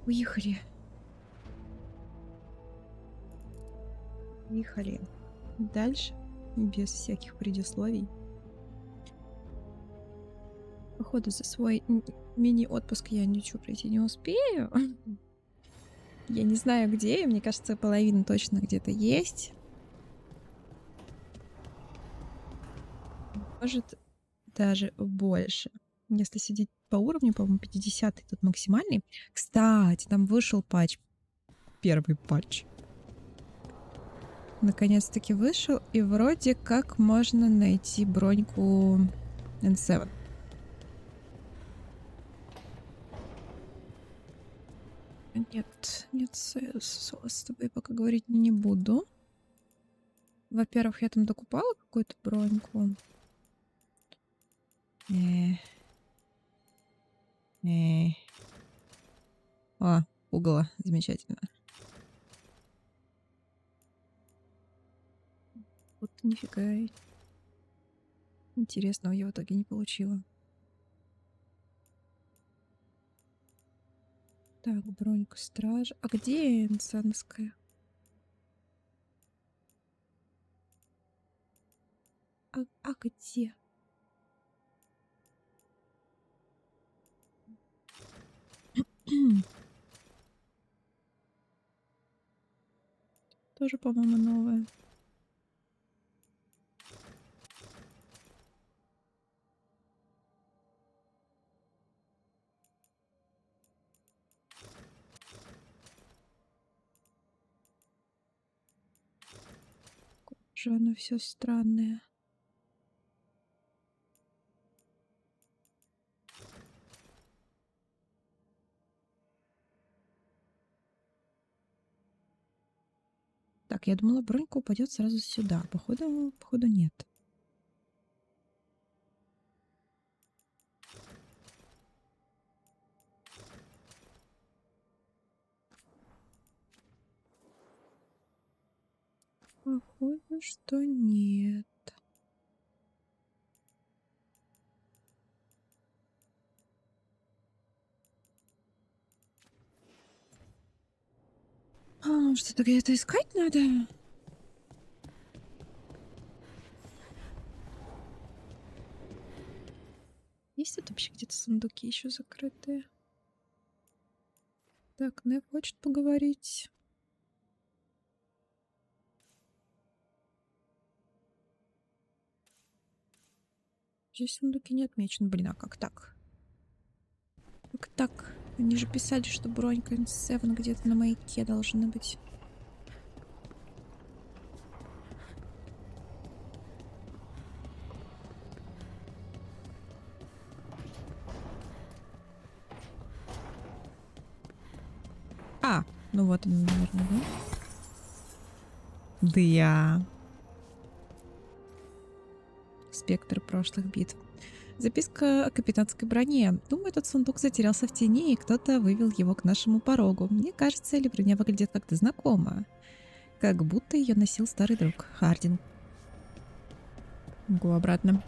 Уехали. Уехали. Дальше, без всяких предисловий. Походу, за свой мини-отпуск я ничего пройти не успею. Я не знаю, где. Мне кажется, половина точно где-то есть. Может, даже больше. Если сидеть по уровню, по-моему, 50 тут максимальный. Кстати, там вышел патч. Первый патч. Наконец-таки вышел. И вроде как можно найти броньку N7. Нет, с тобой пока говорить не буду. Во-первых, я там докупала какую-то броньку. Э, э. Угла. Замечательно. Вот нифига. Интересного я в итоге не получила. Так, бронька стража. А где Энсанская? А где? Тоже, по-моему, новая. Же оно все странное. Так, я думала, бронька упадет сразу сюда. Походу нет. Похоже, что нет. Что-то где-то искать надо. Есть тут вообще где-то сундуки еще закрытые? Так, Нэв хочет поговорить. Здесь сундуки не отмечены. Блин, а как так? Как так? Они же писали, что бронька N7 где-то на маяке должна быть. Ну вот он, наверное, да? Да я. Спектр прошлых битв. Записка о капитанской броне. Думаю, этот сундук затерялся в тени, и кто-то вывел его к нашему порогу. Мне кажется, или броня выглядит как-то знакомо. Как будто ее носил старый друг Хардин. Могу обратно.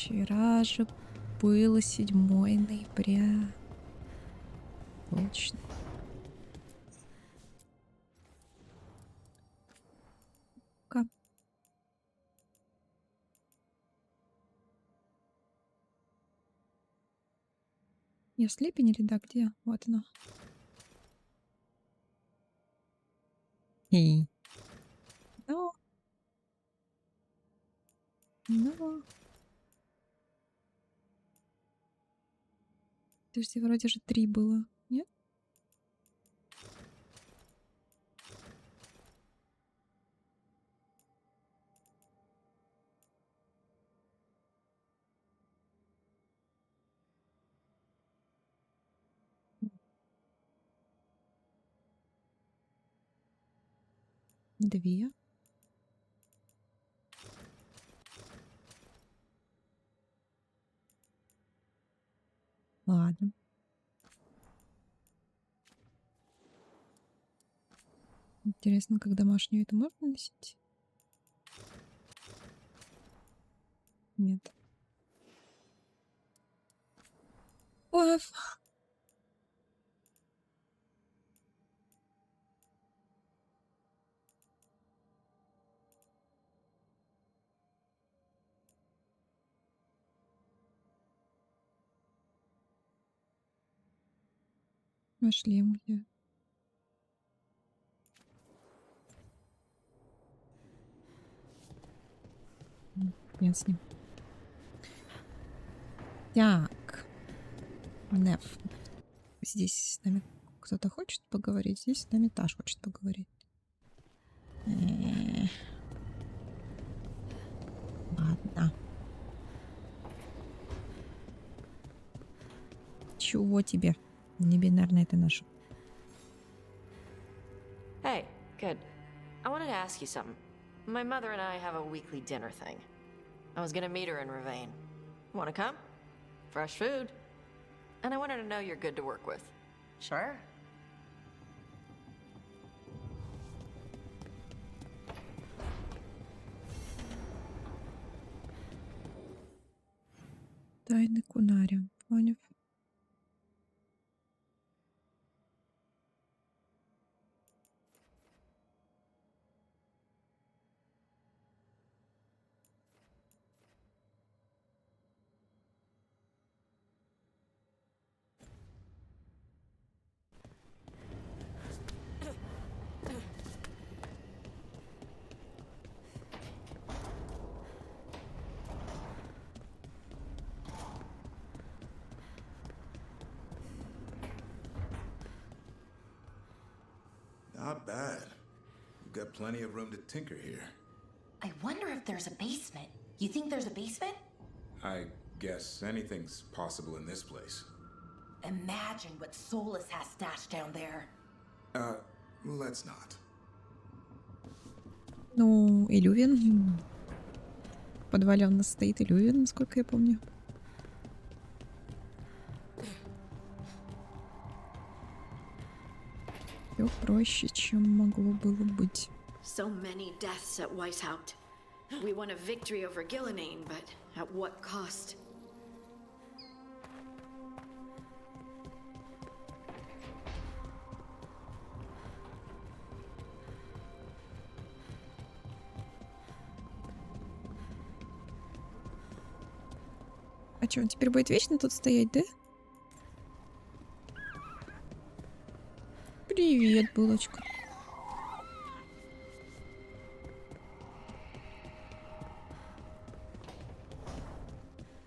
Вчера же было 7 ноября. Точно. Ка. Я слепень или да, где? Вот она. Хей. Но. Но. Подожди, вроде же 3 было. Нет? Две. Ладно. Интересно, как домашнюю это можно носить? Нет. Ой, нашли где. Нет, с ним. Так, Неф. Здесь с нами кто-то хочет поговорить, здесь с нами Таш хочет поговорить. Э, Ладно. Чего тебе? Небинарная ты наша. Hey, good. I wanted to ask you something. My mother and I have a weekly dinner thing. I was gonna meet her in Ravane. Wanna come? Fresh food. And I wanted to know you're good to work with. Sure. Тайны Кунари. Поняв. Not bad. We've got plenty of room to tinker here. I wonder if there's a basement. You think there's a basement? I guess anything's possible in this place. Imagine what Solus has stashed down there. Let's not. Ну, Илювин. В подвале у нас стоит Илювин, насколько я помню. Все проще, чем могло было быть. So many deaths at Weishaupt. We won a victory over Gillinane, but at what cost? А что, он теперь будет вечно тут стоять, да? Привет, булочка.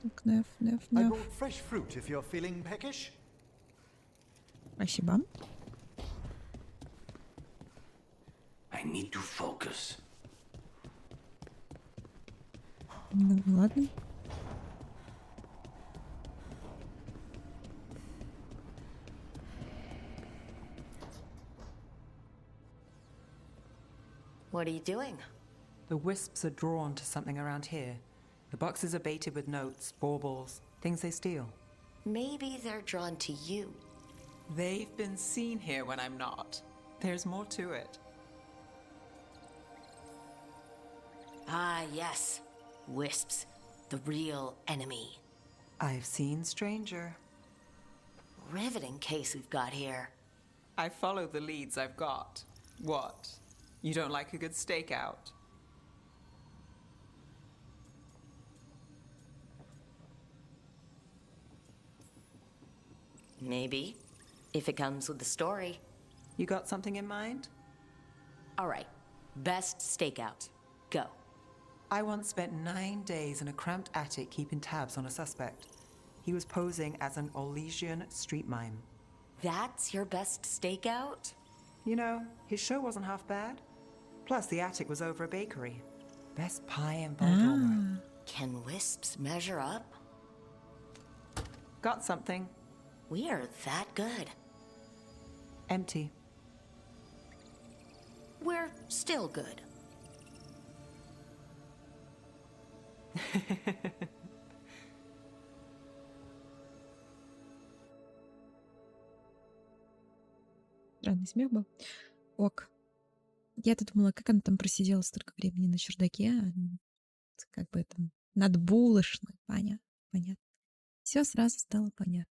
Так, Неф, Неф, I Неф. brought fresh fruit if you're feeling peckish. Спасибо. I need to focus. Ну, ладно. What are you doing? The wisps are drawn to something around here. The boxes are baited with notes, baubles, things they steal. Maybe they're drawn to you. They've been seen here when I'm not. There's more to it. Ah, yes. Wisps. The real enemy. I've seen stranger. Riveting case we've got here. I follow the leads I've got. What? You don't like a good stakeout? Maybe. If it comes with the story. You got something in mind? All right. Best stakeout. Go. I once spent 9 days in a cramped attic keeping tabs on a suspect. He was posing as an Orlesian street mime. That's your best stakeout? You know, his show wasn't half bad. Plus, the attic was over a bakery. Best pie in Baltimore. Can wisps measure up? Got something. We are that good. Empty. We're still good. Странный смех был. Ок. Я-то думала, как она там просидела столько времени на чердаке. Как бы там Над булочной. Понятно, понятно. Все сразу стало понятно.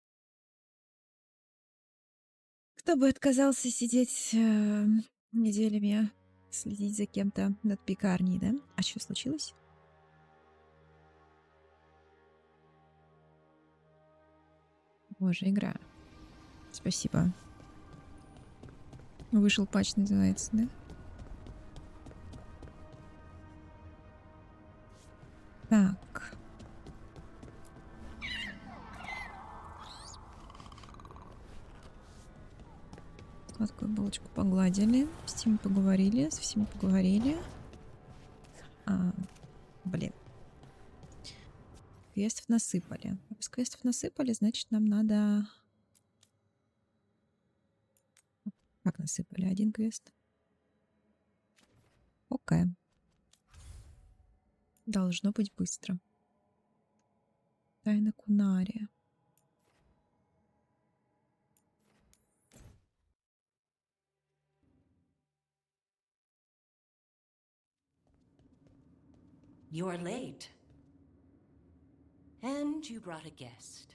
Кто бы отказался сидеть неделями, следить за кем-то над пекарней, да? А что случилось? Боже, игра. Спасибо. Вышел патч, называется, да? Так. Сладкую булочку погладили, с всеми поговорили, со всеми поговорили. Блин. Квестов насыпали. Раз квестов насыпали, значит, нам надо... Как насыпали? Один квест. Окей. Должно быть быстро. Тайна Кунария. You're late. And you brought a guest.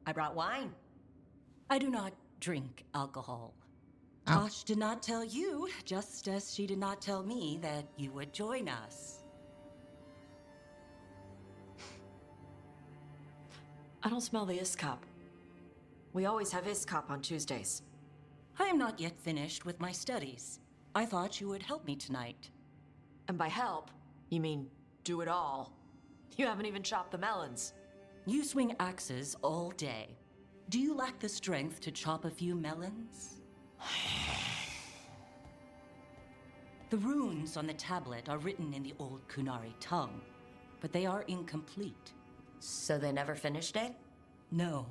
I brought wine. I do not drink alcohol. Tosh did not tell you, just as she did not tell me that you would join us. I don't smell the Iskop. We always have Iskop on Tuesdays. I am not yet finished with my studies. I thought you would help me tonight. And by help, you mean do it all. You haven't even chopped the melons. You swing axes all day. Do you lack the strength to chop a few melons? The runes on the tablet are written in the old Kunari tongue, but they are incomplete. So they never finished it? No.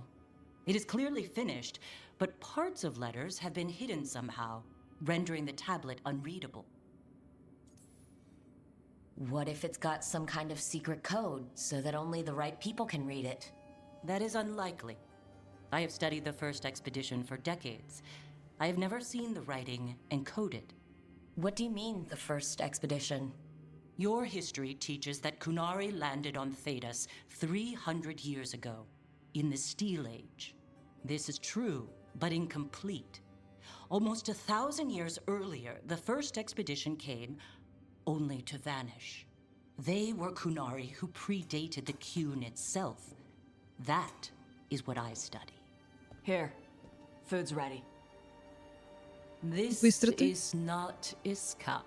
It is clearly finished, but parts of letters have been hidden somehow, rendering the tablet unreadable. What if it's got some kind of secret code so that only the right people can read it? That is unlikely. I have studied the first expedition for decades. I have never seen the writing encoded. What do you mean, the first expedition? Your history teaches that Kunari landed on Thedas 300 years ago, in the Steel Age. This is true, but incomplete. Almost 1,000 years earlier, the first expedition came only to vanish. They were Kunari who predated the Qun itself. That is what I study. Here, food's ready. This Быстро ты. is not Iskap.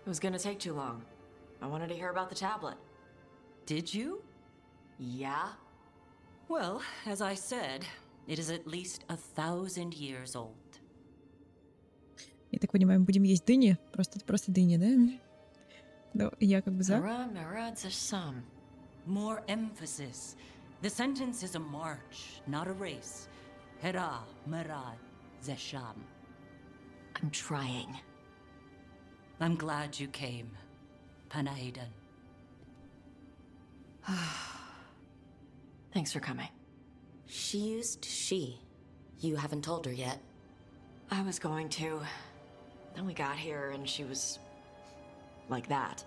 It was gonna take too long. I wanted to hear about the tablet. Did you? Yeah? Well, as I said, it is at least 1,000 years old. Я так понимаю, мы будем есть дыни? Просто дыни, да? Да, я как бы за. Mara some. More emphasis. The sentence is a march, not a race. Hera, Marad, Zesham. I'm trying. I'm glad you came, Panaidan. Thanks for coming. She used she. You haven't told her yet. I was going to. Then we got here and she was like that.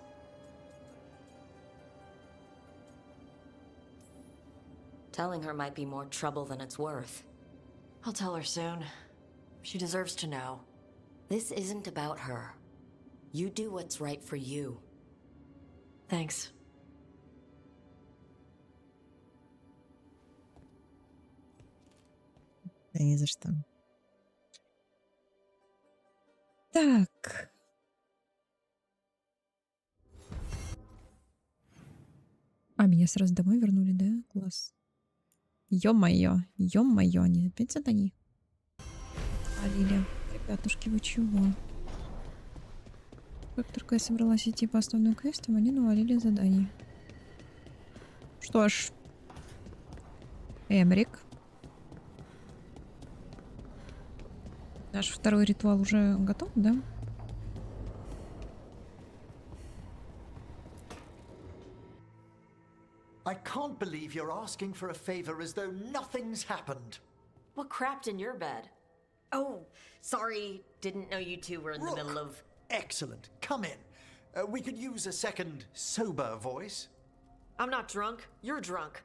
Telling her might be more trouble than it's worth. I'll tell her soon. She deserves to know. This isn't about her. You do what's right for you. Thanks. Да ни за что. Так. А, меня сразу домой вернули, да? Класс. Ё-моё, ё-моё, они опять задание полили. Ребятушки, вы чего? Как только я собралась идти по основным квестам, они навалили задание. Что ж. Эмрик. Наш второй ритуал уже готов, да? I can't believe you're asking for a favor as though nothing's happened. What crapped in your bed? Oh, sorry. Didn't know you two were in the Rook. middle of... Excellent. Come in. We could use a second sober voice. I'm not drunk. You're drunk.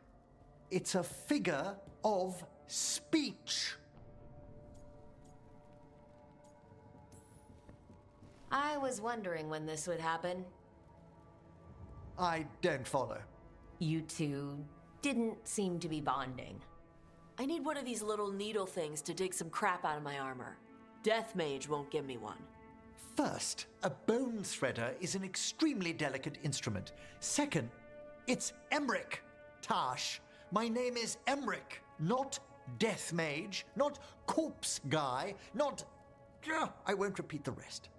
It's a figure of speech. I was wondering when this would happen. I don't follow. You two didn't seem to be bonding. I need one of these little needle things to dig some crap out of my armor. Death Mage won't give me one. First, a bone threader is an extremely delicate instrument. Second, it's Emmerich, Tash. My name is Emmerich, not Death Mage, not Corpse Guy, not... I won't repeat the rest.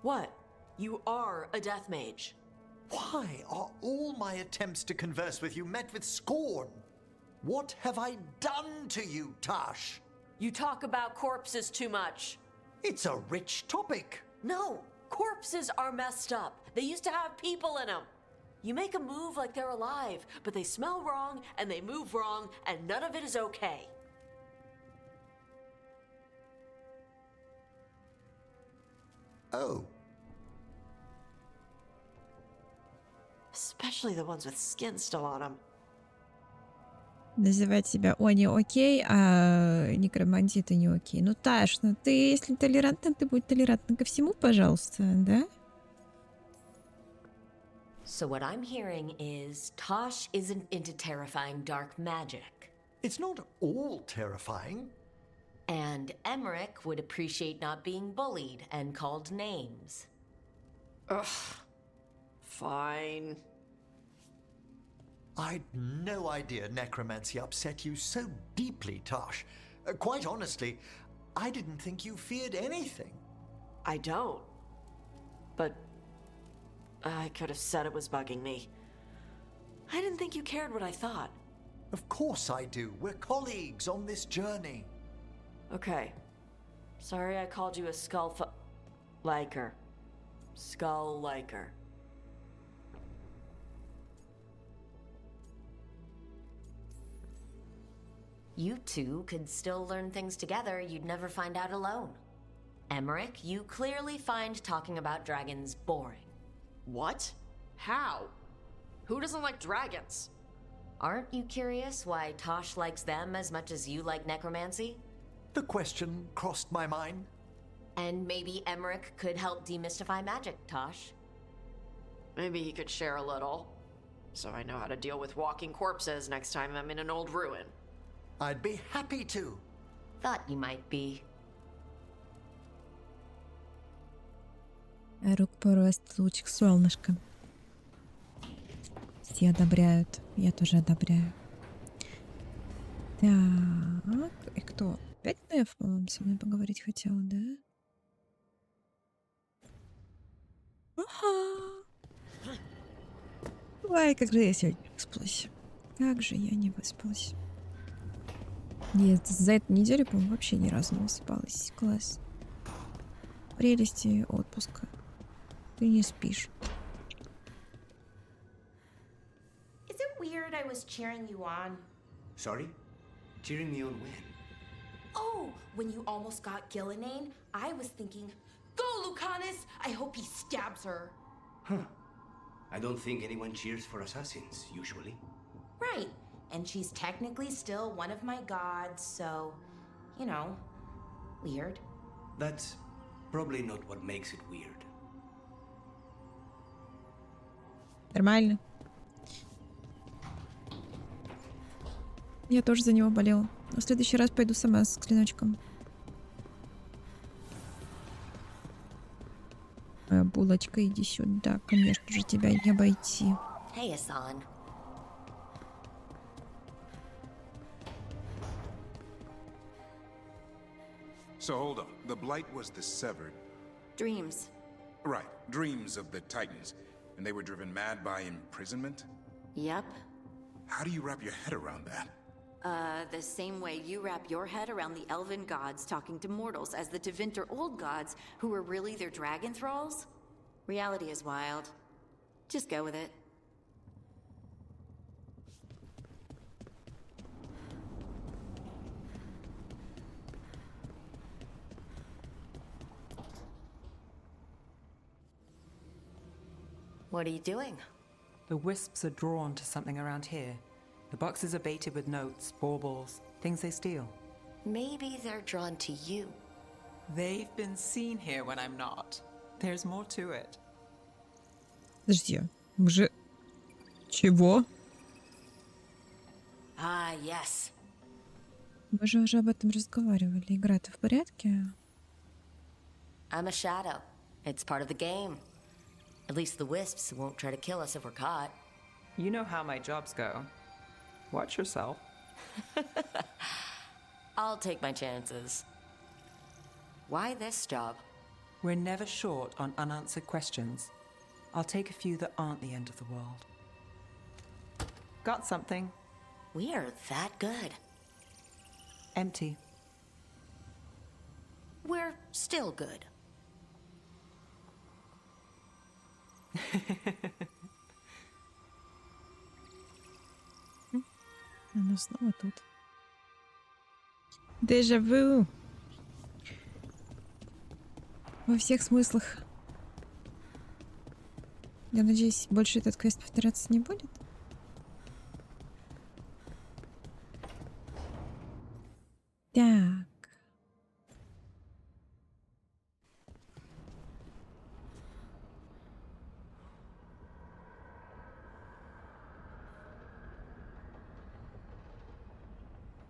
What? You are a Death Mage. Why are all my attempts to converse with you met with scorn? What have I done to you, Tash? You talk about corpses too much. It's a rich topic. No, corpses are messed up. They used to have people in them. You make a move like they're alive, but they smell wrong and they move wrong, and none of it is okay. Oh. Especially the ones with skin still on them. Называть себя они окей, а некромантиты не окей. Ну, Таш, ну ты, если толерантна, ты будь толерантна ко всему, пожалуйста, да? So what I'm hearing is Tosh isn't into terrifying dark magic. It's not all terrifying. And Emmerich would appreciate not being bullied and called names. Ugh. Fine. I'd no idea necromancy upset you so deeply, Tash. Quite honestly, I didn't think you feared anything. I don't. But I could have said it was bugging me. I didn't think you cared what I thought. Of course I do. We're colleagues on this journey. Okay. Sorry I called you a liker. Skull liker. You two could still learn things together you'd never find out alone. Emmerich, you clearly find talking about dragons boring. What? How? Who doesn't like dragons? Aren't you curious why Tosh likes them as much as you like necromancy? The question crossed my mind. And maybe Emmerich could help demystify magic, Tosh. Maybe he could share a little. So I know how to deal with walking corpses next time I'm in an old ruin. I'd be happy to. Thought you might be. Рук по росту лучик солнышко. Все одобряют. Я тоже одобряю. Так, и кто? Опять Неф, по-моему, со мной поговорить хотел, да? Ага. Ой, как же я сегодня не выспалась. Как же я не выспалась. Я за эту неделю, по-моему, вообще ни разу не высыпалась. Класс. Прелести отпуска. Ты не спишь. Is it weird I was cheering you on? Sorry? Cheering me on when? Oh, when you almost got Gillinane, I was thinking, go, Lucanus! I hope he stabs her. Huh. I don't think anyone cheers for assassins, usually. Right. And she's technically still one of my gods, so, you know, weird. That's probably not what makes it weird. Нормально. Я тоже за него болела. Но в следующий раз пойду сама с клиночком. Моя булочка, иди сюда. Конечно же, тебя не обойти. Hey, Hassan. So hold on. The Blight was the severed. Dreams. Right. Dreams of the Titans. And they were driven mad by imprisonment? Yep. How do you wrap your head around that? The same way you wrap your head around the elven gods talking to mortals as the Tevinter old gods who were really their dragon thralls? Reality is wild. Just go with it. What are you doing? The wisps are drawn to something around here. The boxes are baited with notes, baubles, things they steal. Maybe they're drawn to you. They've been seen here when I'm not. There's more to it. Подожди, мы же... Чего? Ah, yes. Мы же уже об этом разговаривали. Игра-то в порядке? I'm a shadow. It's part of the game. At least the wisps won't try to kill us if we're caught. You know how my jobs go. Watch yourself. I'll take my chances. Why this job? We're never short on unanswered questions. I'll take a few that aren't the end of the world. Got something. We are that good. Empty. We're still good. Она снова тут. Дежавю. Во всех смыслах. Я надеюсь, больше этот квест повторяться не будет. Так.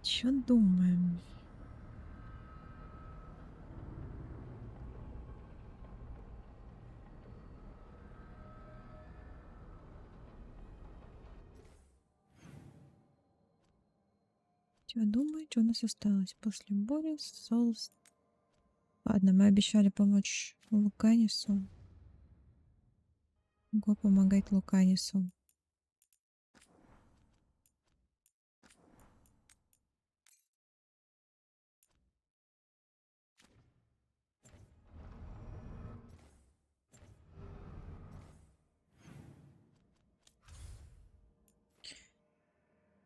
Чё думаем? Чё думаю, что у нас осталось после боя? Соус. Ладно, мы обещали помочь Луканису. Го помогать Луканису.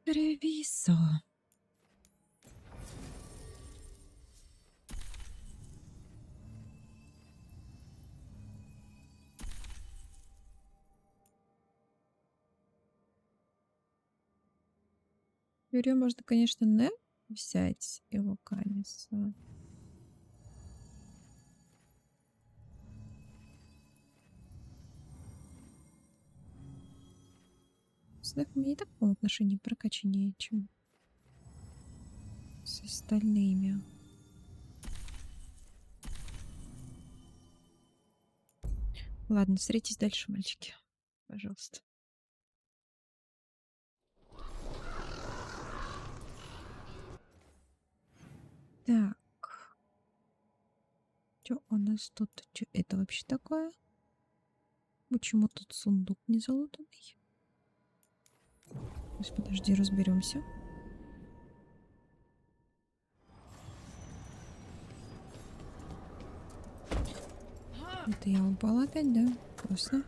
Ревисо. Юрию можно, конечно, не взять и Луканиса. С Нефом не таком отношении прокачаннее, чем с остальными. Ладно, встретитесь дальше, мальчики. Пожалуйста. Так. Что у нас тут? Что это вообще такое? Почему тут сундук не залутанный? Сейчас, подожди, разберемся. Это я упала опять, да? Классно.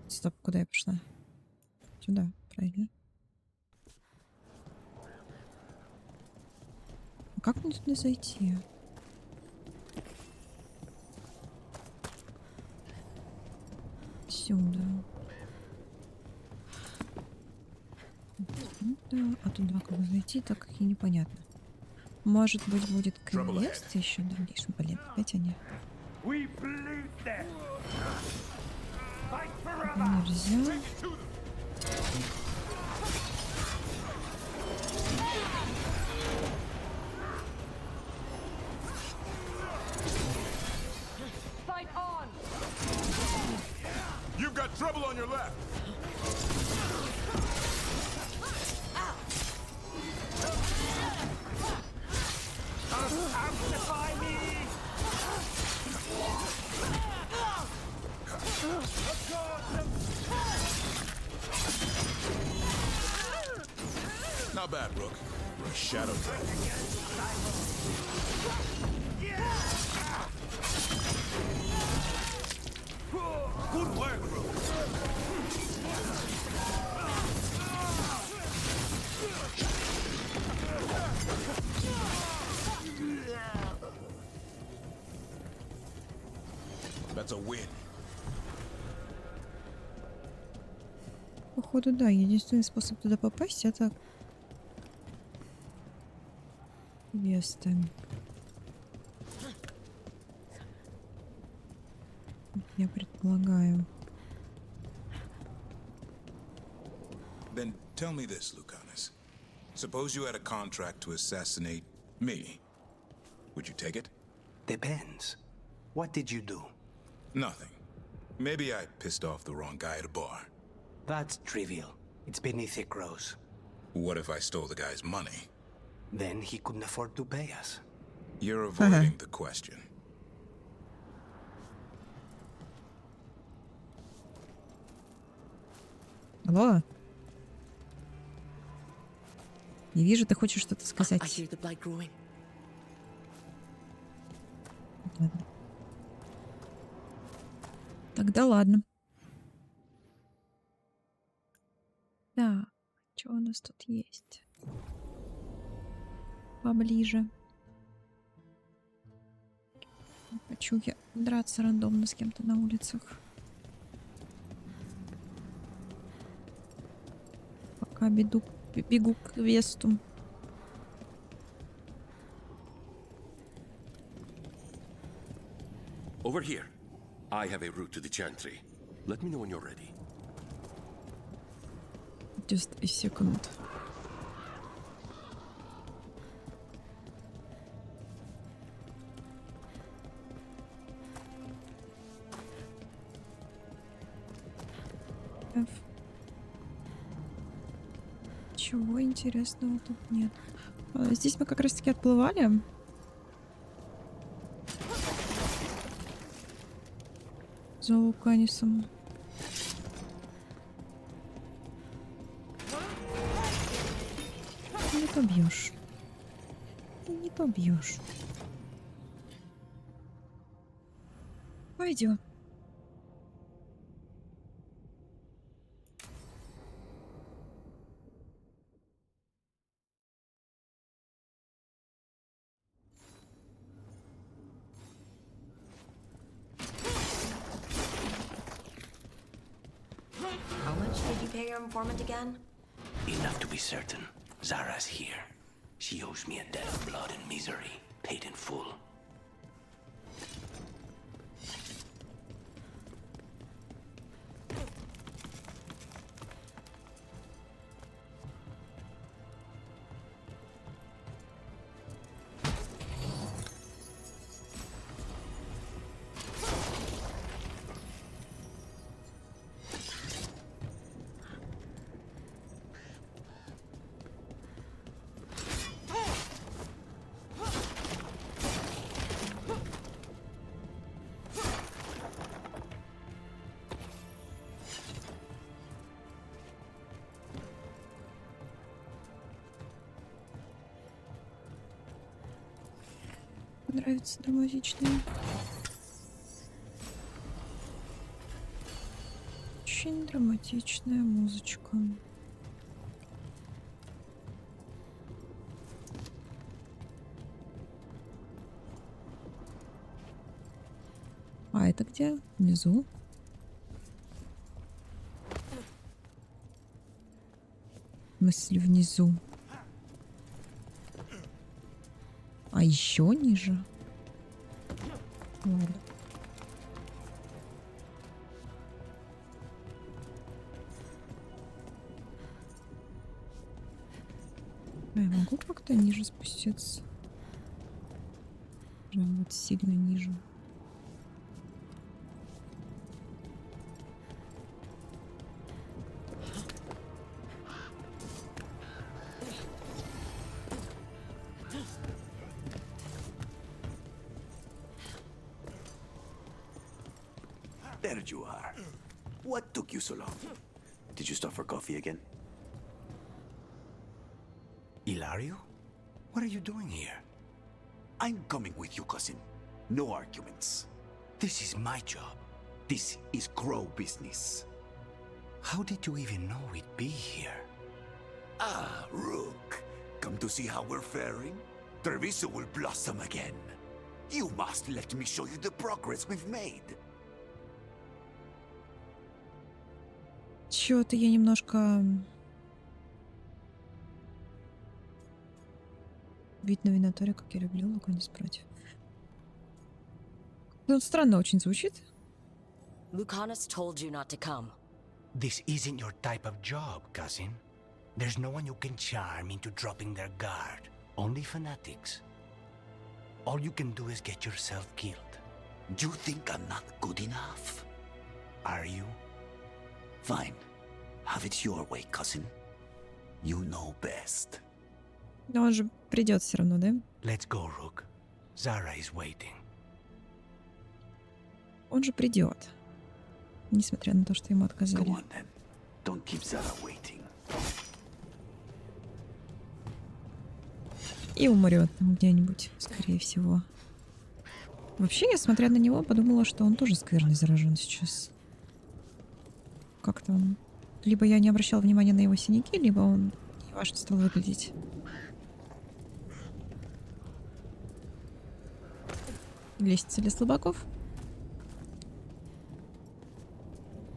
Стоп, куда я пошла? Сюда, правильно. А как мне туда зайти? Сюда. Да, а туда как зайти, так как и непонятно. Может быть, будет квест еще в дальнейшем. Блин, опять они. Нельзя. You've got trouble on your left. Not bad, Rook. You're a shadow dragon. Good work, Rook. That's a win. Походу, да, единственный способ туда попасть — это квесты. Я предполагаю. Then tell me this, Lucanus. Suppose you had a contract to assassinate me. Would you take it? Depends. What did you do? Nothing. Maybe I pissed off the wrong guy at a bar. That's trivial. It's beneath it grows. What if I stole the guy's money? Then he couldn't afford to pay us. You're avoiding the question. Алло? Не вижу, ты хочешь что-то I сказать. hear the blight growing. Ладно. Тогда ладно. Так, что у нас тут есть? Поближе. Не хочу я драться рандомно с кем-то на улицах. Пока бегу к квесту. Over here. I have a route to the Chantry. Let me know when you're ready. Just a second. F. Чего интересного тут нет? Здесь мы как раз таки отплывали. За Луканисом. Не побьешь. Не побьешь. Пойдем. How much did you pay your informant again? Enough to be certain. Zara's here. She owes me a debt of blood and misery, paid in full. Нравится драматичная. Очень драматичная музычка. А это где? Внизу? В смысле внизу? А еще ниже? Ладно. А я могу как-то ниже спуститься? Прям вот сильно ниже. There you are. What took you so long? Did you stop for coffee again? Ilario? What are you doing here? I'm coming with you, cousin. No arguments. This is my job. This is Crow business. How did you even know we'd be here? Ah, Rook. Come to see how we're faring? Treviso will blossom again. You must let me show you the progress we've made. Чё-то я немножко... Вид на виноторе, как я люблю, Луканис против. Ну, странно очень звучит. Lucanus told you not to come. This isn't your type of job, cousin. There's no one you can charm into dropping their guard. Only fanatics. All you can do is get yourself killed. You think I'm not good enough? Are you? Fine. Have it your way, cousin. You know best. Но он же придет все равно, да? Let's go, Rook. Zara is waiting. Он же придет. Несмотря на то, что ему отказали. Go on then. Don't keep Zara waiting. И умрет там где-нибудь, скорее всего. Вообще, я, смотря на него, подумала, что он тоже скверно заражен сейчас. Как-то он... Либо я не обращала внимания на его синяки, либо он неважно стал выглядеть. Лестница для слабаков.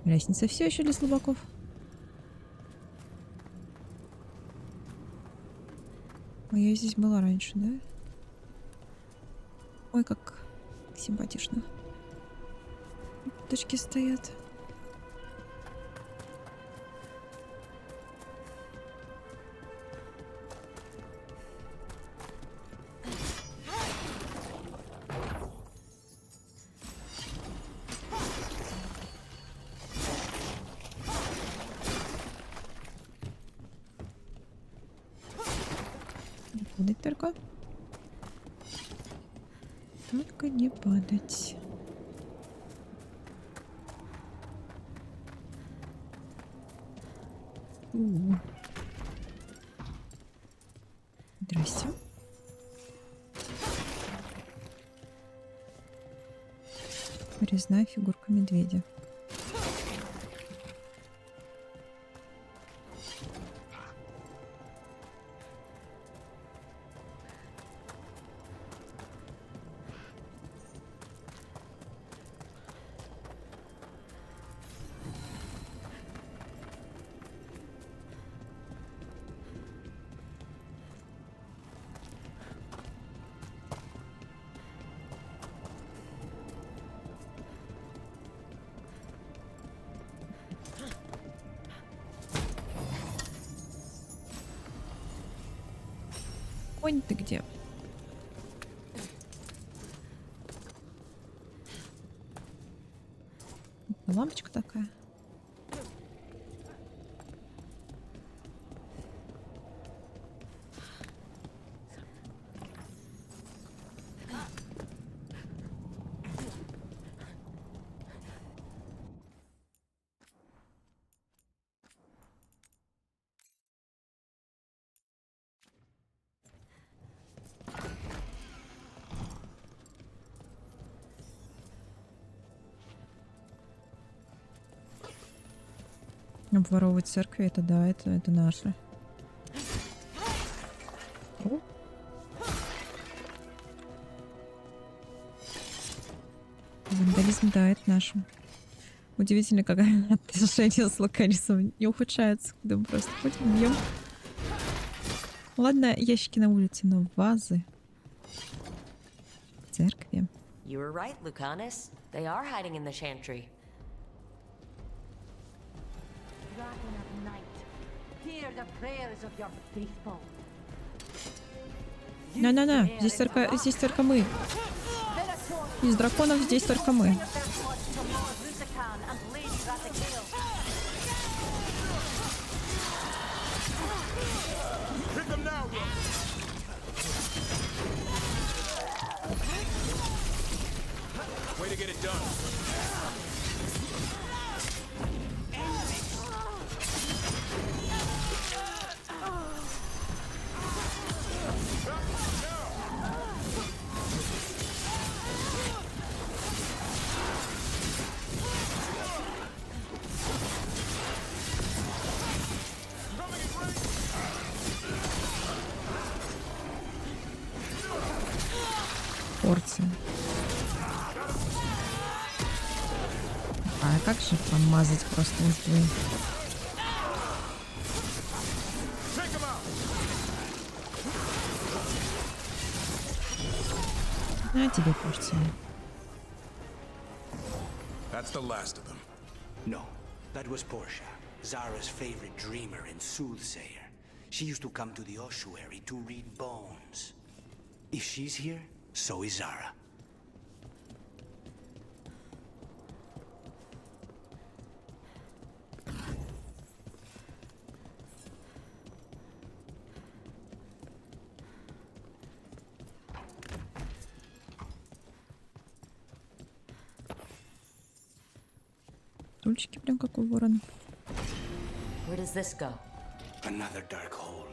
Лестница все еще для слабаков. А я здесь была раньше, да? Ой, как симпатично. Точки стоят. Падать только. Только не падать. Здрасте. Резная фигурка медведя. Конь ты где? Лампочка такая. Обворовывать церкви, это да, это наше. О. Вандализм, да, это наше. Удивительно, как отношения с Луканисом не ухудшаются, когда мы просто ходим, бьем. Ладно, ящики на улице, но вазы в церкви. You were right, Lucanus. They are hiding in the chantry. Dragon of night, hear the prayers of your faithful. На-на-на, здесь только мы. Из драконов здесь только мы. Way to get it done. Порция. А как же помазать просто издвоим? На тебе порция. That's the last of them. No, that was Portia, Zara's favorite dreamer and soothsayer. She used to come to the ossuary to read bones. If she's here, so is Zara. Тульчики прям как у ворона. Where does this go? Another dark hole.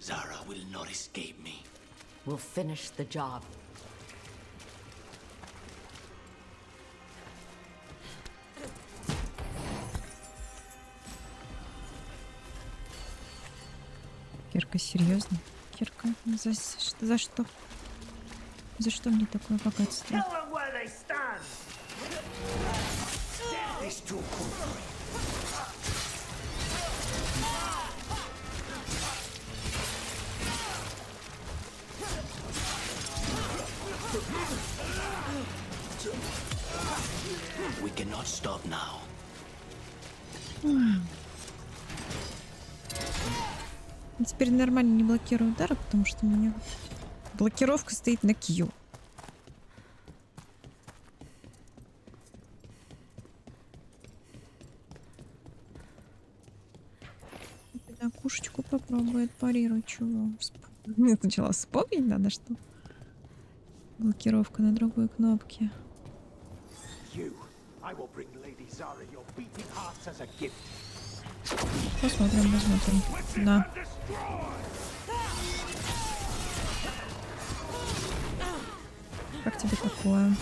Zara will not escape me. We'll finish the job. Кирка, серьезно? Кирка, за что? За что мне такое богатство? We cannot stop now. Теперь нормально не блокирую удары, потому что у меня блокировка стоит на Q. На кушечку попробует парировать чего. Мне сначала вспомнить надо, что блокировка на другой кнопке. Посмотрим. На. Как тебе такое?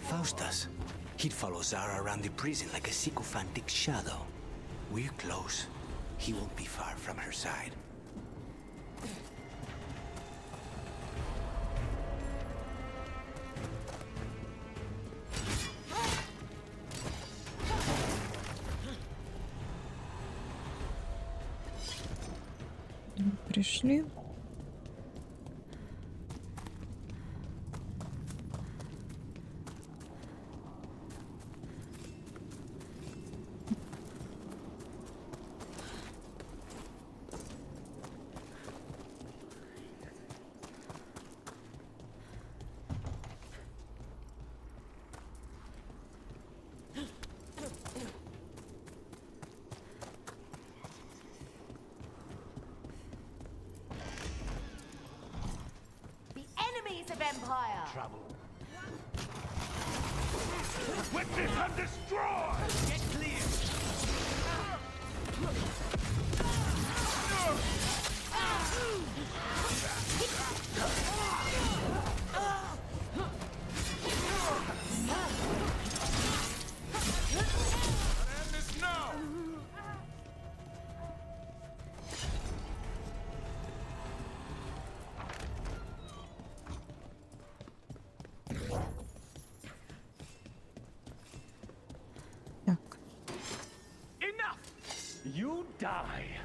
Faustus. He'd follow Zara around the prison like a sycophantic shadow. We're close. He won't be far from her side. Пришли. Of Empire. Trouble. Witness and destroy! Get clear! End this now! You die.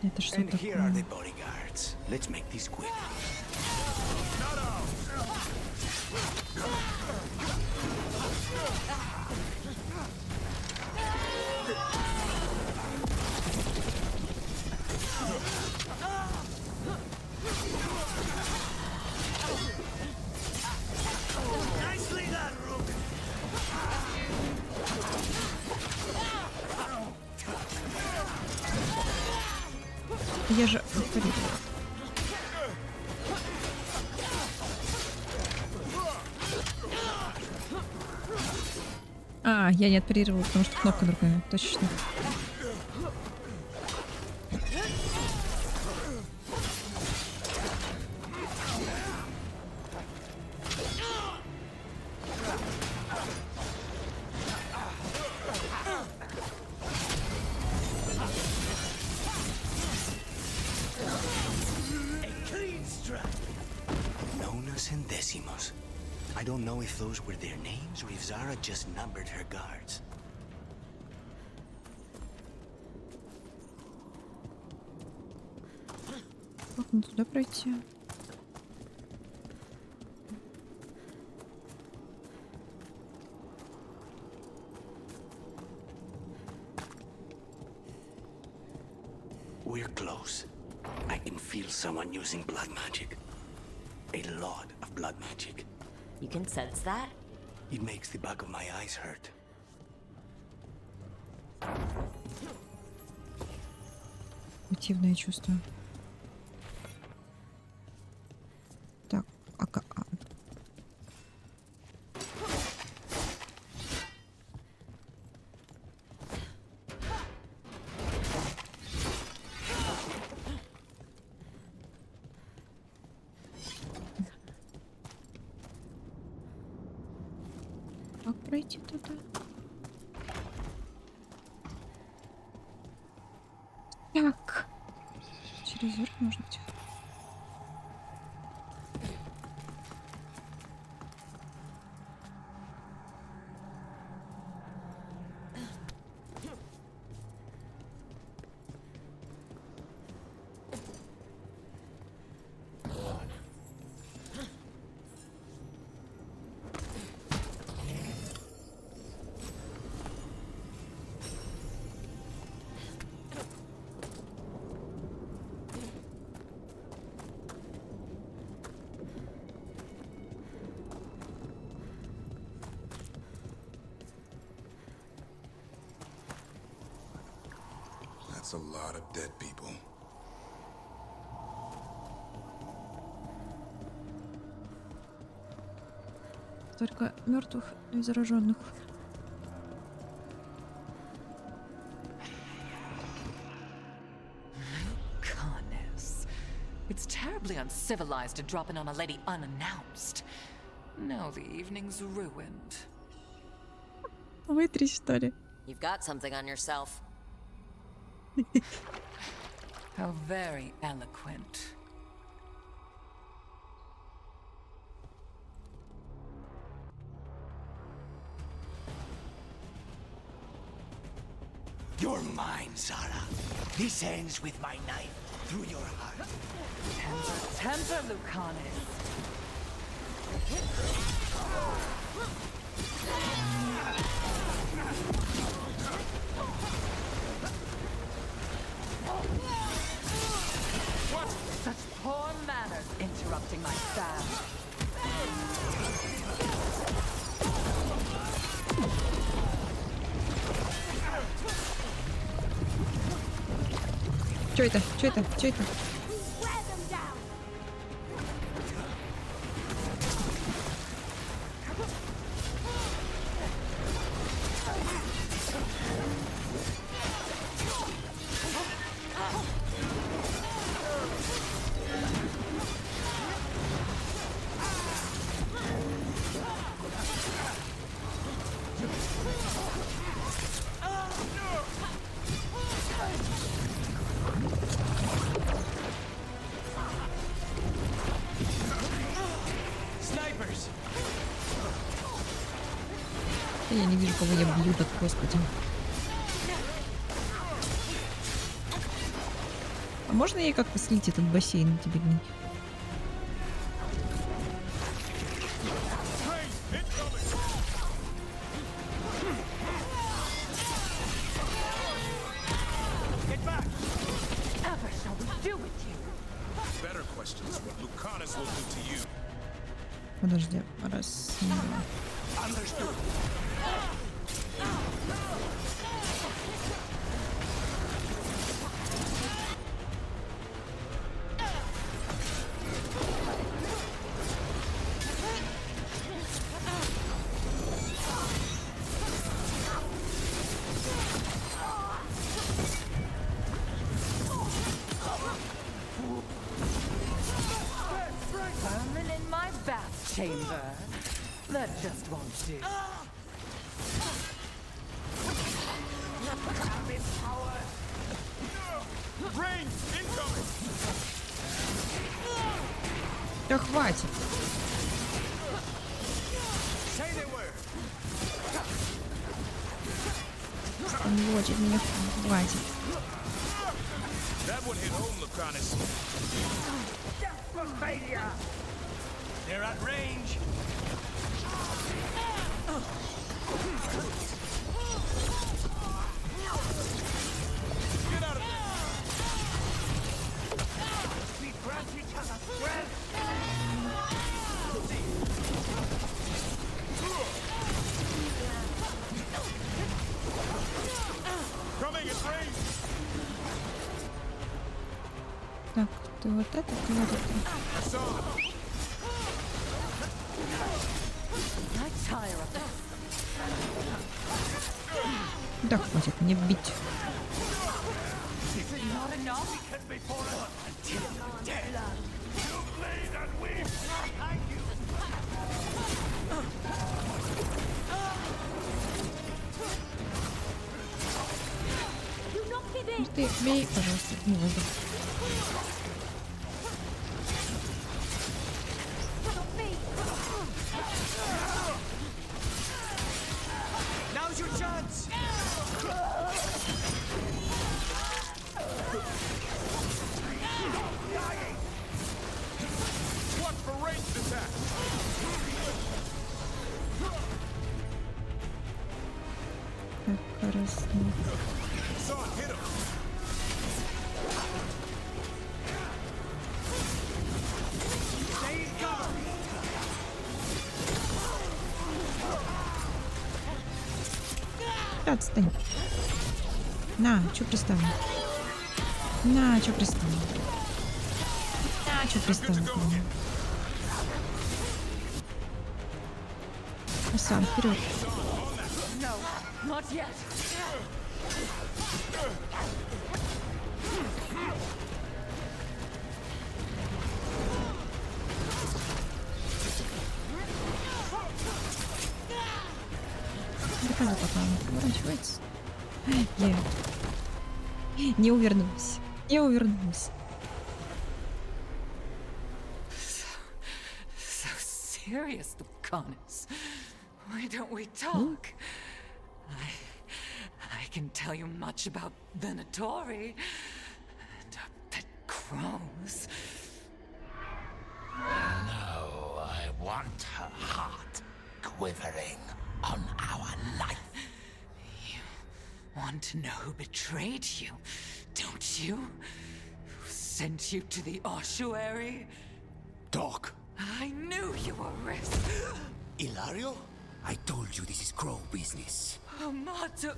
Это что And here are такое? the bodyguards. Let's make this quick. Nicely done, Rook. Я же... А, я не отпарировала, потому что кнопка другая. Точно. Nonos and decimos. I don't know if those were their names or if Zara just numbered her guards. Как мне туда пройти? We're close. I can feel someone using blood magic. A lot of blood magic. You can sense that? It makes the back of my eyes hurt. Противное чувство. Так, как пройти туда? Так. Через верх, может быть. That's a lot of dead people. Только мертвых и зараженных. Goodness. It's terribly uncivilized to drop in on a lady unannounced. Now the evening's ruined. Вытри, что ли? You've got something on yourself. How very eloquent. You're mine, Zara. This ends with my knife through your heart. Temper, Lucanis. What? Such poor manners interrupting my fast. Чё это? Чё это? Чё это? Я не вижу, кого я бью, так, господи. А можно ей как-то слить этот бассейн тебе? Подожди, раз. chamber. That just won't do. Rain incoming! Да хватит. Say the word. Лочит меня, хватит. That one hit home, Lucanus. They're at range. Get out of there! We grant each other strength. Coming in range! Так, ты вот это, ты вот это. I saw them. I tire of this. Да хватит мне бить. Is it not enough? Ну ты бей, пожалуйста, в воздух. Now's your chance. Watch for ranged attack! Как раз. Son, hit him! Да, отстань. На, чё приставил? На, чё приставил? На, чё приставил? Сам, вперед. No, not yet. Доказывай, пока он поворачивается. Я не увернусь. Не увернусь. So serious, Lucanus. Why don't we talk? I can tell you much about Venatori and our pet crows. No, I want her heart quivering on our life. You want to know who betrayed you, don't you? Who sent you to the ossuary? Talk. I knew you were risk. Ilario? I told you this is crow business. Amato.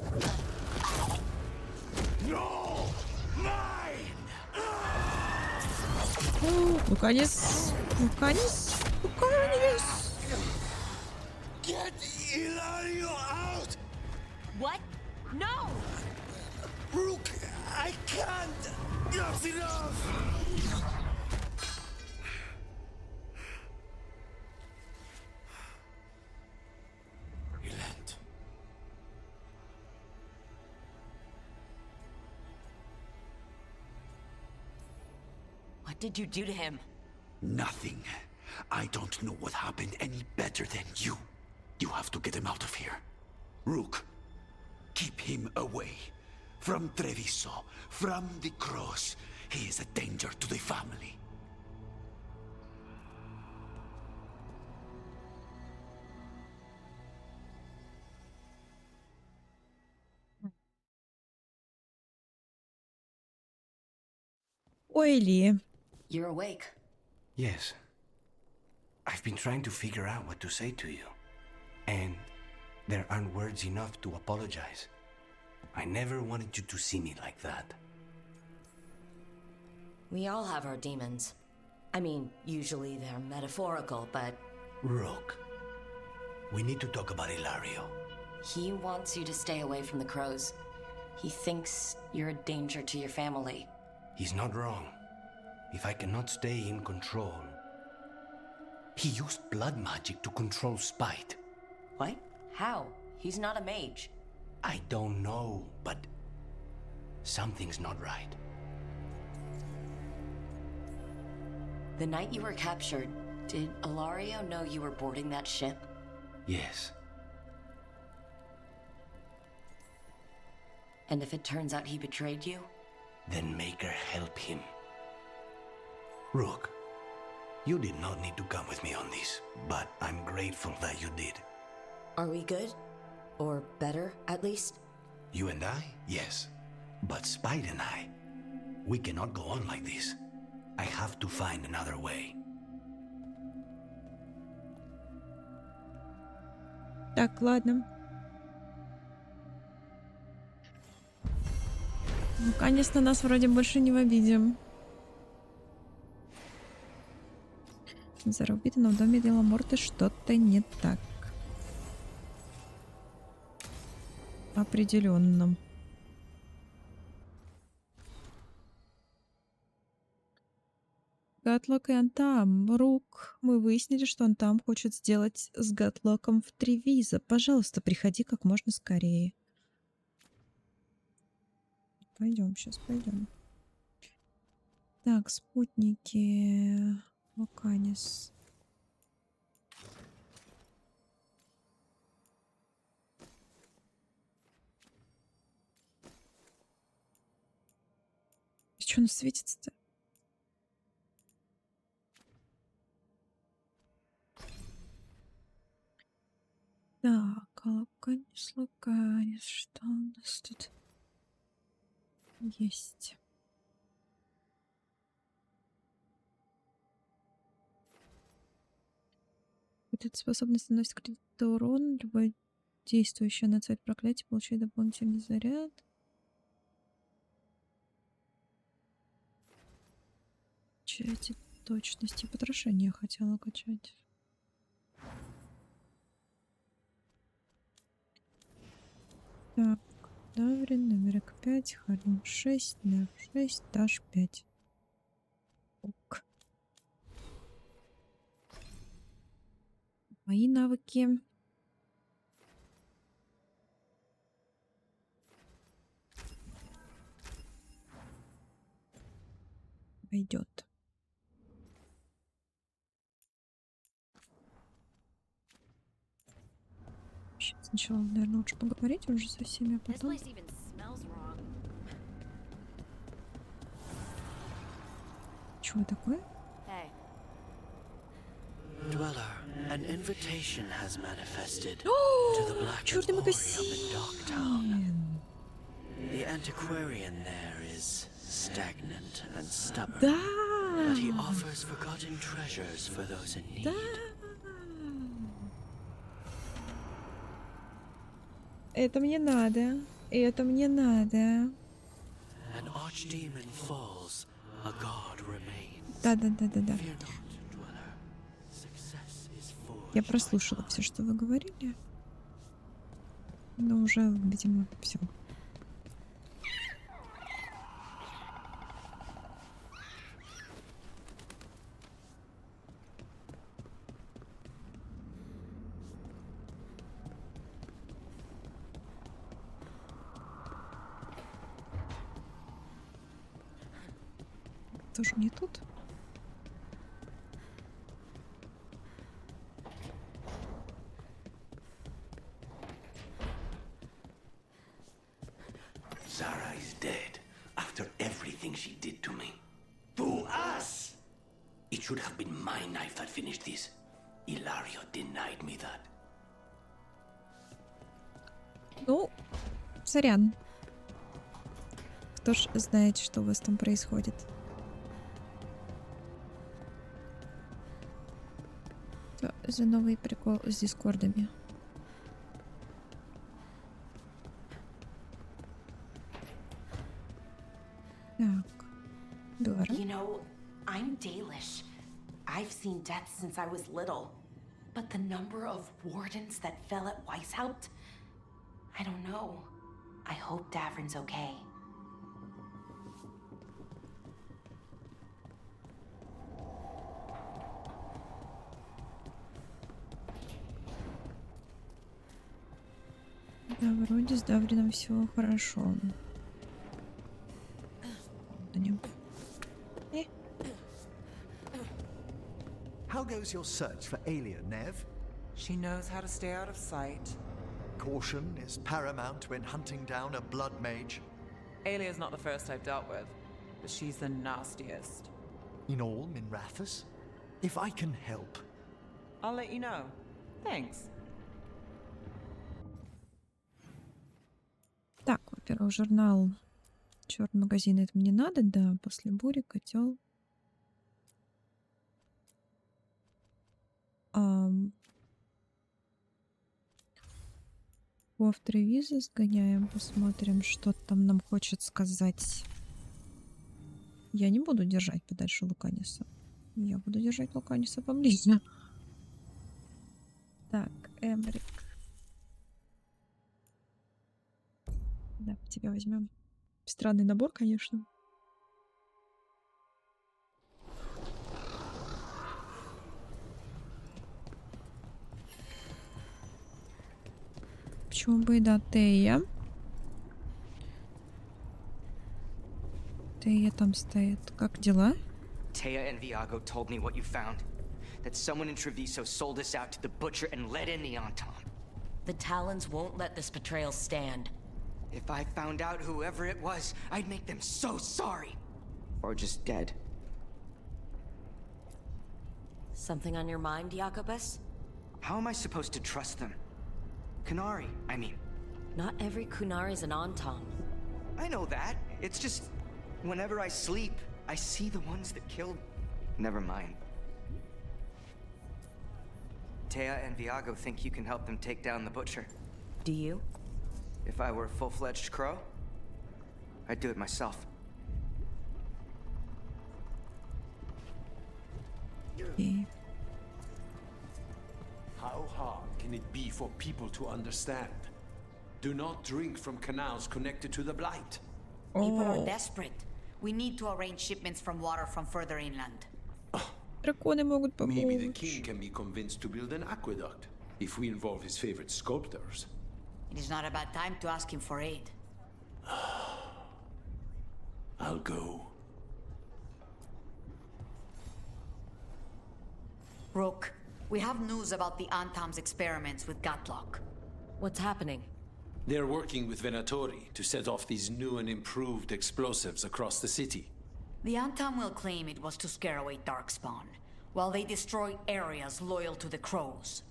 No! Mine! Луканис. Луканис. Луканис. Get Ilario out! What? No! Rook, I can't! That's enough! Relent. What did you do to him? Nothing. I don't know what happened any better than you. You have to get him out of here. Rook, keep him away. From Treviso, from the cross. He is a danger to the family. Ой, Ли. You're awake. Yes. I've been trying to figure out what to say to you. And there aren't words enough to apologize. I never wanted you to see me like that. We all have our demons. I mean, usually they're metaphorical, but Rook, we need to talk about Ilario. he wants you to stay away from the crows. He thinks you're a danger to your family. He's not wrong. If I cannot stay in control, He used blood magic to control spite. What? How? He's not a mage. I don't know, but something's not right. The night you were captured, did Ilario know you were boarding that ship? Yes. And if it turns out he betrayed you? Then make her help him. Rook, you did not need to come with me on this, but I'm grateful that you did. Are we good? Or better, at least? You and I? Yes. But Spite and I, we cannot go on like this. I have to find another way. Так, ладно. Ну, конечно, нас вроде больше не в обиде. Зара убита, но в доме Деламорты что-то не так. Определенно. Гатлок и Антам. Рук. Мы выяснили, что Антам хочет сделать с Гатлоком в Тревиза. Пожалуйста, приходи как можно скорее. Пойдем, сейчас пойдем. Так, спутники. Луканис. Что у нас светится-то? Так, Луканис, Луканис. Что у нас тут есть? Эта способность наносит критический урон. Любое действующее на цель проклятие получает дополнительный заряд. Качайте точности. Потрошение я хотела качать. Так, Даврин, номерок 5, Харин 6, Нев 6, Даш 5. Ок. Мои навыки. Пойдет. Сначала, наверное, лучше поговорить уже со всеми, а потом... Чего такое? Dweller, an invitation has manifested to the Black Emporium in Docktown. The antiquarian there is stagnant and stubborn, but he offers forgotten treasures for those in need. Это мне надо. Это мне надо. An archdemon falls, a god remains. Да. Я прослушала все, что вы говорили. Но уже, видимо, все. Тоже не тут. Zara is dead after everything she did to me. To us! It should have been my knife that finished this. Ilario denied me that. Ну, сорян. Кто ж знает, что у вас там происходит? Что за новый прикол с дискордами? Так. Дора. You know, I'm Dalish. I've seen death since I was little. But the number of wardens that fell at Weishaupt, I don't know. I hope Davrin's okay. Вроде с Даврином все хорошо. Да не. How goes your search for Alia, Nev? She knows how to stay out of sight. Caution is paramount when hunting down a blood mage. Alia's not the first I've dealt with, but she's the nastiest. In all Minrathous? If I can help. I'll let you know. Thanks. Так, во-первых, журнал черный магазин, это мне надо, да, после бури, котел. У авторевиза сгоняем, посмотрим, что там нам хочет сказать. Я не буду держать подальше Луканиса. Я буду держать Луканиса поближе. Так, Эмрик. Да, тебя возьмем. Странный набор, конечно. Почему бы и да, Тея? Тея там стоит. Как дела? Taya and Viago told me what you found. That someone in Treviso sold us out to the butcher and let in the Anton. The Talons won't let this betrayal stand. If I found out whoever it was, I'd make them so sorry. Or just dead. Something on your mind, Jacobus? How am I supposed to trust them? Kunari, I mean. Not every Kunari's an Anton. I know that. It's just, whenever I sleep, I see the ones that killed... Never mind. Taya and Viago think you can help them take down the butcher. Do you? If I were a full-fledged crow, I'd do it myself. Okay. How hard can it be for people to understand? Do not drink from canals connected to the Blight. People are desperate. We need to arrange shipments from water from further inland. Драконы могут помочь. Maybe the king can be convinced to build an aqueduct, if we involve his favorite sculptors. It is not a bad time to ask him for aid. I'll go. Rook, we have news about the Antam's experiments with Gatlock. What's happening? They're working with Venatori to set off these new and improved explosives across the city. The Antam will claim it was to scare away Darkspawn, while they destroy areas loyal to the Crows.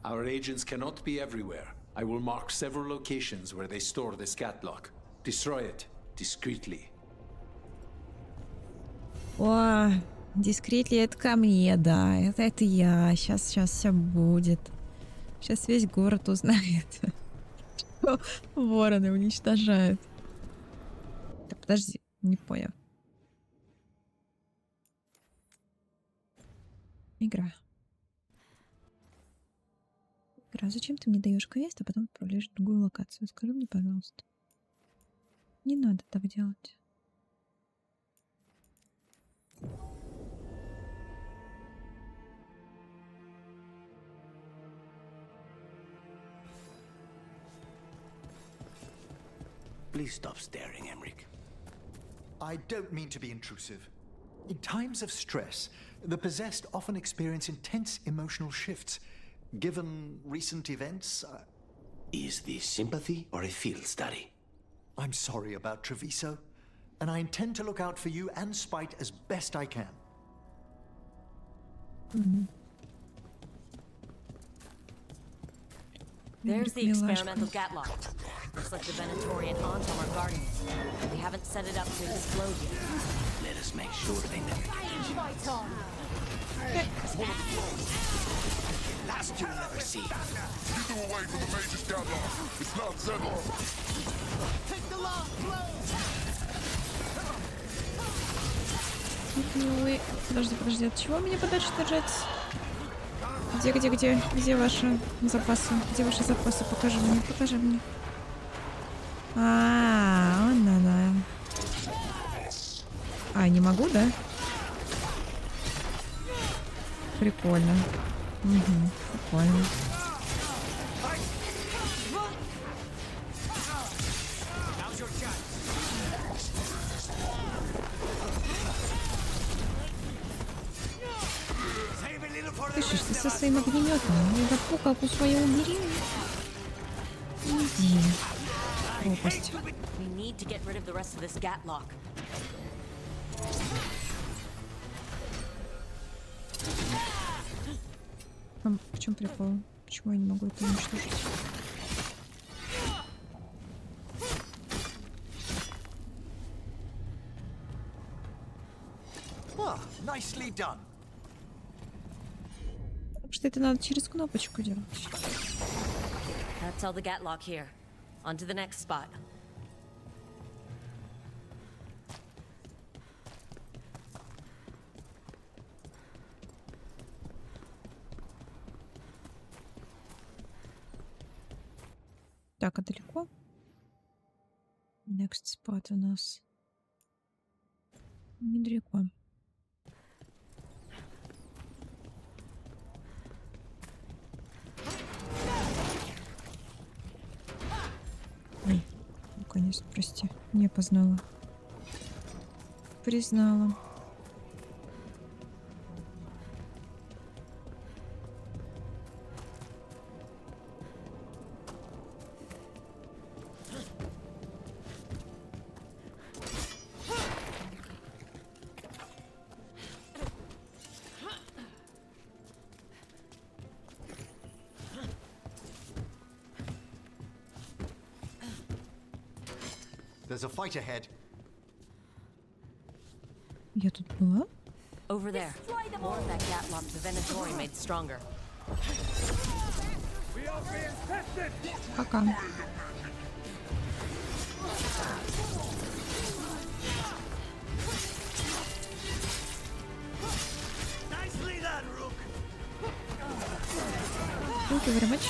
Our agents cannot be everywhere. I will mark several locations where they store this Gatlock. Destroy it discreetly. О, дискретли это ко мне, да. Это я. Сейчас все будет. Сейчас весь город узнает, что вороны уничтожают. Так, подожди, не понял. Игра. Игра, зачем ты мне даешь квест, а потом отправляешь в другую локацию? Скажи мне, пожалуйста. Не надо так делать. Please stop staring, Emric. I don't mean to be intrusive. In times of stress, the possessed often experience intense emotional shifts. Given recent events... Is this sympathy or a field study? I'm sorry about Treviso, and I intend to look out for you and Spite as best I can. There's the experimental Gatlock. Looks like the Venatorian Antom are guarding it. They haven't set it up to explode yet. Let us make sure they never Fight on! Last you'll never see. Keep him away from the Mage's Gatlock. It's not settled. Take the last blow! Ой, подожди, от чего меня подальше держать? Где ваши запасы? Где ваши запасы? Покажи мне. Да. А, не могу, да? Прикольно. Прикольно. Слышишь, ты со своим огнеметом не пукалку свою убери. Иди. Пропасть. We need to get rid of the rest of this gatlock. В чем прикол? Почему я не могу это уничтожить? Nicely done. Потому что это надо через кнопочку делать. That's all the gatlock here. On to the next spot. Так, а далеко? Next spot у нас. Недалеко. Ой, наконец, прости. Не познала. Признала. There's a fight ahead. Я тут была? Over there. More of that gatlock the Venatori made stronger. Пока. Nicely done, Rook. Thank you very much.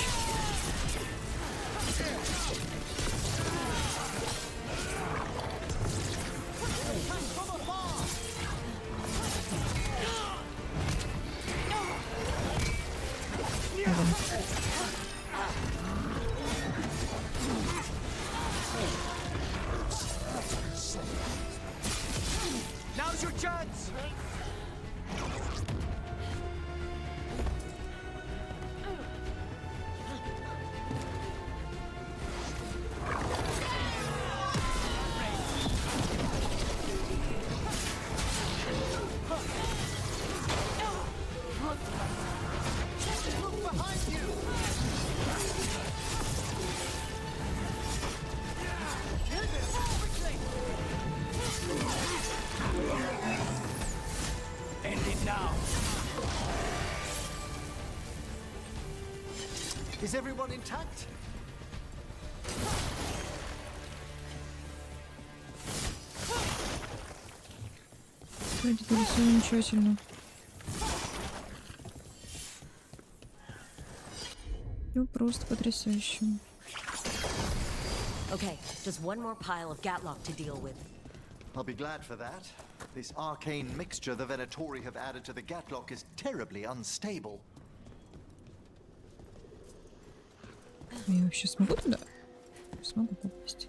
Now's your chance! End it now. Is everyone intact? Вроде это все замечательно. Ну, просто потрясающе. Okay, just one more pile of gatlock to deal with. I'll be glad for that. This arcane mixture the Venatori have added to the Gatlock is terribly unstable. Я вообще смогу туда? Смогу попасть.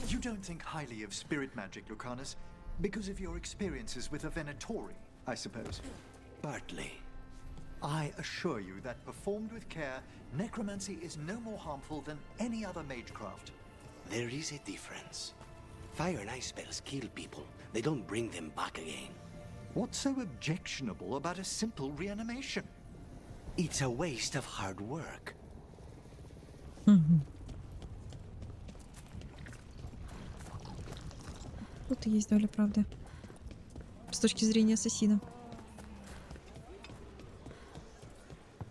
You don't think highly of spirit magic, Lucanus, because of your experiences with the Venatori, I suppose. Partly. I assure you that performed with care, necromancy is no more harmful than any other magecraft. There is a difference. Fire and ice spells kill people. They don't bring them back again. What's so objectionable about a simple reanimation? It's a waste of hard work. Тут и есть доля правды. С точки зрения ассасина.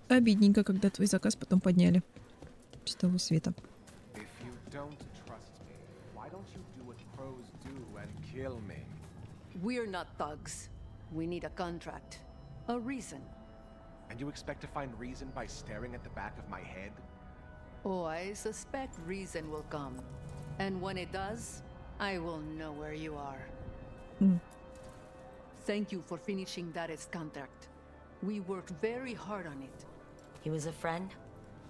Обидненько, когда твой заказ потом подняли. С того света. If you don't trust me, why don't you do what crows do and kill me? We're not thugs. We need a contract. A reason. And you expect to find reason by staring at the back of my head? Oh, I suspect reason will come. And when it does, I will know where you are. Thank you for finishing Dared's contract. We worked very hard on it. He was a friend?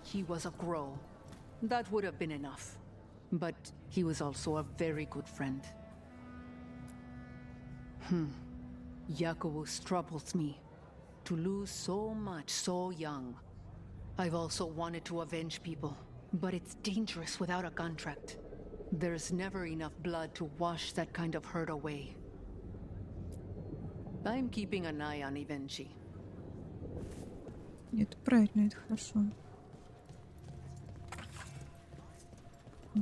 He was a Grow. That would have been enough. But he was also a very good friend. Jacobus troubles me. To lose so much so young. I've also wanted to avenge people, but it's dangerous without a contract. There's never enough blood to wash that kind of hurt away. I'm keeping an eye on Ivenchi. Это правильно, это хорошо.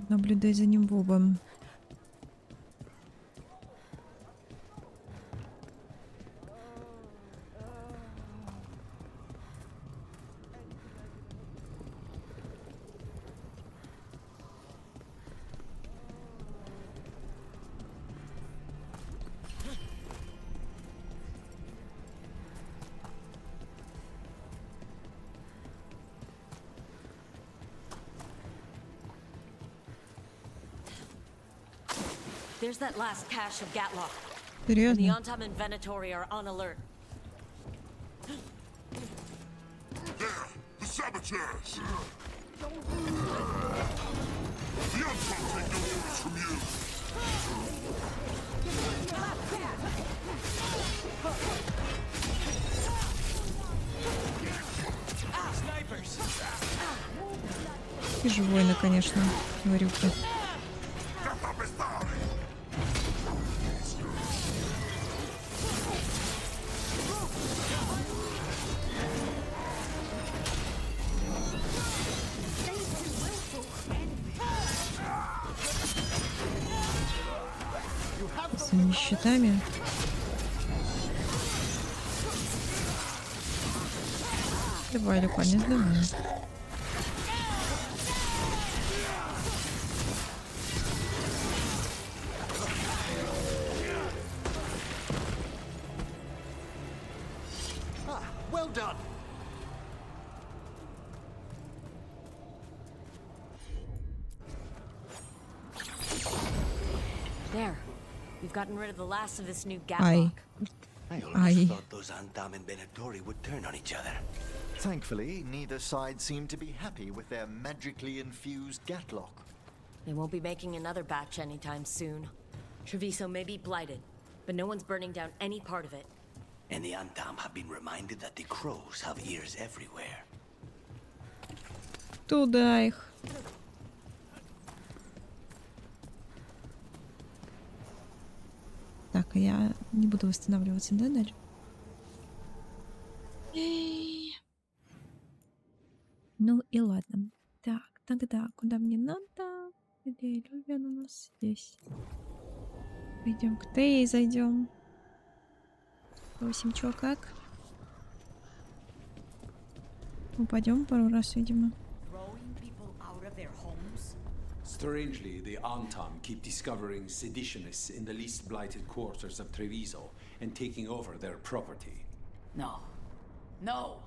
Наблюдай за ним, Боба. There's that last cache of Gatlock. Серьезно? The Antam and Venatori are on alert. There! The saboteurs! The Untold take no orders from you! И живойно, конечно, говорю-ка. С этими щитами. Давай, Люканис, давай. Well done. There. We've gotten rid of the last of this new Ай. Gatlock. I always Ай. thought those Antam and Venatori would turn on each other. Thankfully, neither side seemed to be happy with their magically infused Gatlock. They won't be making another batch anytime soon. Treviso may be blighted, but no one's burning down any part of it. And the Antam have been reminded that the crows have ears everywhere. Туда их. Так, а я не буду восстанавливаться, да, дальше? Ну и ладно. Так, тогда куда мне надо? Где Лювен у нас здесь? Пойдем к Тей, зайдем. 8 чё, как? Упадем пару раз, видимо. Strangely, the Antam keep discovering seditionists in the least blighted quarters of Treviso and taking over their property. No. No.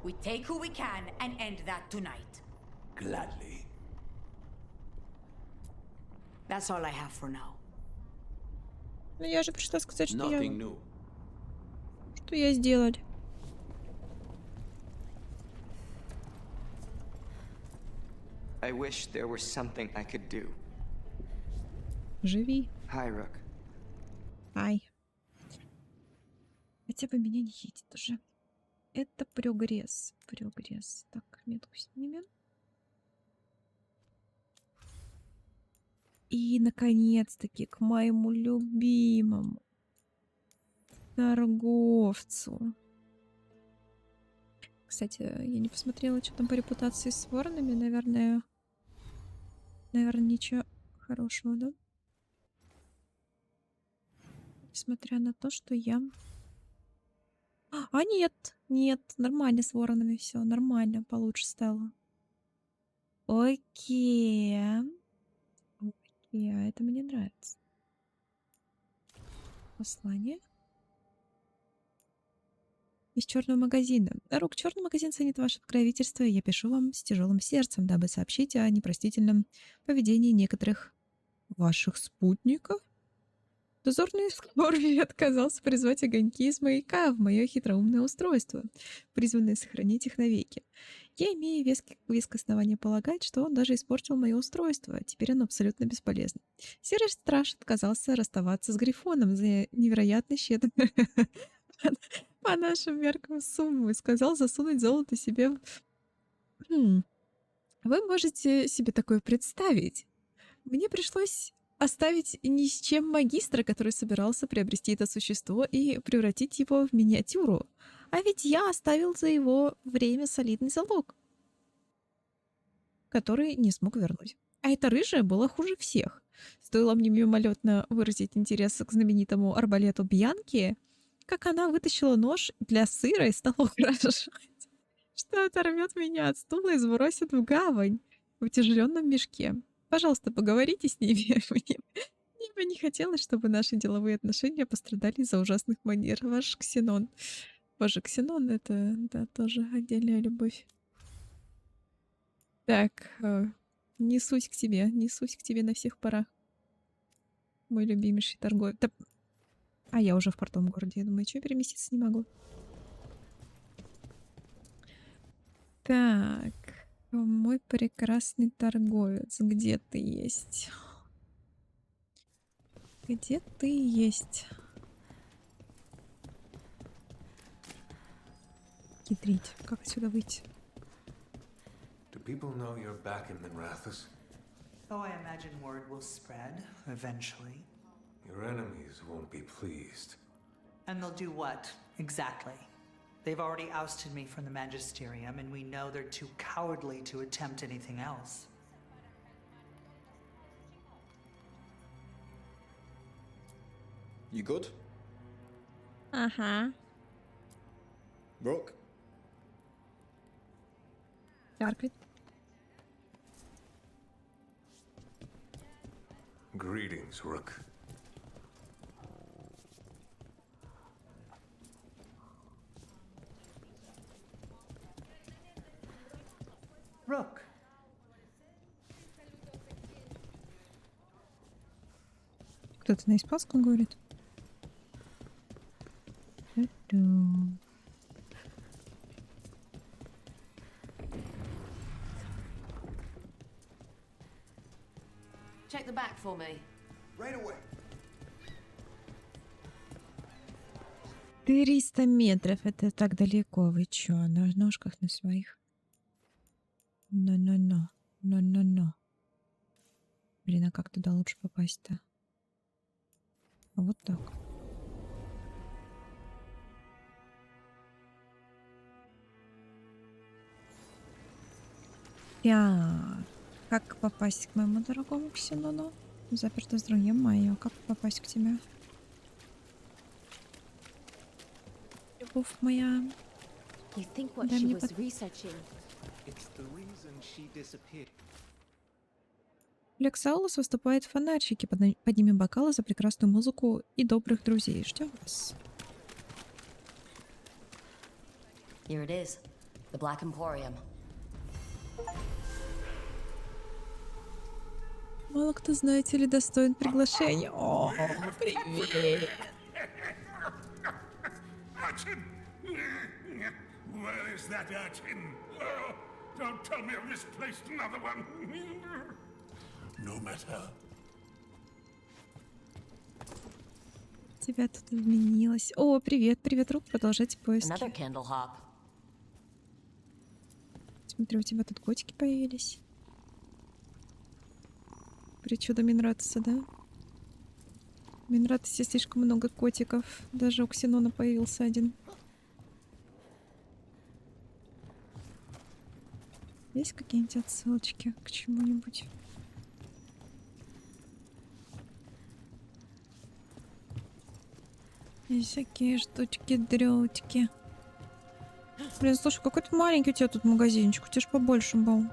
We take who we can and end that tonight. Gladly. That's all I have for now. Ну я же пришла сказать, что Nothing new. Что я сделать? I wish there were something I could do. Живи. Hi, Rook. Ай. Хотя бы меня не едет уже. Это прогресс. Прогресс. Так, метку снимем. И, наконец-таки, к моему любимому торговцу. Кстати, я не посмотрела, что там по репутации с воронами. Наверное, ничего хорошего, да? Несмотря на то, что я... А, нет, нормально с воронами все, нормально, получше стало. Окей. Окей, а это мне нравится. Послание. Из черного магазина. Рук, черный магазин ценит ваше покровительство, и я пишу вам с тяжелым сердцем, дабы сообщить о непростительном поведении некоторых ваших спутников. Дозорный скорби отказался призвать огоньки из маяка в мое хитроумное устройство, призванное сохранить их навеки. Я имею веское основание полагать, что он даже испортил мое устройство, теперь оно абсолютно бесполезно. Серый страж отказался расставаться с Грифоном за невероятно щедрую по нашим меркам сумму и сказал засунуть золото себе в... Хм. Вы можете себе такое представить? Мне пришлось оставить ни с чем магистра, который собирался приобрести это существо и превратить его в миниатюру. А ведь я оставил за его время солидный залог, который не смог вернуть. А эта рыжая была хуже всех. Стоило мне мимолетно выразить интерес к знаменитому арбалету Бьянки, как она вытащила нож для сыра и стала угрожать, что оторвет меня от стула и сбросит в гавань в утяжеленном мешке. Пожалуйста, поговорите с ними. Мне бы не хотелось, чтобы наши деловые отношения пострадали из-за ужасных манер. Ваш Ксенон. Боже, Ксенон — это, да, тоже отдельная любовь. Так, несусь к тебе на всех парах. Мой любимейший торговец. Да... А я уже в портовом городе, я думаю, что переместиться не могу. Так, мой прекрасный торговец, где ты есть? Где ты есть? Хитрить. Как отсюда выйти? Do people know you're back in Minrathous? Oh, I imagine word will spread eventually. Your enemies won't be pleased. And they'll do what, exactly? They've already ousted me from the Magisterium, and we know they're too cowardly to attempt anything else. You good? Ага. Brooke? Яркой. Greetings, Rook. Rook. Кто-то на испанском говорит. Check the back for me. Right away. 300 метров, это так далеко. Вы чё, на ножках на своих? Но. Блин, а как туда лучше попасть-то? Вот так. Так, как попасть к моему дорогому Ксенону? Заперто с другим мое. Как попасть к тебе? Любовь моя. You think what Дай she мне was researching? It's the reason she disappeared. Лексаулус выступает в фонарщике. Поднимем бокалы за прекрасную музыку и добрых друзей. Ждем вас. Here it is, the Black Emporium. Мало кто, знаете ли, достоин приглашения. О, привет. Urchin! Where is that urchin? Oh, don't tell me I've misplaced another one. No matter. Тебя тут изменилось. О, привет, Рук, продолжайте поиски. Another candle hop. Смотри, у тебя тут котики появились. Причуда Минратуса, да? В Минратусе слишком много котиков. Даже у Ксенона появился один. Есть какие-нибудь отсылочки к чему-нибудь? Есть всякие штучки-дрючки. Блин, слушай, какой-то маленький у тебя тут магазинчик. У тебя ж побольше был.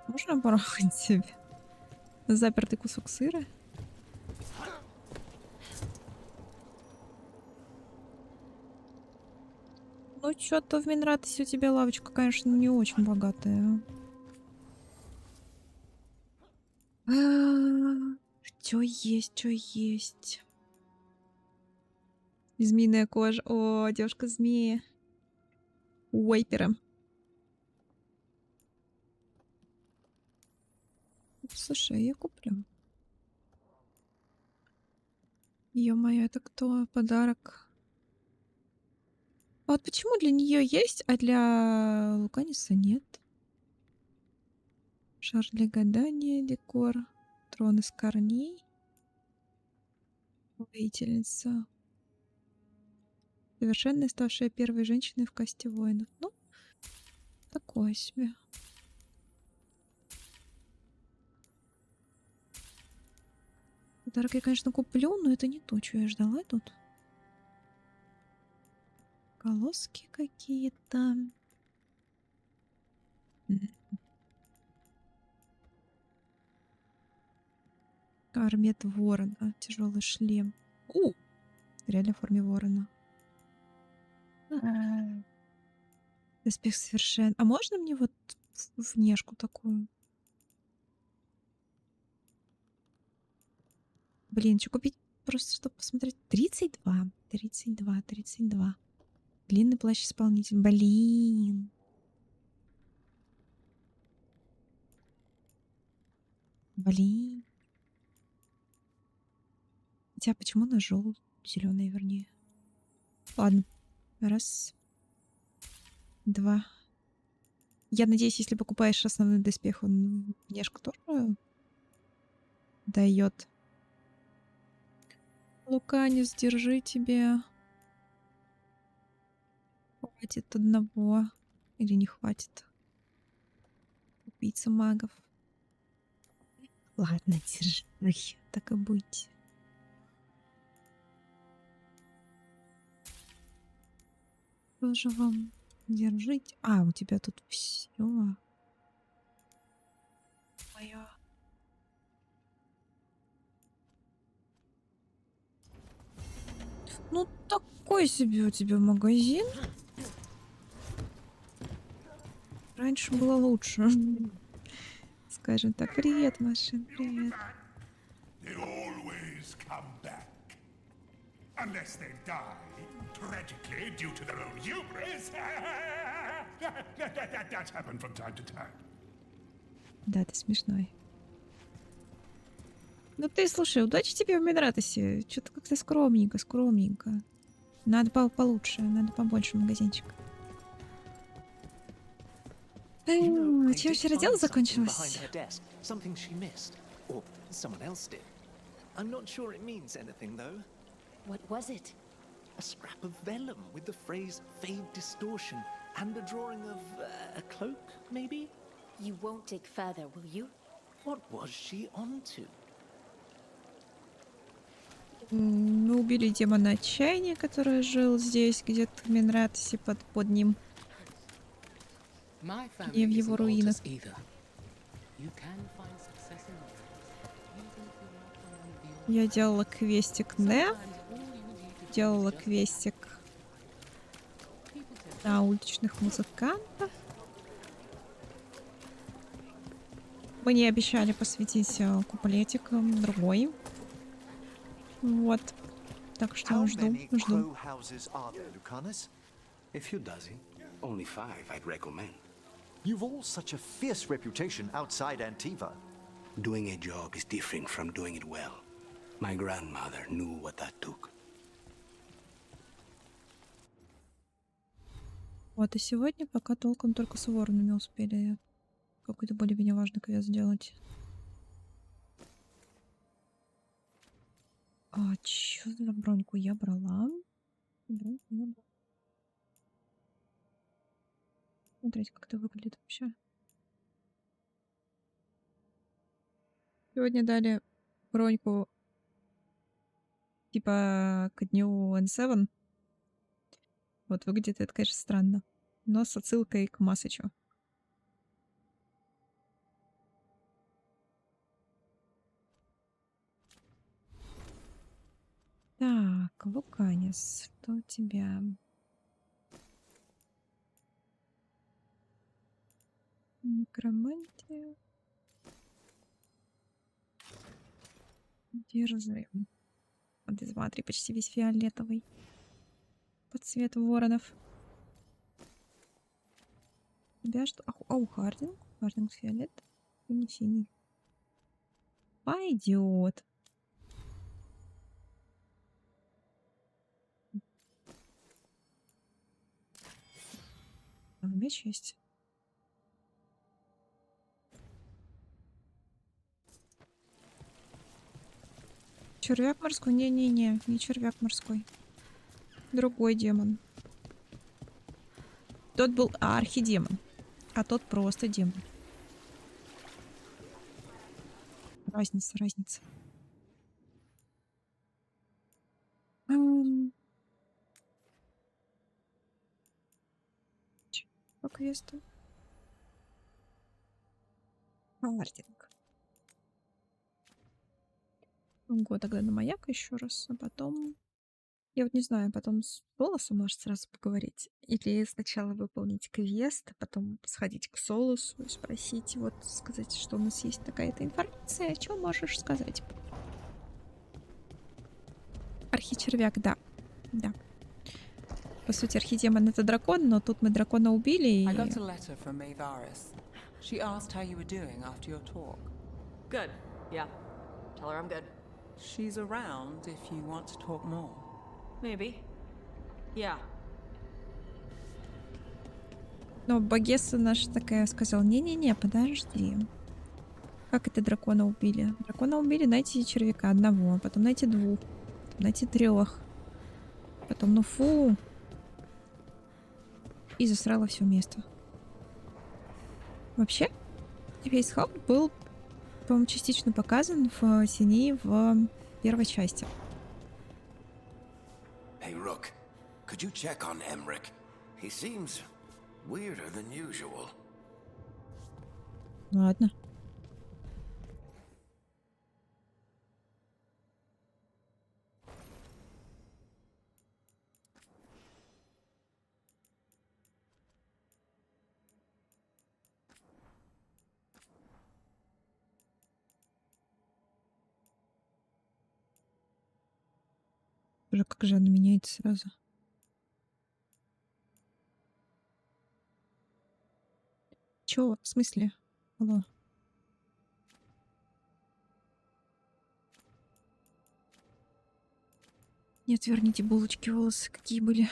Можно порахать себе? Запертый кусок сыра. Ну, что-то в Минратосе у тебя лавочка, конечно, не очень богатая. Чё есть, чё есть. Змеиная кожа. О, девушка-змея. Уайперы. Слушай, я куплю. Ё-моё, это кто? Подарок. А вот почему для нее есть, а для Луканиса нет? Шар для гадания, декор, трон из корней, воительница. Совершенно ставшая первой женщиной в касте воинов. Ну, такое себе. Подарок я, конечно, куплю, но это не то, что я ждала тут. Колоски какие-то. Армет ворона. Тяжелый шлем. Реально в форме ворона. Доспех совершен. А можно мне вот внешку такую? Блин, что купить? Просто чтобы посмотреть. 32. 32. 32. Длинный плащ-исполнитель. Блин. Блин. Хотя почему на желтый? Зеленый, вернее. Ладно. Раз. Два. Я надеюсь, если покупаешь основной доспех, он внешку тоже дает. Луканис, держи тебе. Хватит одного. Или не хватит? Убийца магов. Ладно, держи. Так и быть. Тоже вам держите. А, у тебя тут все. Моё. Ну, такой себе у тебя магазин. Раньше было лучше. Скажем так. Привет, машин, привет. They always come back. Unless they die tragically due to their own hubris. That's happened from time to time. Да, ты смешной. Ну ты, слушай, удачи тебе в Медратосе. Что-то как-то скромненько, скромненько. Надо получше, надо побольше магазинчик. Чем вчера дело закончилось? Something she missed, or someone else did. I'm not sure it means anything, though. What was it? A scrap of vellum with the phrase "fade distortion" and a drawing of a cloak, maybe? You won't dig further, will you? What was she onto? Мы убили демона отчаяния, который жил здесь, где-то в Минратосе под ним. И в его руинах. Я делала квестик Не. Делала квестик на уличных музыкантов. Мне обещали посвятить куплетиком другой. Вот. Так что жду. A few dozen. Only 5, I'd recommend. You've all such a fierce reputation outside Antiva. Doing a job is different from doing it well. My grandmother knew what that took. Вот и сегодня пока толком только с воронами успели какой-то более-менее важный квест сделать. А чё за броньку я брала? Броньку я брала. Смотрите, как это выглядит вообще. Сегодня дали броньку типа к дню N7. Вот выглядит это, конечно, странно. Но с отсылкой к Масычу. Так, Луканис, что у тебя? Некромантия. Держи. А ты смотри, почти весь фиолетовый. Под цвет воронов. У тебя что? Хардинг. Хардинг фиолет. И не синий. Пойдет. Меч есть. Червяк морской? Не-не-не, не червяк морской. Другой демон. Тот был архидемон, а тот просто демон. Разница. По квесту. Хардинг. Го тогда на маяк еще раз, а потом... Я вот не знаю, потом с Солосом может сразу поговорить. Или сначала выполнить квест, а потом сходить к Солосу и спросить, вот сказать, что у нас есть такая-то информация. Что можешь сказать? Архичервяк, да. Да. По сути, архидемон — это дракон, но тут мы дракона убили и... I got a letter from Veilguard. She asked how you were doing after your talk. Good. Yeah. Tell her I'm good. She's around if you want to talk more. Maybe. Yeah. Но Багесса наша такая сказала: не-не-не, подожди. Как это дракона убили? Дракона убили, найти червяка одного, потом найти двух, потом найти трех. Потом, ну фу. И засрала все место. Вообще, весь хаб был, по-моему, частично показан в Синии в первой части. Hey, Rook, could you check on Emmerich? He seems weirder than usual. Ладно. Уже как же она меняется сразу. Чё? В смысле? Алло. Нет, верните булочки, волосы какие были.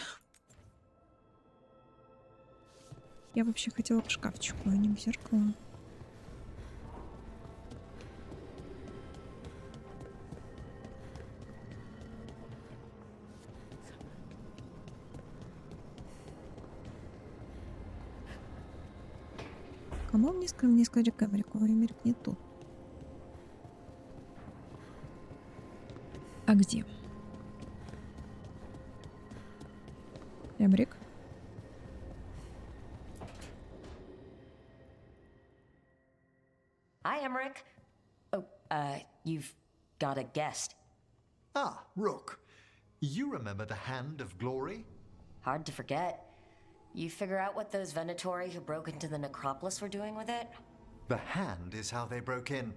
Я вообще хотела к шкафчику, а не к зеркалу. Кому мне сказали Эмерику? Эмерик не тут. А где? Эмерик? Hi, Emmerich. Oh, you've got a guest. Ah, Rook. You remember the Hand of Glory? Hard to forget. You figure out what those Venatori who broke into the necropolis were doing with it? The hand is how they broke in.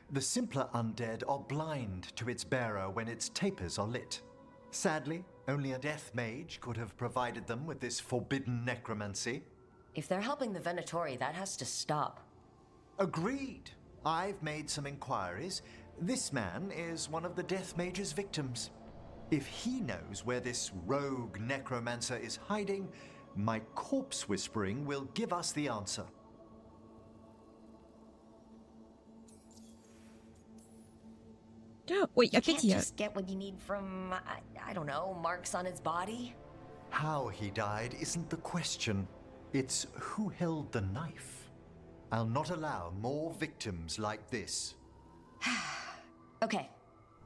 The simpler undead are blind to its bearer when its tapers are lit. Sadly, only a death mage could have provided them with this forbidden necromancy. If they're helping the Venatori, that has to stop. Agreed. I've made some inquiries. This man is one of the death mage's victims. If he knows where this rogue necromancer is hiding, my corpse whispering will give us the answer. Ой, You опять can't я. just get what you need from, I don't know, marks on his body? How he died isn't the question. It's who held the knife. I'll not allow more victims like this. Okay,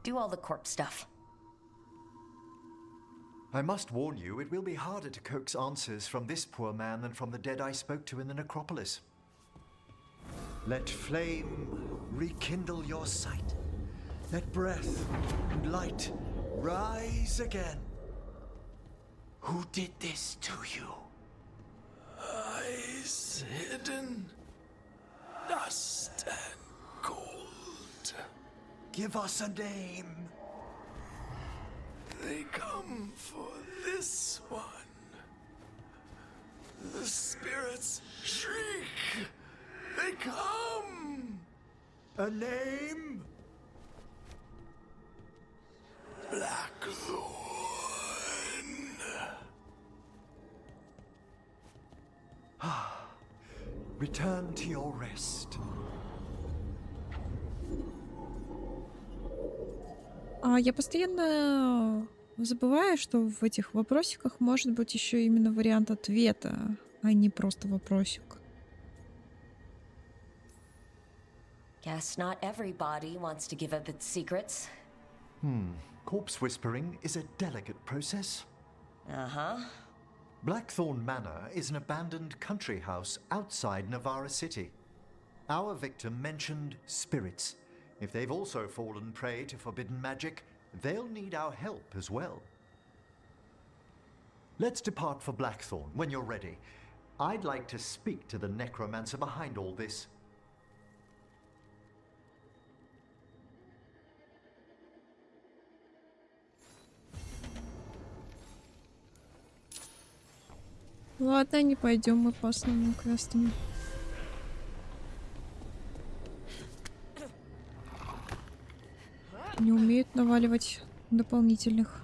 do all the corpse stuff. I must warn you, it will be harder to coax answers from this poor man than from the dead I spoke to in the necropolis. Let flame rekindle your sight. Let breath and light rise again. Who did this to you? Eyes hidden, dust and cold. Give us a name. They come for this one. The spirits shriek. They come. A name? Blackthorn. Return to your rest. Я постоянно забываю, что в этих вопросиках может быть еще именно вариант ответа, а не просто вопросик. Guess not everybody wants to give up its secrets. Corpse whispering is a delicate process. Uh-huh. Blackthorn Manor is an abandoned country house outside Navarra City. Our victim mentioned spirits. If they've also fallen prey to forbidden magic, they'll need our help as well. Let's depart for Blackthorn when you're ready. I'd like to speak to the necromancer behind all this. Ладно, не пойдем мы по основным квестам. Не умеют наваливать дополнительных.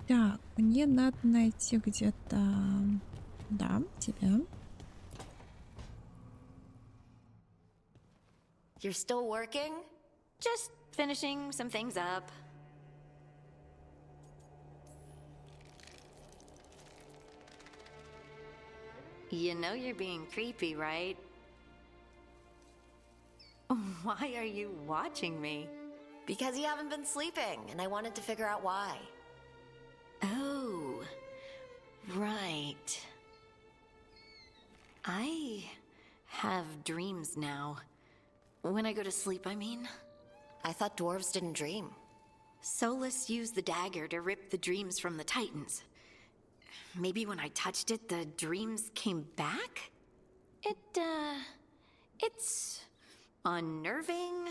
Так, мне надо найти где-то... Да, тебя. You're still working? Just finishing some things up. You know you're being creepy, right? Why are you watching me? Because you haven't been sleeping, and I wanted to figure out why. Oh, right. I have dreams now. When I go to sleep, I mean. I thought dwarves didn't dream. Solus used the dagger to rip the dreams from the Titans. Maybe when I touched it, the dreams came back? It's unnerving.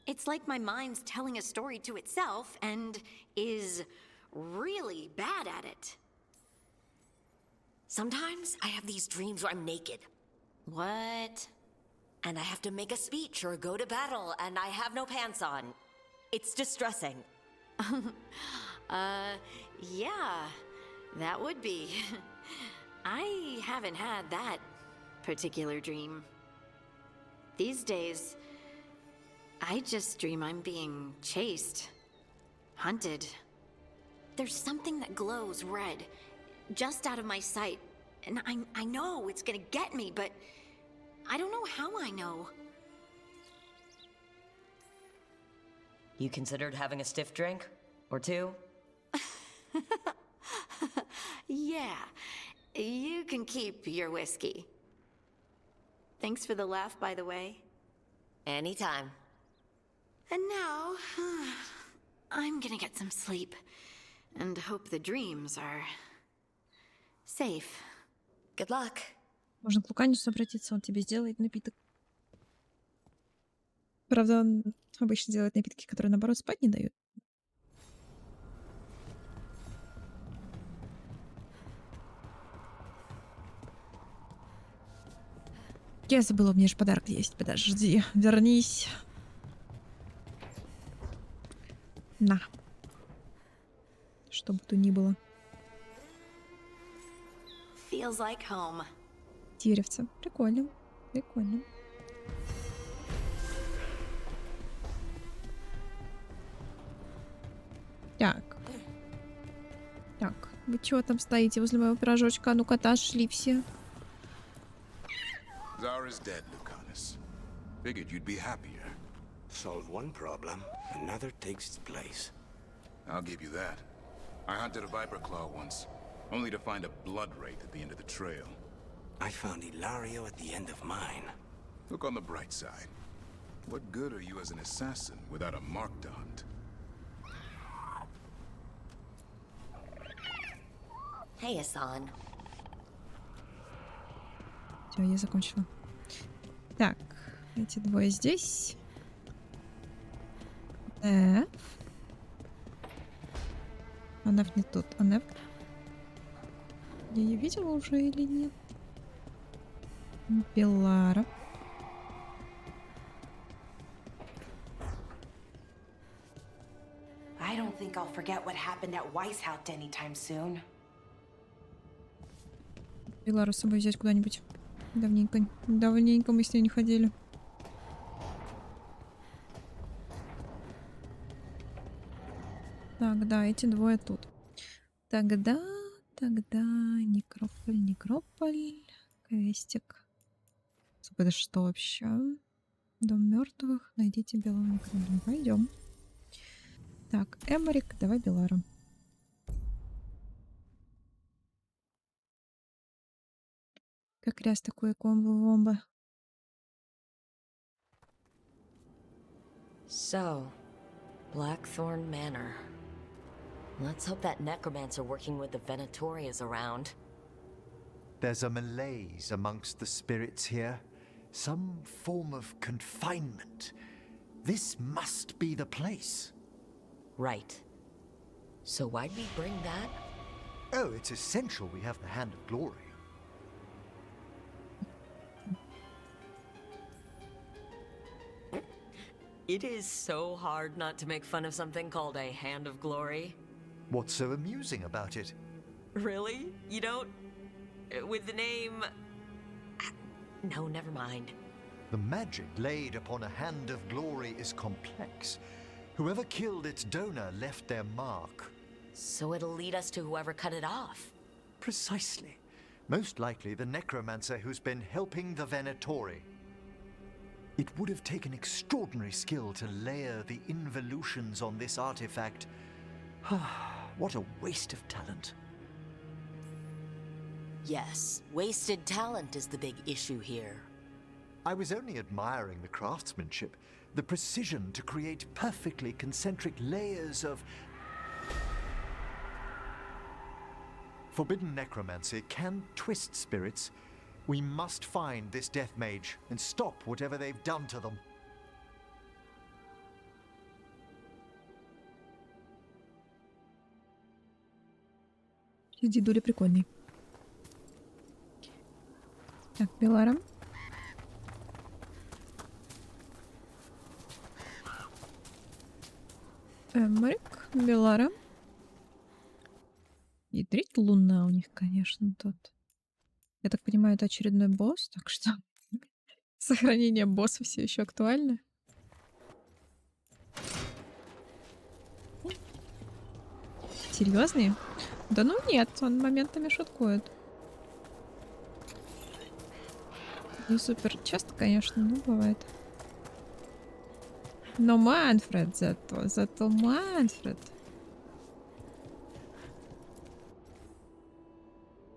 It's like my mind's telling a story to itself and is really bad at it. Sometimes I have these dreams where I'm naked. What? And I have to make a speech or go to battle, and I have no pants on. It's distressing. Yeah, that would be. I haven't had that particular dream. These days, I just dream I'm being chased, hunted. There's something that glows red, just out of my sight, and I know it's gonna get me, but I don't know how I know. You considered having a stiff drink? Or two? Yeah, you can keep your whiskey. Thanks for the laugh, by the way. Anytime. And now, I'm gonna get some sleep. And hope the dreams are safe. Good luck. Можно к Луканису обратиться, он тебе сделает напиток. Правда, он обычно делает напитки, которые, наоборот, спать не дают. Я забыла, у меня же подарок есть. Подожди, вернись. На. Что бы то ни было. Feels like home. Деревце. Прикольно. Прикольно. Так. Так, вы чего там стоите возле моего пирожочка? А ну-ка, отошли все. Zara's dead, Lucanus. Figured you'd be happier. Solve one problem, another takes its place. I'll give you that. I hunted a viper claw once, only to find a blood wraith at the end of the trail. I found Ilario at the end of mine. Look on the bright side. What good are you as an assassin without a mark to hunt? Hey, Hassan. Да, я закончила. Так, эти двое здесь. Неф. А Неф не тут. А Неф... Я ее видела уже или нет? Белара. I don't think I'll forget what happened at Weishaupt anytime soon. Белару с собой взять куда-нибудь. Давненько мы с ней не ходили. Так, да, эти двое тут. Тогда некрополь, квестик. Это что вообще? Дом мертвых. Найдите белого некрополя. Пойдем. Так, Эморик, давай Белара. Как раз такое комбо-вомбо. So, Blackthorn Manor. Let's hope that necromancer working with the Venatori is around. There's a malaise amongst the spirits here. Some form of confinement. This must be the place. Right. So why'd we bring that? Oh, it's essential we have the Hand of Glory. It is so hard not to make fun of something called a Hand of Glory. What's so amusing about it? Really? You don't... With the name... No, never mind. The magic laid upon a Hand of Glory is complex. Whoever killed its donor left their mark. So it'll lead us to whoever cut it off. Precisely. Most likely the necromancer who's been helping the Venatori. It would have taken extraordinary skill to layer the involutions on this artifact. What a waste of talent. Yes, wasted talent is the big issue here. I was only admiring the craftsmanship, the precision to create perfectly concentric layers of... Forbidden necromancy can twist spirits. We must find this death mage and stop whatever they've done to them. Дедуля прикольный. Так, Белара. Эморик, Белара. Ядрить луна у них, конечно, тут. Я так понимаю, это очередной босс, так что сохранение босса все еще актуально. Серьезный? Да ну нет, он моментами шуткует. Не супер часто, конечно, но бывает. Но Манфред зато Манфред.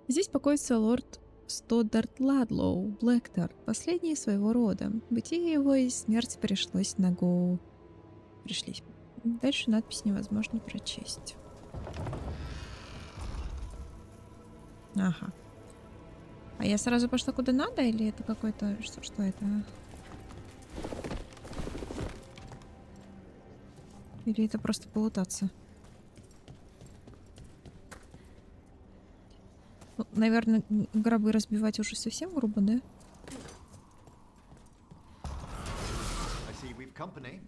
Здесь покоится лорд Стоддарт Ладлоу, Блэктарт, последний своего рода. Бытие его и смерть пришлось на Гоу. Пришлись. Дальше надпись невозможно прочесть. Ага. А я сразу пошла куда надо, или это какой-то... Что это? Или это просто полутаться? Ну, наверное, гробы разбивать уже совсем грубо, да? I see we've company.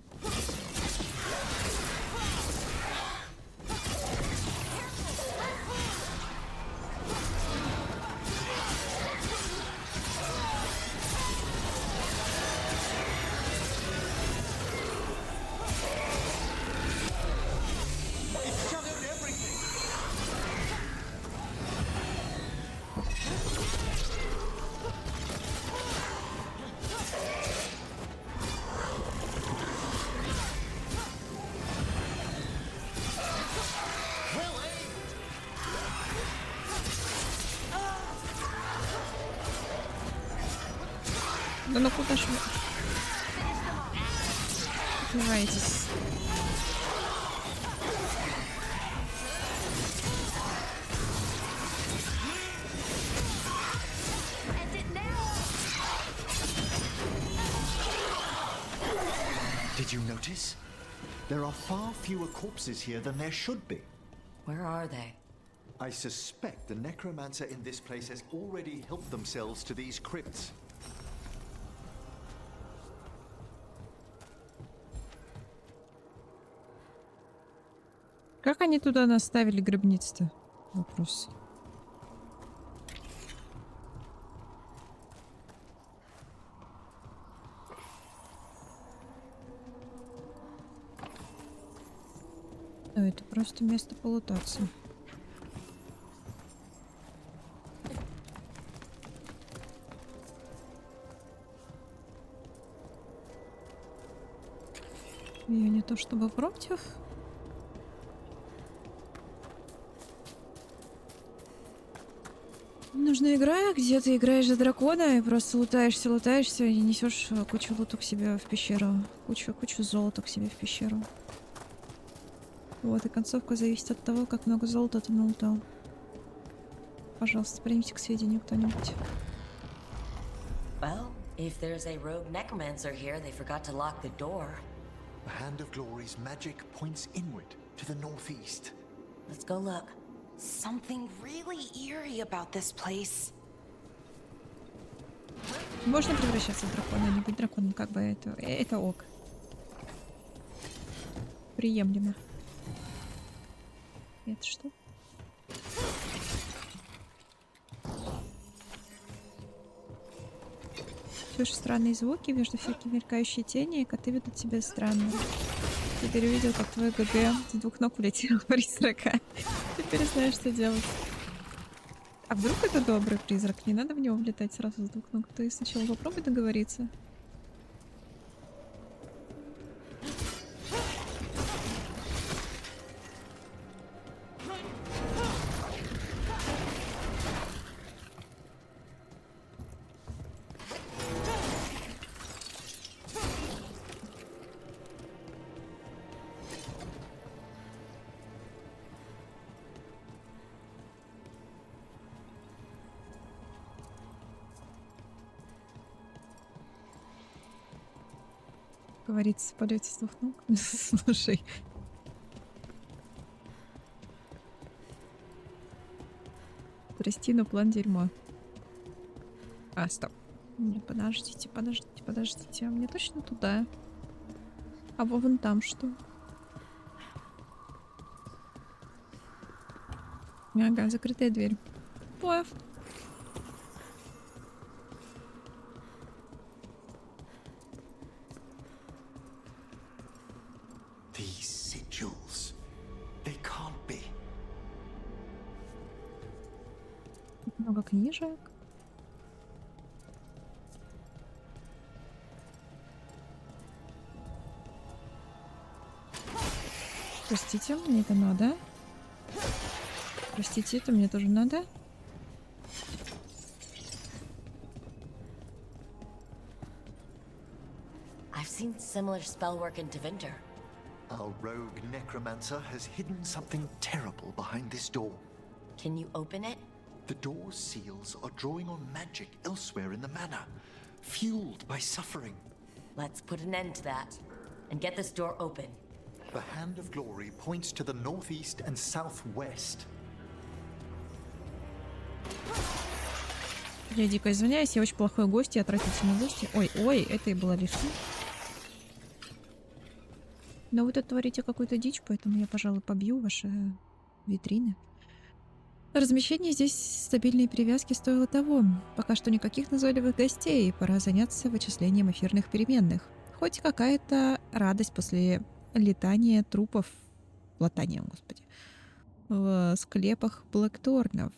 Да ну куда ж вы? Открываетесь. Did you notice? There are far fewer corpses here than there should be. Where are they? I suspect the necromancer in this place has already helped themselves to these crypts. Как они туда наставили гробниц-то? Вопрос. Да, это просто место полутации. Я не то чтобы против. Нужна игра, где ты играешь за дракона и просто лутаешься и несешь кучу лута к себе в пещеру. Кучу золота к себе в пещеру. Вот, и концовка зависит от того, как много золота ты налутал. Пожалуйста, примите к сведению кто-нибудь. Well, if there's a rogue necromancer here, they forgot to lock the door. The Hand of Glory's magic points inward to the northeast. Let's go look. Something really eerie about this place. Можно превращаться в дракона, не быть драконом, как бы это ок. Приемлемо. Это что? Слышу странные звуки, между всякие мелькающие тени, и коты ведут себя странно. Теперь увидел, как твой ГГ с двух ног улетел в призрака. Теперь знаешь, что делать. А вдруг это добрый призрак? Не надо в него влетать сразу с двух ног. Ты сначала попробуй договориться. Говорится в полете с двух ног. Слушай. Прости, но план дерьмо. А, стоп. Не, подождите. А мне точно туда? А вон там что? Ага, закрытая дверь. Понял. These sigils, they can't be. Много книжек. Простите, мне это надо. Простите, это мне тоже надо. I've seen similar spell work in Tevinter. Our rogue necromancer has hidden something terrible behind this door. Can you open it? The door's seals are drawing on magic elsewhere in the manor, fueled by suffering. Let's put an end to that and get this door open. The Hand of Glory points to the northeast and southwest. Я дико извиняюсь, я очень плохой гость и отвратительный гость. Ой, это и была лишняя. Но вы тут творите какую-то дичь, поэтому я, пожалуй, побью ваши витрины. Размещение здесь стабильной привязки стоило того. Пока что никаких назойливых гостей, пора заняться вычислением эфирных переменных. Хоть какая-то радость после латания трупов, в склепах Блэкторнов.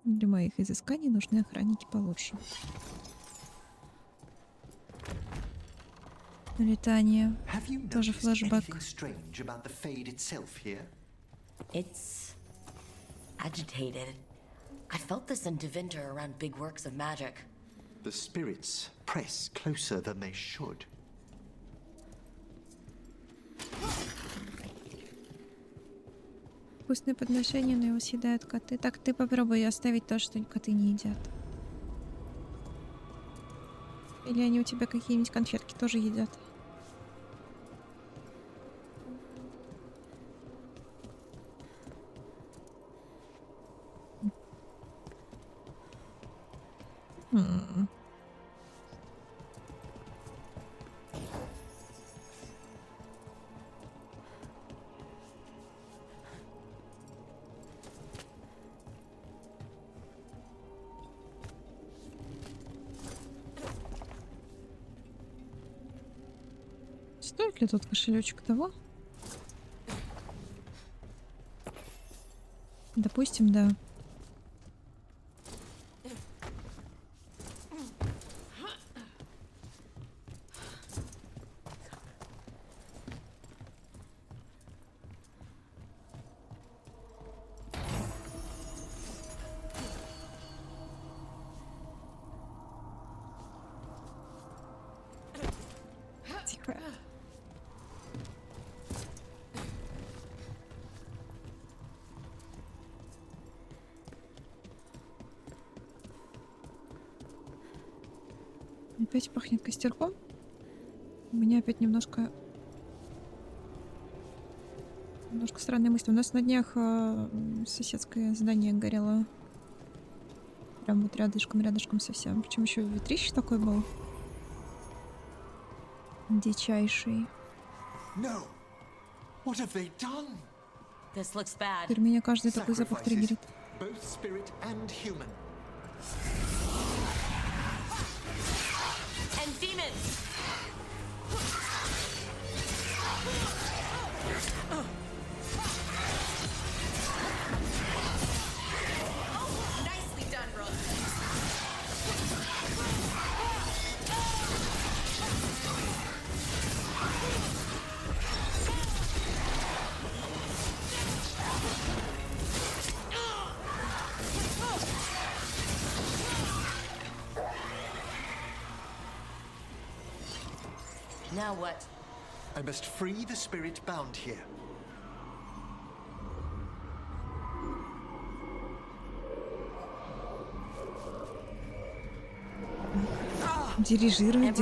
Для моих изысканий нужны охранники получше. Летание. Тоже флешбэк. It's agitated. I felt this in Tevinter around big works of magic. The spirits press closer than they should. Вкусное подношение, но его съедают коты. Так, ты попробуй оставить то, что коты не едят. Или они у тебя какие-нибудь конфетки тоже едят? Хм. Стоит ли тот кошелечек того? Допустим, да. Тихо. Опять пахнет костерком. У меня опять немножко странные мысли. У нас на днях соседское здание горело. Прям вот рядышком совсем. Причем еще ветрище такой был. Дичайший. No. What have they done? This looks bad. Теперь меня каждый такой запах триггерит. Both spirit and human. And demons! Nicely done, Rook. Now what? I must free the spirit bound here. Дирижирует.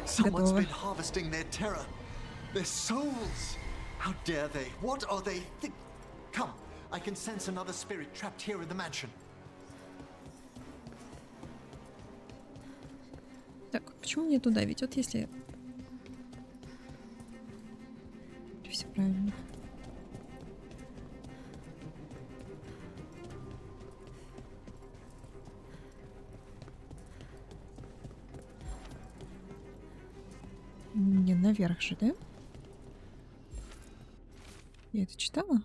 Someone's Готово. been harvesting their terror. Their souls. How dare they? What are they? Come, I can sense another spirit trapped here in the mansion. Так, почему мне туда? Ведь вот если... Все правильно. Не, наверх же, да? Я это читала?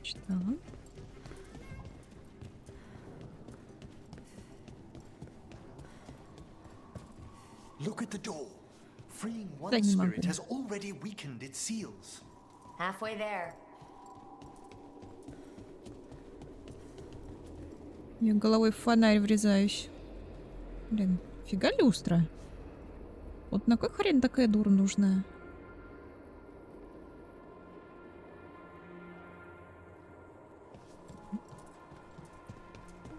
Читала. Look at the door. Freeing one Да не могу. spirit has already weakened its seals. Halfway there. Я головой в фонарь врезаюсь. Блин, фига люстра? Вот на кой хрен такая дура нужна?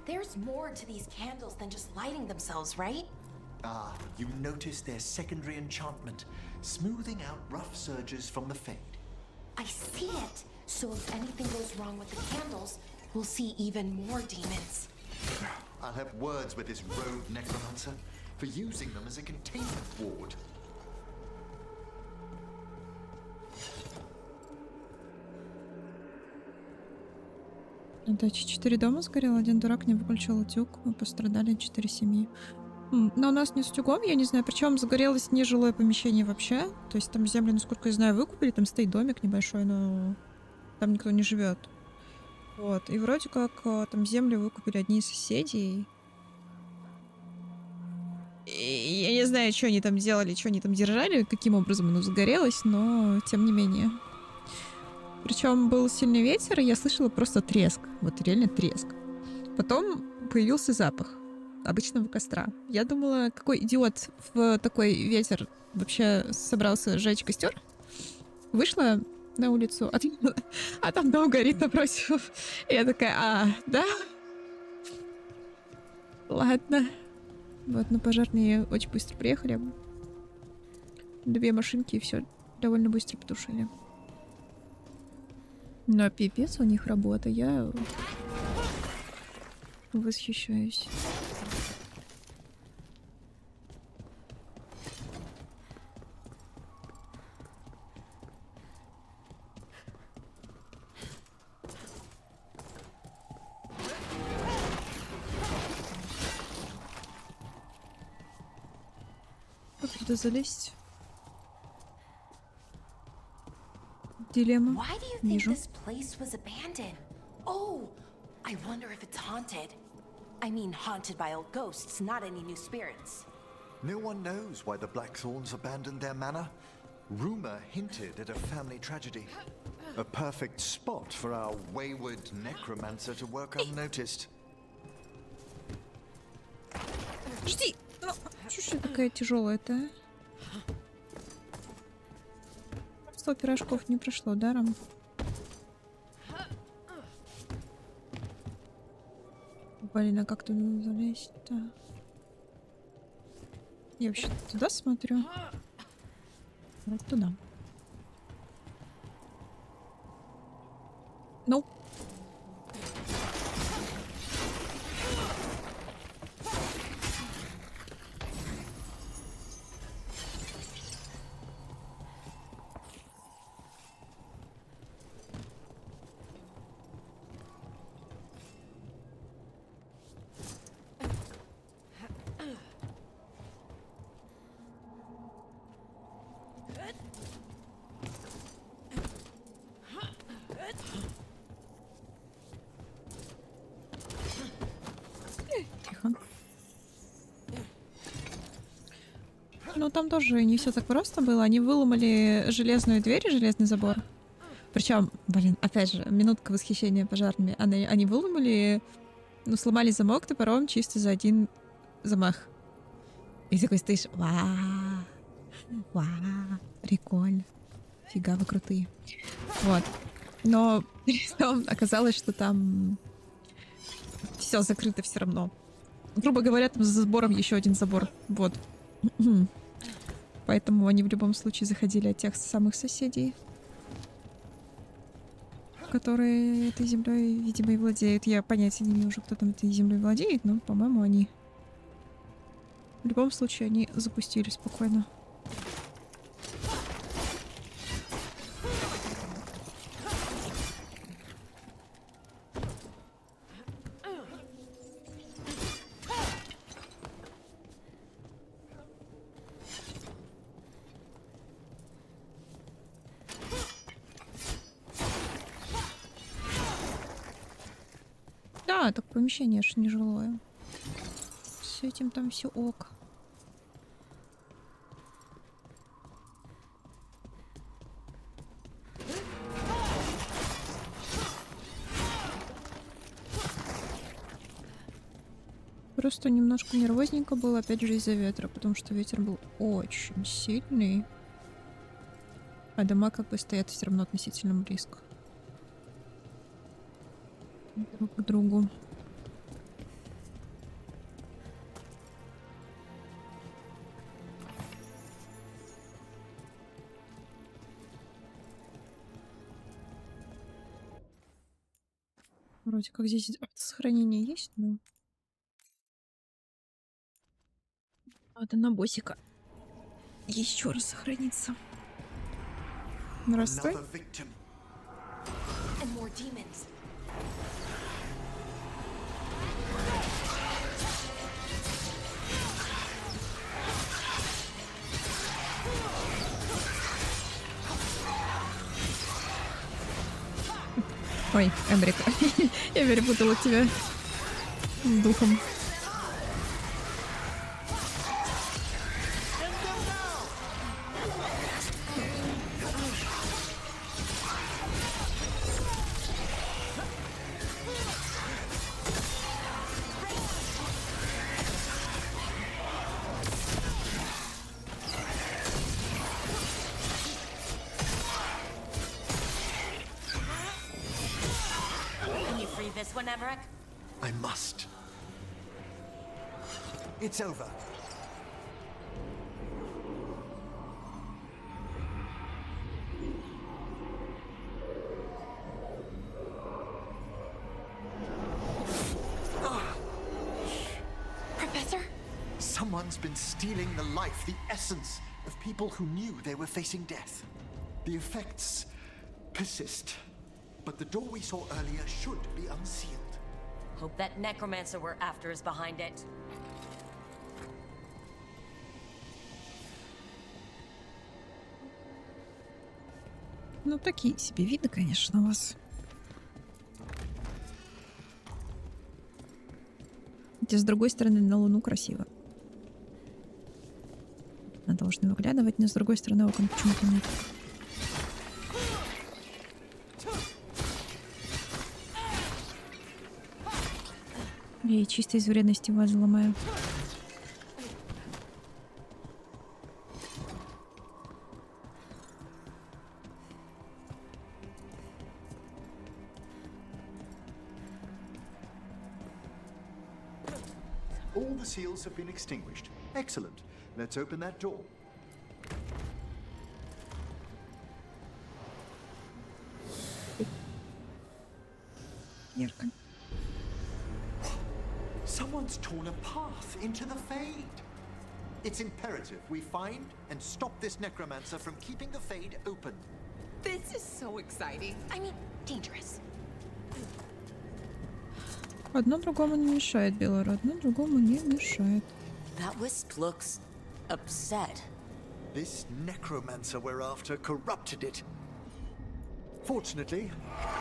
There's more to these candles than just lighting themselves, right? Ah, you notice their secondary enchantment, smoothing out rough surges from the fade. I see it. So if anything goes wrong with the candles, we'll see even more demons. I'll have words with this rogue necromancer for using them as a containment ward. На даче 4 дома сгорел, один дурак не выключил утюг, пострадали 4 семьи. Но у нас не с утюгом, я не знаю, причем загорелось нежилое помещение вообще. То есть там землю, насколько я знаю, выкупили, там стоит домик небольшой, но там никто не живет. Вот, и вроде как там землю выкупили одни из соседей. И я не знаю, что они там делали, что они там держали, каким образом оно загорелось, но тем не менее. Причем был сильный ветер, и я слышала просто треск. Вот реально треск. Потом появился запах обычного костра. Я думала, какой идиот в такой ветер вообще собрался сжечь костер. Вышла на улицу, а там дом горит напротив. И я такая, да? Ладно. Вот, но пожарные очень быстро приехали. 2 машинки, и все довольно быстро потушили. Но пипец у них работа. Я Восхищаюсь. Как туда залезть? Дилемма. Why do you think Вижу. this place was abandoned? Oh, I wonder if it's haunted. I mean, haunted by old ghosts, not any new spirits. No one knows why the Blackthorns abandoned their manor. Rumor hinted at a family tragedy. A perfect spot for our wayward necromancer to work unnoticed. Жди! Ну, чё такая тяжелая-то, а? 100 пирожков не прошло даром. Блин, а как туда залезть-то? Я вообще туда смотрю. Вот туда. Ну. Тихо. Ну там тоже не все так просто было. Они выломали железную дверь и железный забор. Причем, блин, опять же, минутка восхищения пожарными. Они выломали, ну, сломали замок топором чисто за один замах. И такой стоишь, вау, прикольно. Фига, вы крутые. Вот. Но потом оказалось, что там все закрыто все равно. Грубо говоря, там за забором еще один забор. Вот. Поэтому они в любом случае заходили от тех самых соседей, которые этой землей, видимо, и владеют. Я понятия не имею уже, кто там этой землей владеет, но, по-моему, они... В любом случае, они запустили спокойно. Да, так помещение аж нежилое. С этим там все ок. Просто немножко нервозненько было, опять же, из-за ветра, потому что ветер был очень сильный. А дома как бы стоят все равно относительно близко друг к другу. Вроде как здесь сохранение есть, но... Надо на боссика еще раз сохраниться. Здравствуй. And more demons. Ой, Эмрик. Я перепутала тебя с духом. This one, Emmerich? I must. It's over. Someone's been stealing the life, the essence of people who knew they were facing death. The effects persist, but the door we saw earlier should be unsealed. Hope that necromancer we're after is behind it. Ну, такие себе виды, конечно, у вас. Хотя, с другой стороны, на Луну красиво. Она должна выглядывать, но с другой стороны окон почему-то нет. Я ей чисто из вредности вазу ломаю. All the seals have been extinguished. Excellent. Let's open that door. Ярко. Someone's torn a path into the Fade. It's imperative we find and stop this necromancer from keeping the Fade open. This is so exciting. I mean, dangerous. Одно другому не мешает, Белора. Одно другому не мешает. That wisp looks upset. This necromancer we're after corrupted it. Fortunately,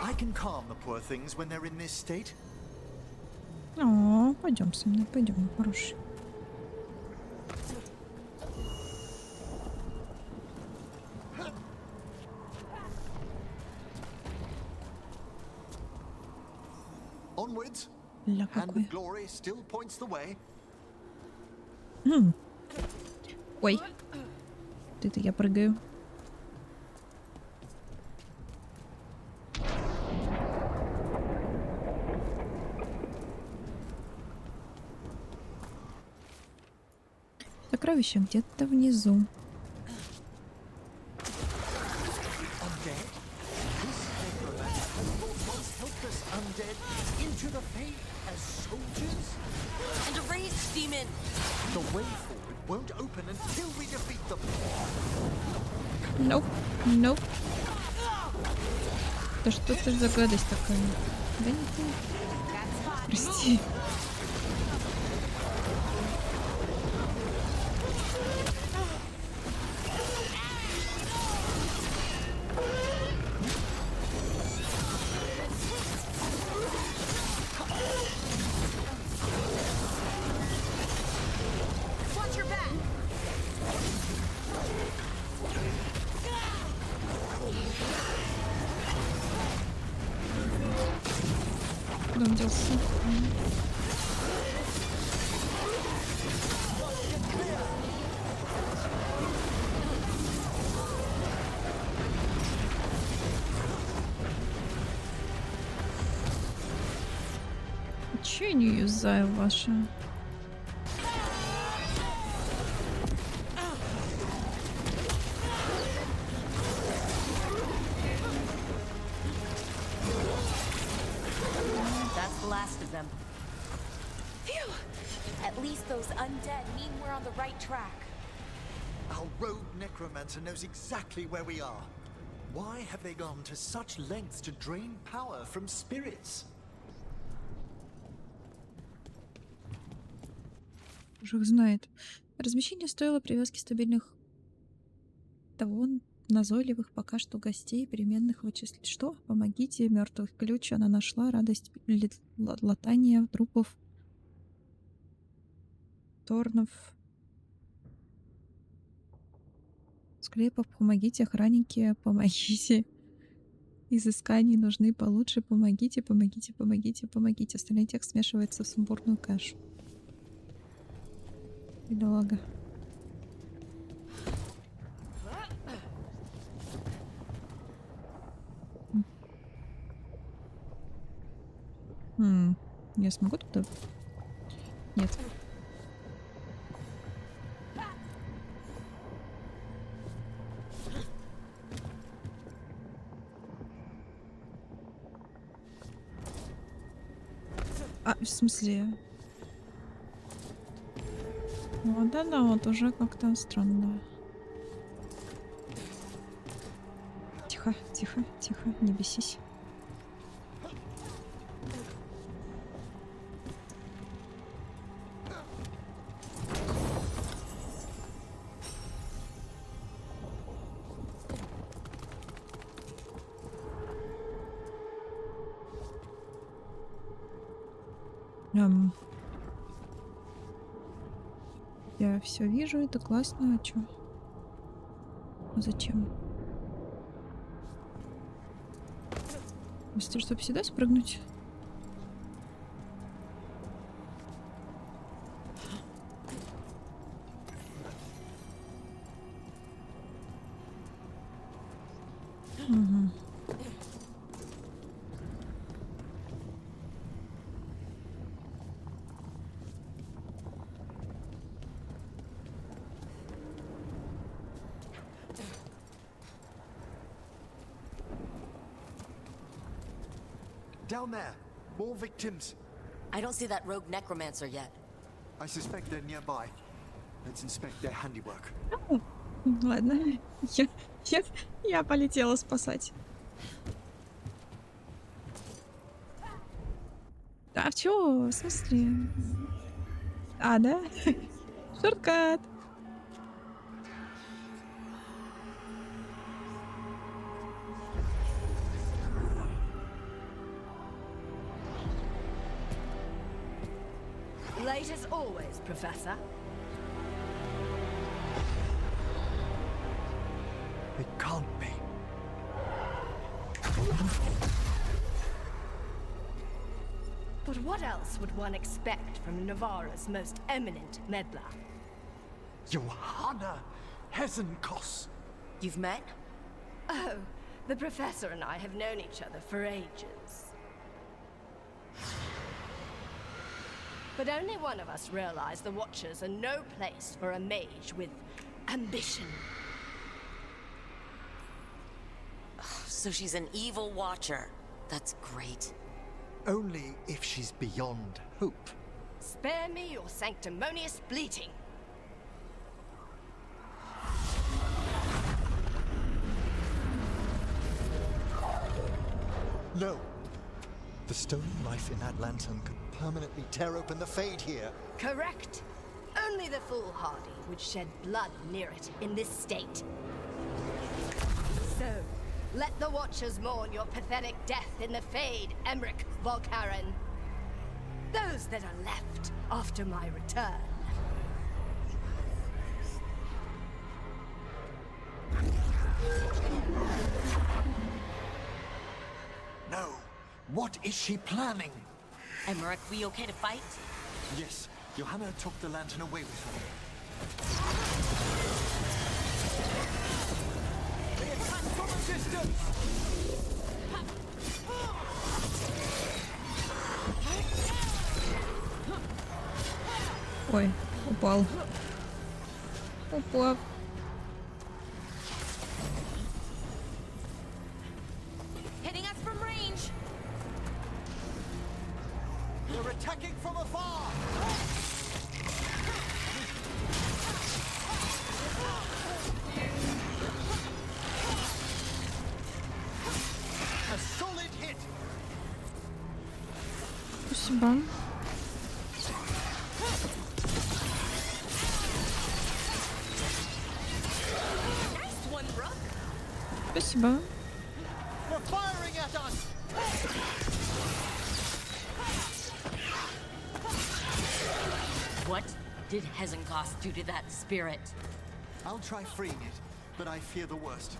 I can calm the poor things when they're in this state. О, пойдем со мной, пойдем, мой хороший. Onwards. Ля, Hand какой. of glory still points the way. Ой. Ты-то я прыгаю. Сокровище где-то внизу. Undead? This necromancer once helped us undead into the Fade as soldiers? And a raised demon. The way forward won't open until we defeat them. Nope. Nope. Да что ты за гадость такая? Да не ты. Прости. Watch your back. Куда он делся? Чё я не юзаю ваши? That's the last of them. Phew. At least those undead mean we're on the right track. Our rogue necromancer knows exactly where we are. Why have they gone to such lengths to drain power from spirits? Уж их знает. Размещение стоило привязки стабильных того назойливых пока что гостей переменных вычислить. Что? Помогите, мертвых ключ. Она нашла радость латания трупов, торнов, склепов. Помогите, охранники, помогите. Изысканий нужны получше. Помогите, помогите, помогите, помогите. Остальной текст смешивается в сумбурную кашу. Бедолага. Я смогу туда? Нет. А, в смысле? Вот это вот уже как-то странно. Тихо, тихо, тихо, не бесись. Я все вижу, это классно, а чё? А зачем? Если чтобы сюда спрыгнуть? Угу. Down there, more victims. I don't see that rogue necromancer yet. I suspect they're nearby. Let's inspect their handiwork. Ладно, я полетела спасать. А в чё? В смысле? А, да? Шорткат. Late as always, Professor. It can't be. But what else would one expect from Navarra's most eminent meddler? Johanna Hesenkos. You've met? Oh, the Professor and I have known each other for ages. But only one of us realized the Watchers are no place for a mage with ambition. So she's an evil Watcher. That's great. Only if she's beyond hope. Spare me your sanctimonious bleating. No. The stolen life in that lantern could permanently tear open the Fade here. Correct. Only the foolhardy would shed blood near it in this state. So, let the Watchers mourn your pathetic death in the Fade, Emmerich Volkaren. Those that are left after my return. No. What is she planning? Emmerich, we okay to fight? Yes, Johanna took the lantern away with her. They attack from a distance! Ой, упал. Упал. Hitting us from range. They're attacking from afar! A solid hit! Спасибо. Спасибо. They're firing at us! What did Hesenkos do to that spirit? I'll try freeing it, but I fear the worst.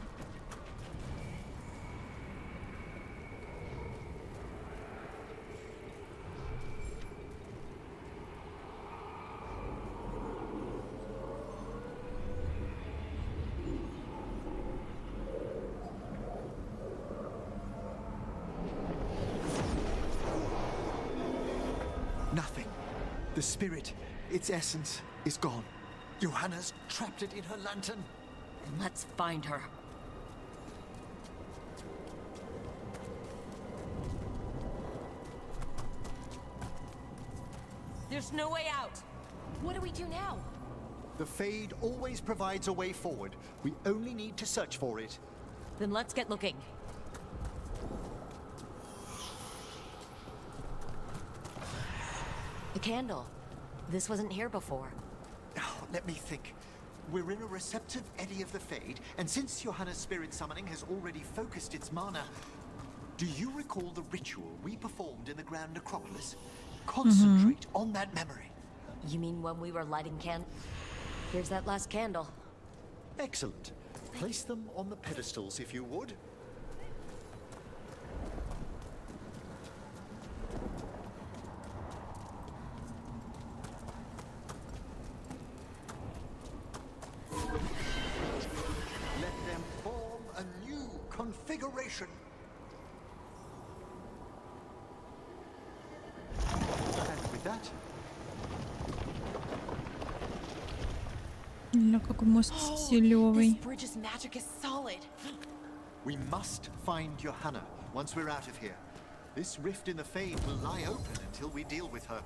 Nothing. The spirit, its essence, is gone. Johanna's trapped it in her lantern. Let's find her. There's no way out. What do we do now? The Fade always provides a way forward. We only need to search for it. Then let's get looking. The candle. This wasn't here before. Oh, let me think. We're in a receptive eddy of the Fade, and since Johanna's spirit summoning has already focused its mana, do you recall the ritual we performed in the Grand Necropolis? Concentrate on that memory. You mean when we were lighting Here's that last candle. Excellent. Place them on the pedestals, if you would. Let them form a new configuration. And with that, Ля, какой мост силёвый. This bridge's magic is solid. we must find Johanna once we're out of here. This rift in the Fade will lie open until we deal with her.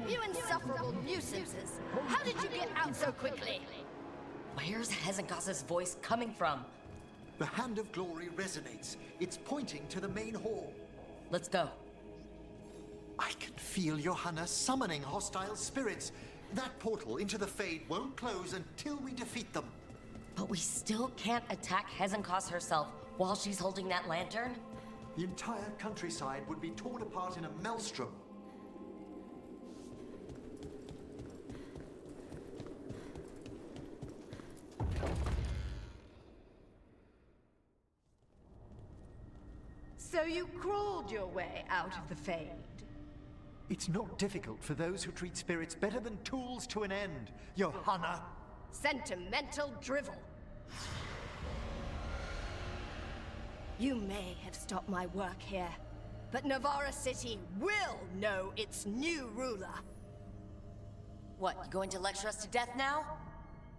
You insufferable nuisances! How did you get out so quickly? Where's Hezenkos's voice coming from? The Hand of Glory resonates. It's pointing to the main hall. Let's go. I can feel Johanna summoning hostile spirits. That portal into the Fade won't close until we defeat them. But we still can't attack Hezenkos herself while she's holding that lantern? The entire countryside would be torn apart in a maelstrom. So you crawled your way out of the Fade? It's not difficult for those who treat spirits better than tools to an end, Johanna. Sentimental drivel. You may have stopped my work here, but Navarra City will know its new ruler. What, you going to lecture us to death now?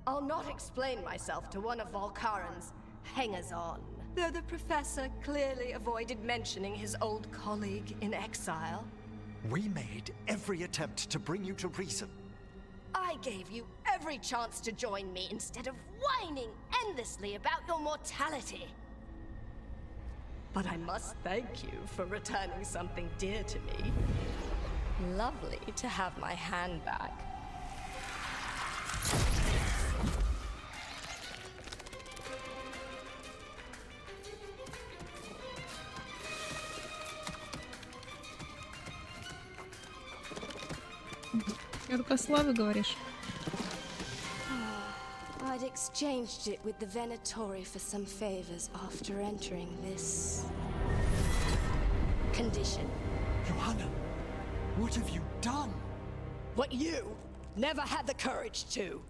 I'll not explain myself to one of Volkaran's hangers-on, though the professor clearly avoided mentioning his old colleague in exile. We made every attempt to bring you to reason. I gave you every chance to join me instead of whining endlessly about your mortality. But I must thank you for returning something dear to me. Lovely to have my hand back. Рука славы, говоришь? I'd exchanged it with the Venatori for some favors after entering this condition. Johanna, what have you done? What you never had the courage to.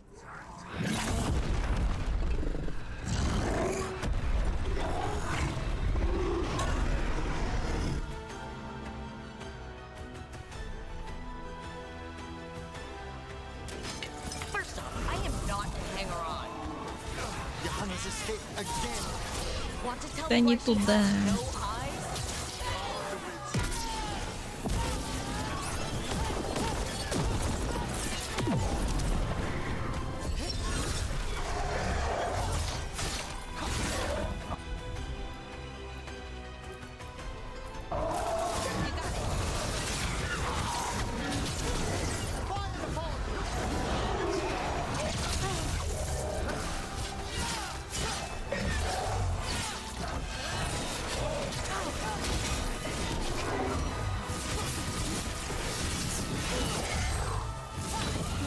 First off, I am not a hanger-on. Johanna's escaped again. Want to tell Да me не why she туда. has no eyes?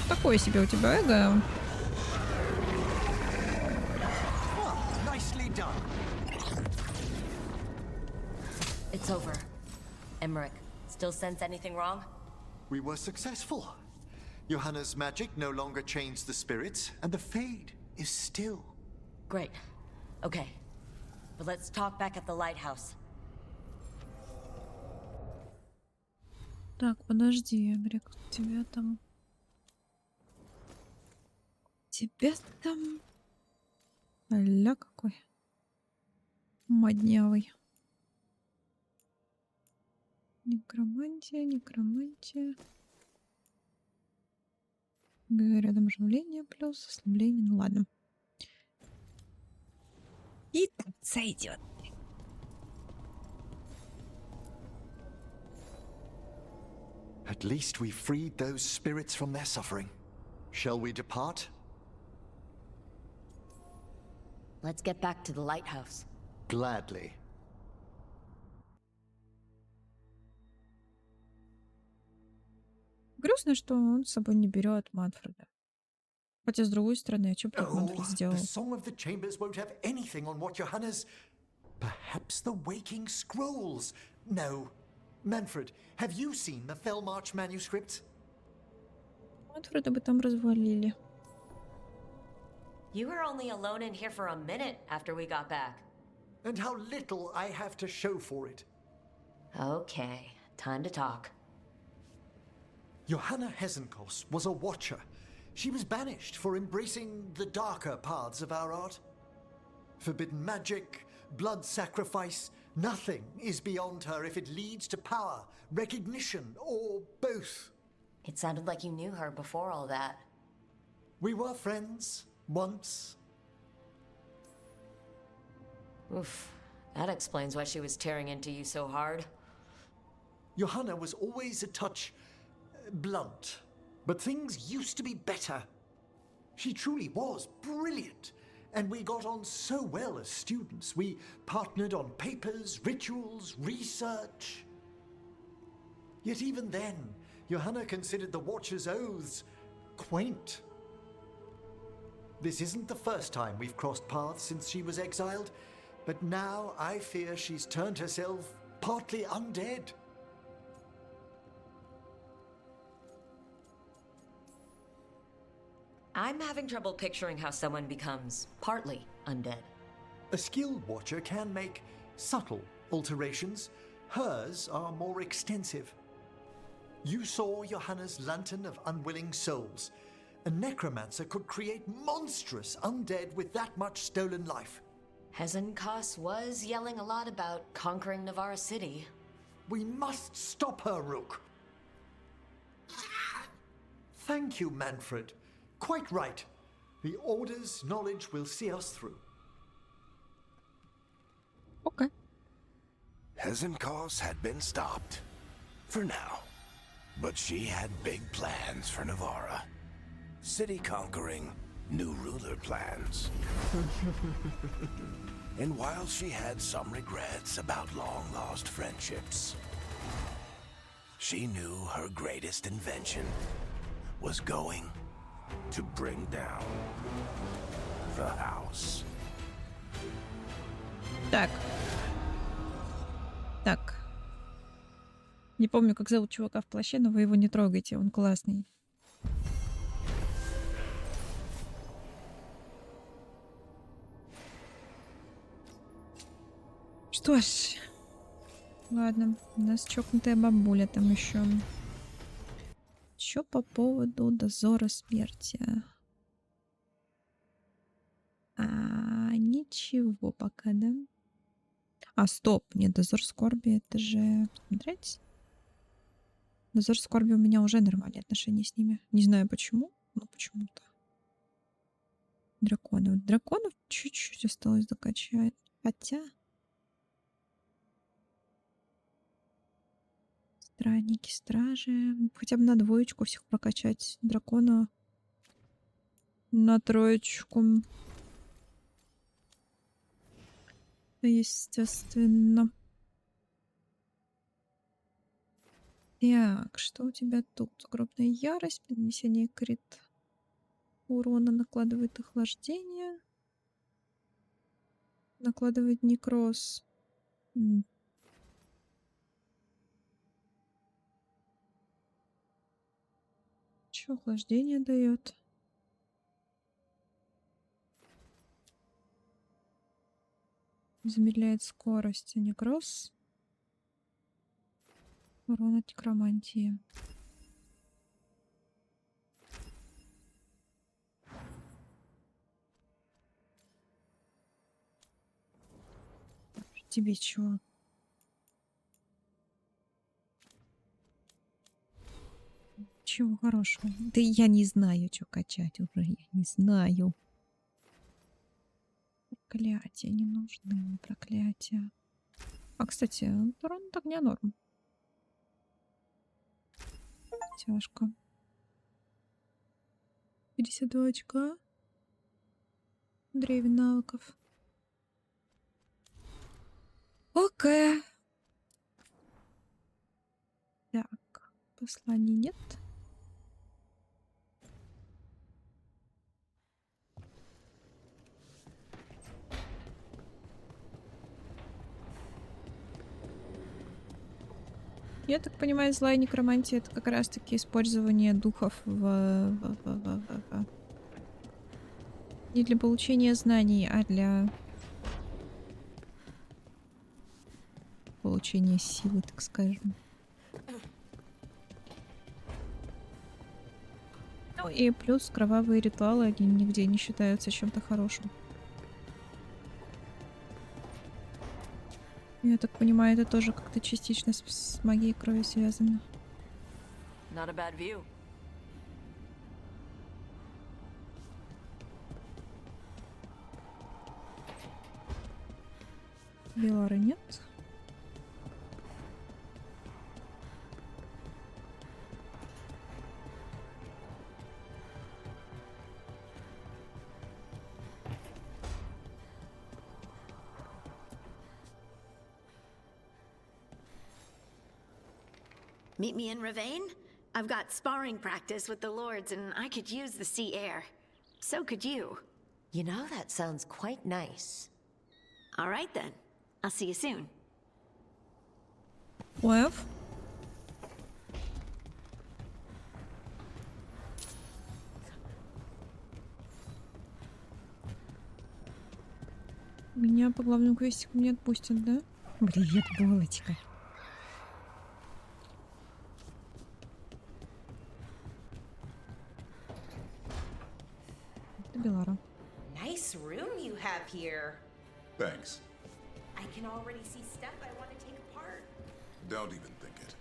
Такое себе у тебя эго. Nicely done. It's over. Emmerich, still sense anything wrong? We were successful. Johanna's magic no longer chains the spirits, and the Fade is still. Great. Okay. But let's talk back at the lighthouse. Так, подожди, Эмрик, тебя там... Тебя там... Ля какой. Моднявый. Некромантия, некромантия. Рядом оживление плюс ослабление. Ну ладно. И так сойдет. At least we freed those spirits from their suffering. Shall we depart? Let's get back to the lighthouse. Gladly. Грустно, что он с собой не берет Манфреда. Хотя, с другой стороны, а что бы Манфред The сделал? Song of the Chambers won't have anything on what Johanna's... Perhaps the Waking Scrolls? No. Manfred, have you seen the Fellmarch manuscripts? Манфреда бы там развалили. You were only alone in here for a minute after we got back. And how little I have to show for it. Okay, time to talk. Johanna Hesenkos was a watcher. She was banished for embracing the darker paths of our art. Forbidden magic, blood sacrifice, nothing is beyond her if it leads to power, recognition, or both. It sounded like you knew her before all that. We were friends, once. Oof, that explains why she was tearing into you so hard. Johanna was always a touch blunt, but things used to be better. She truly was brilliant, and we got on so well as students. We partnered on papers, rituals, research. Yet even then, Johanna considered the Watcher's oaths quaint. This isn't the first time we've crossed paths since she was exiled, but now I fear she's turned herself partly undead. I'm having trouble picturing how someone becomes partly undead. A skilled watcher can make subtle alterations. Hers are more extensive. You saw Johanna's Lantern of Unwilling Souls. A necromancer could create monstrous undead with that much stolen life. Hesenkos was yelling a lot about conquering Navarra City. We must stop her, Rook. Thank you, Manfred. Quite right. The Order's knowledge will see us through. Okay. Hesenkos had been stopped. For now. But she had big plans for Navarra. City conquering, new ruler plans. And while she had some regrets about long-lost friendships, she knew her greatest invention was going to bring down the house. Так. Так. Не помню, как зовут чувака в плаще, но вы его не трогайте, он классный. Что ж. Ладно, у нас чокнутая бабуля там еще. Чё по поводу дозора смерти? Ничего пока, да? Стоп, нет, дозор скорби, это же... Смотрите. Дозор скорби у меня уже нормальные отношения с ними. Не знаю почему, но почему-то. Драконов. Драконов чуть-чуть осталось докачать. Хотя... Странники, стражи. Хотя бы на двоечку всех прокачать. Дракона на троечку. Естественно. Так, что у тебя тут? Гробная ярость, нанесение крит урона, накладывает охлаждение. Накладывает некроз. Что охлаждение дает? Замедляет скорость, а некроз. Урон от некромантии. Тебе чё? Чего хорошего? Да я не знаю, что качать уже. Я не знаю. Проклятия не нужны. Мне проклятия. А, кстати, урон от огня норм. Тяжко. 52 очка. Древен навыков. Окей. Так, посланий нет. Я так понимаю, злая некромантия — это как раз-таки использование духов не для получения знаний, а для получения силы, так скажем. Ну и плюс кровавые ритуалы, они нигде не считаются чем-то хорошим. Я так понимаю, это тоже как-то частично с магией крови связано. Not a bad view. Белары нет. Meet me in Ravane? I've got sparring practice with the lords and I could use the sea air. So could you. You know, that sounds quite nice. All right then. I'll see you soon. Уэф. Меня по главному квестику не отпустят, да? Привет, булочка. Это Белара. Nice room you have here. Thanks. I can already see stuff I want to take apart. Don't even think it.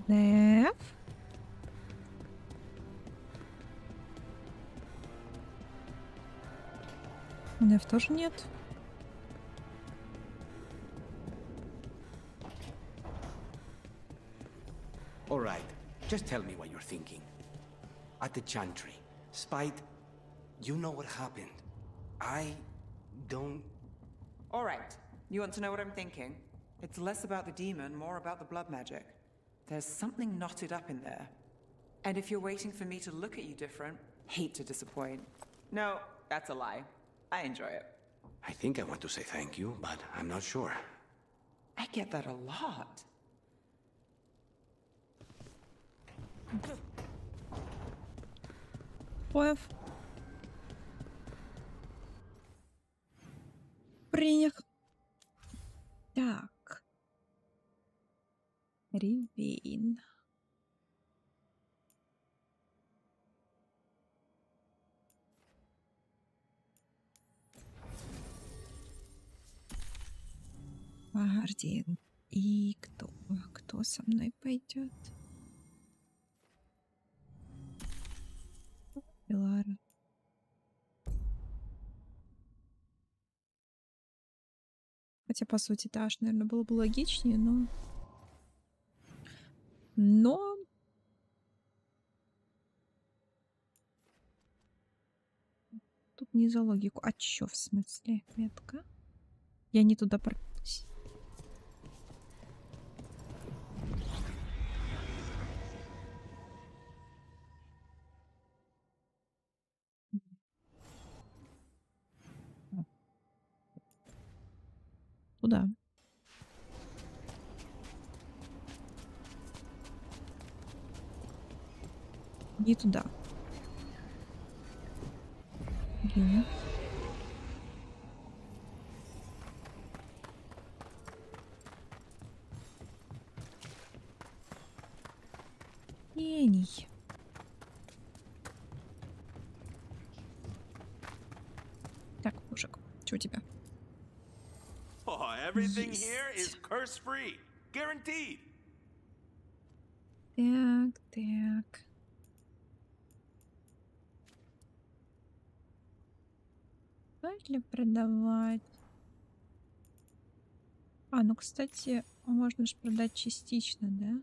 Деф. Деф тоже нет. All right, just tell me what you're thinking. At the Chantry, Spite, you know what happened. I don't... All right. You want to know what I'm thinking? It's less about the demon, more about the blood magic. There's something knotted up in there. And if you're waiting for me to look at you different, hate to disappoint. No, that's a lie. I enjoy it. I think I want to say thank you, but I'm not sure. I get that a lot. Уэф. Принят. Так. Ривейн. Гвардиан. И кто со мной пойдет? Белара. Хотя, по сути, Таш, наверное, было бы логичнее, но... Тут не за логику. А чё в смысле? Метка? Я не туда пропилась. Туда. Не туда. Блин. Что у тебя? Oh, everything Есть. here is curse-free. Guaranteed. Так, так. Стоит ли продавать? А, ну, кстати, можно же продать частично, да?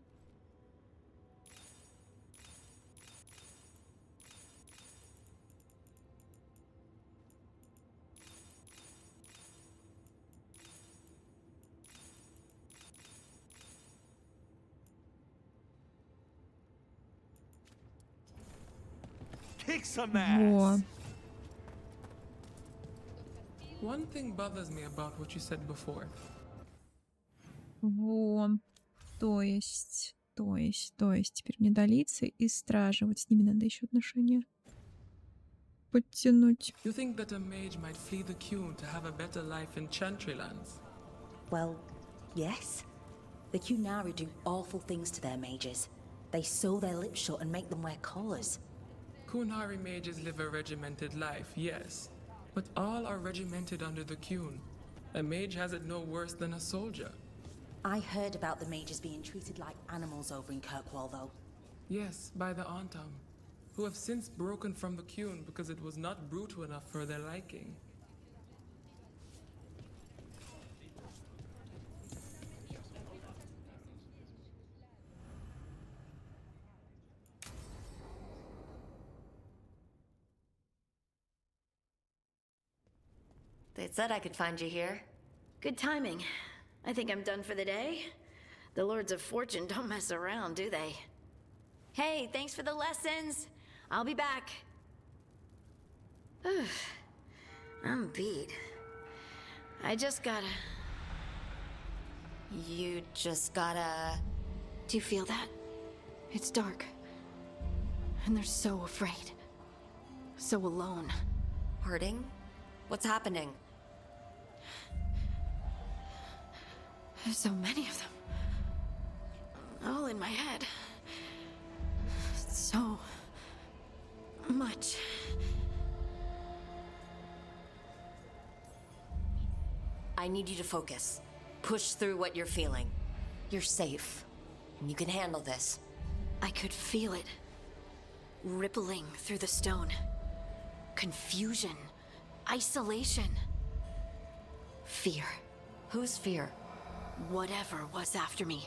Kick some Во. ass. One thing bothers me about what you said before. Во. То есть, теперь мне долиться и стражи. Вот с ними надо еще отношения подтянуть. You think that a mage might flee the Qun to have a better life in Chantry lands? Well, yes. The Qunari do awful things to their mages. They sew their lips shut and make them wear collars. Qunari mages live a regimented life, yes. But all are regimented under the Qun. A mage has it no worse than a soldier. I heard about the mages being treated like animals over in Kirkwall, though. Yes, by the Antam, who have since broken from the Qun because it was not brutal enough for their liking. They said I could find you here. Good timing. I think I'm done for the day. The Lords of Fortune don't mess around, do they? Hey, thanks for the lessons. I'll be back. I'm beat. I just gotta... You just gotta... Do you feel that? It's dark. And they're so afraid. So alone. Hurting? What's happening? There's so many of them. All in my head. So much. I need you to focus. Push through what you're feeling. You're safe. And you can handle this. I could feel it. Rippling through the stone. Confusion. Isolation. Fear. Whose fear? Whatever was after me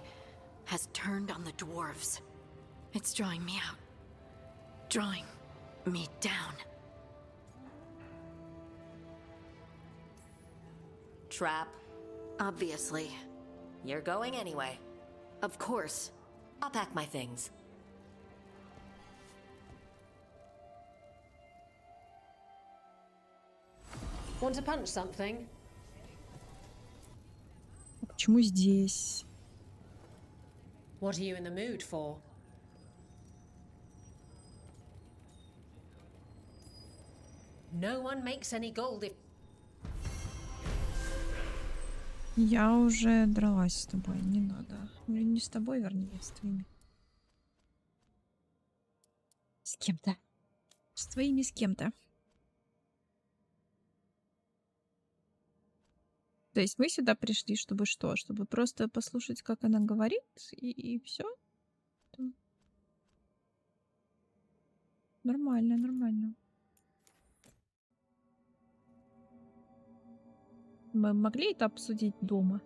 has turned on the dwarves. It's drawing me out. Drawing me down. Trap? Obviously. You're going anyway. Of course. I'll pack my things. Want to punch something? Почему здесь? What are you in the mood for? No one makes any gold if... Я уже дралась с тобой, не надо. Или не с тобой, вернее, с твоими. С кем-то. С твоими с кем-то. То есть мы сюда пришли, чтобы что? Чтобы просто послушать, как она говорит, и все? Нормально, нормально. Мы могли это обсудить дома?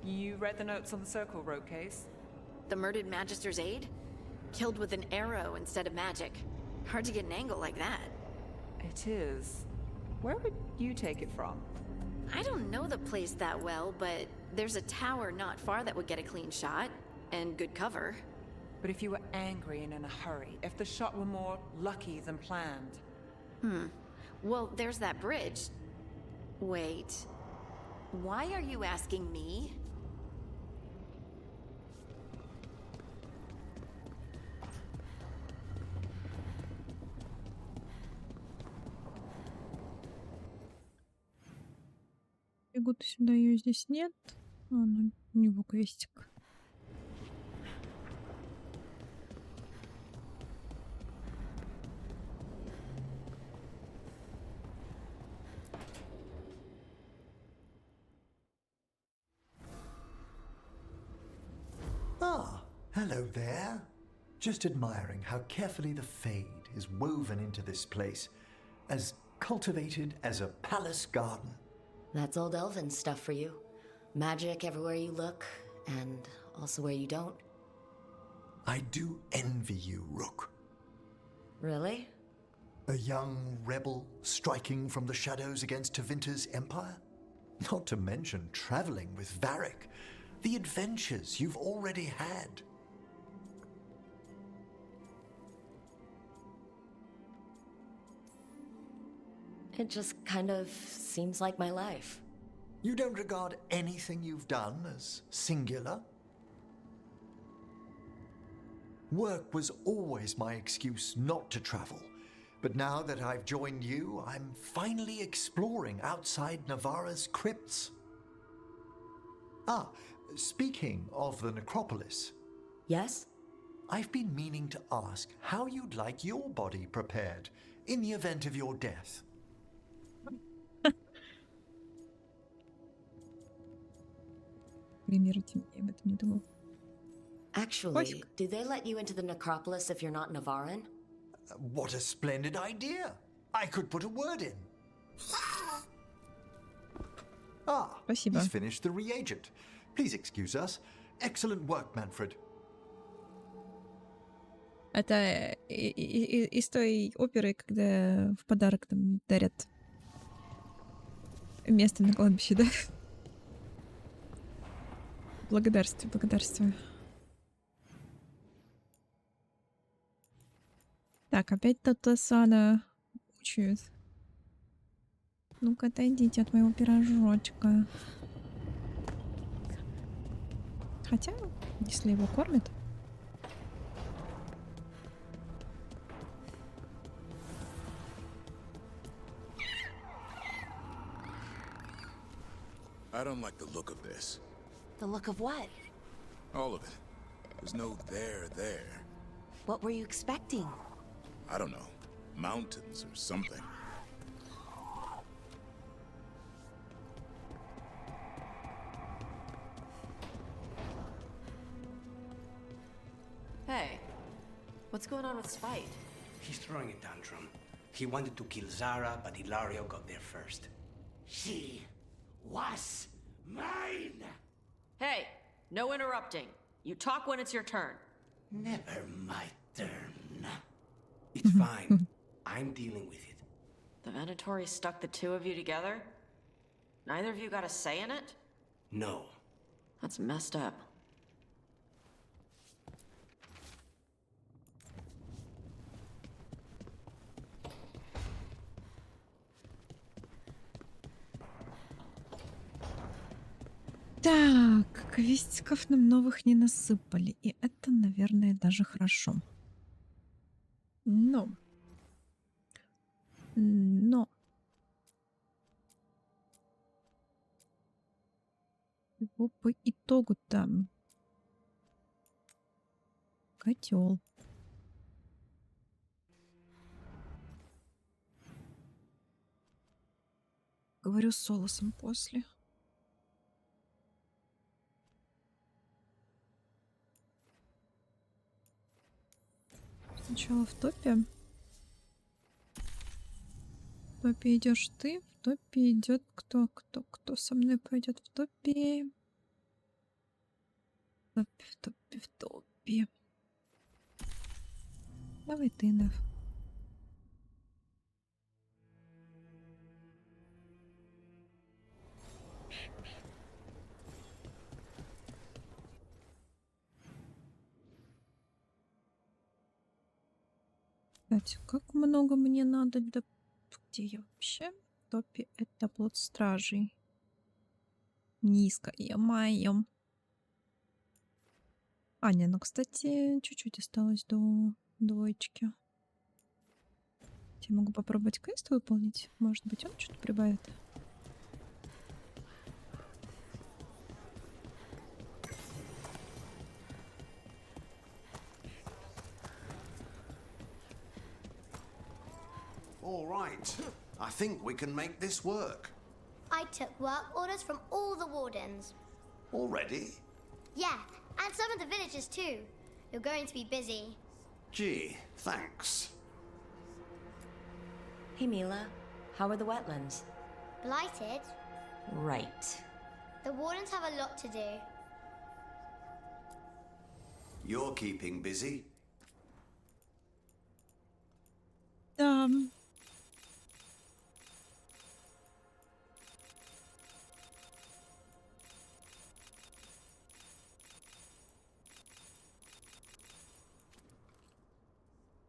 You read the notes on the Circle Road case? The murdered Magister's aide? Killed with an arrow instead of magic. Hard to get an angle like that. It is. Where would you take it from? I don't know the place that well, but there's a tower not far that would get a clean shot. And good cover. But if you were angry and in a hurry, if the shot were more lucky than planned. Well, there's that bridge. Wait. Why are you asking me? Бегут Почему-то сюда ее здесь нет. А, ну, у него квестик. Ah, hello there. Just admiring how carefully the Fade is woven into this place, as cultivated as a palace garden. That's old elven stuff for you. Magic everywhere you look, and also where you don't. I do envy you, Rook. Really? A young rebel striking from the shadows against Tevinter's empire? Not to mention traveling with Varric. The adventures you've already had. It just kind of seems like my life. You don't regard anything you've done as singular? Work was always my excuse not to travel, but now that I've joined you, I'm finally exploring outside Navarra's crypts. Ah, speaking of the necropolis. Yes? I've been meaning to ask how you'd like your body prepared in the event of your death. Примерите мне, об этом не думал. Actually, do they let you into the necropolis if you're not Navaran? What a splendid idea! I could put a word in. Ah, Спасибо. he's finished the reagent. Please excuse us. Excellent work, Manfred. Это из той оперы, когда в подарок там дарят место на кладбище, да? Благодарствую, благодарствую. Так, опять Татасана мучают. Ну-ка, отойдите от моего пирожочка. Хотя, если его кормят... I don't like the look of this. The look of what? All of it. There's no there. What were you expecting? I don't know. Mountains or something. Hey, what's going on with Spite? He's throwing a tantrum. He wanted to kill Zara, but Ilario got there first. She was mine! Hey, no interrupting. You talk when it's your turn. Never my turn. It's fine. I'm dealing with it. The Venatori stuck the two of you together? Neither of you got a say in it? No. That's messed up. Так, квестиков нам новых не насыпали. И это, наверное, даже хорошо. Но. Его по итогу там. Котел. Говорю с Солосом после. Сначала в топе. В топе идешь ты, в топе идет кто со мной пойдет в топе. В топе. Давай ты, Нев. Кстати, как много мне надо для... Где я вообще? В топе это плод стражей. Низко, я-маю. А, не, ну, кстати, чуть-чуть осталось до двоечки. Я могу попробовать квест выполнить. Может быть, он что-то прибавит. All right. I think we can make this work. I took work orders from all the wardens. Already? Yeah, and some of the villagers too. You're going to be busy. Gee, thanks. Hey, Mila. How are the wetlands? Blighted? Right. The wardens have a lot to do. You're keeping busy?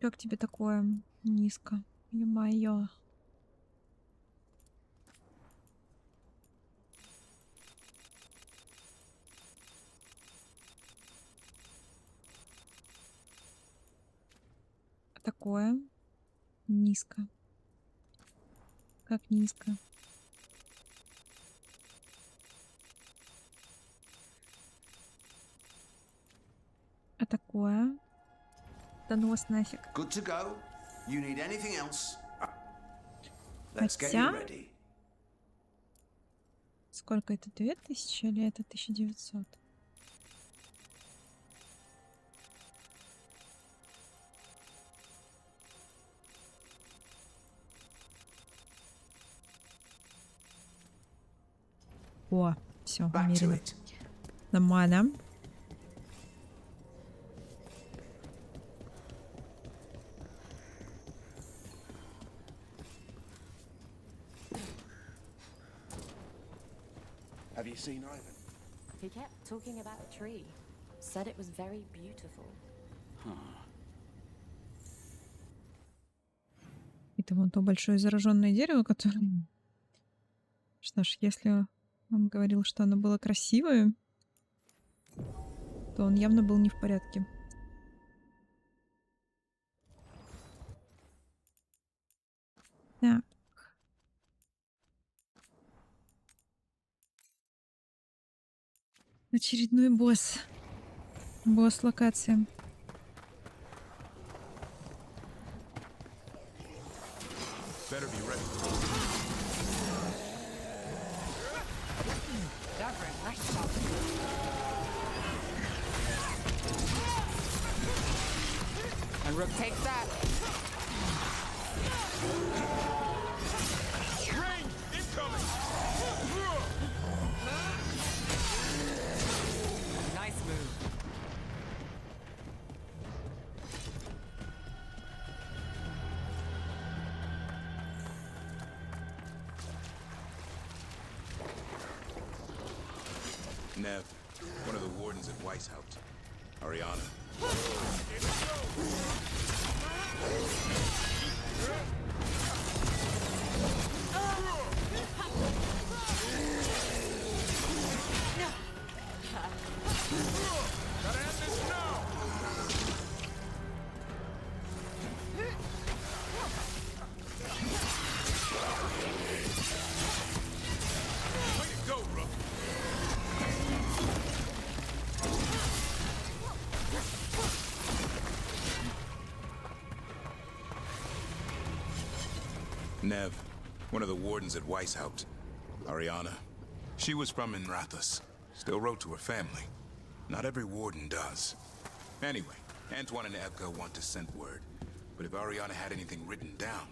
Как тебе такое низко? Ё-моё. Такое низко. Как низко. А такое? Да нос нафиг. Good to go. You need anything else? Let's get you Хотя... ready. Сколько это? 2000 или это 1900? О, все, умеренно. Нормально. Have you seen Ivan? He kept talking about a tree. Said it was very beautiful. Это вон то большое зараженное дерево, которое... Что ж, если он говорил, что оно было красивое, то он явно был не в порядке. Так. Очередной босс. Босс локация. Better be ready. And Rook takes that. Rain incoming! Nice move. Nev, one of the wardens at Weishaupt. Ariana. Gotta end this now! Way to go, Rook! Nev, one of the wardens at Weishaupt. Ariana. She was from Inrathus. Still wrote to her family. Not every warden does. Anyway, Antoine and Evka want to send word. But if Ariana had anything written down...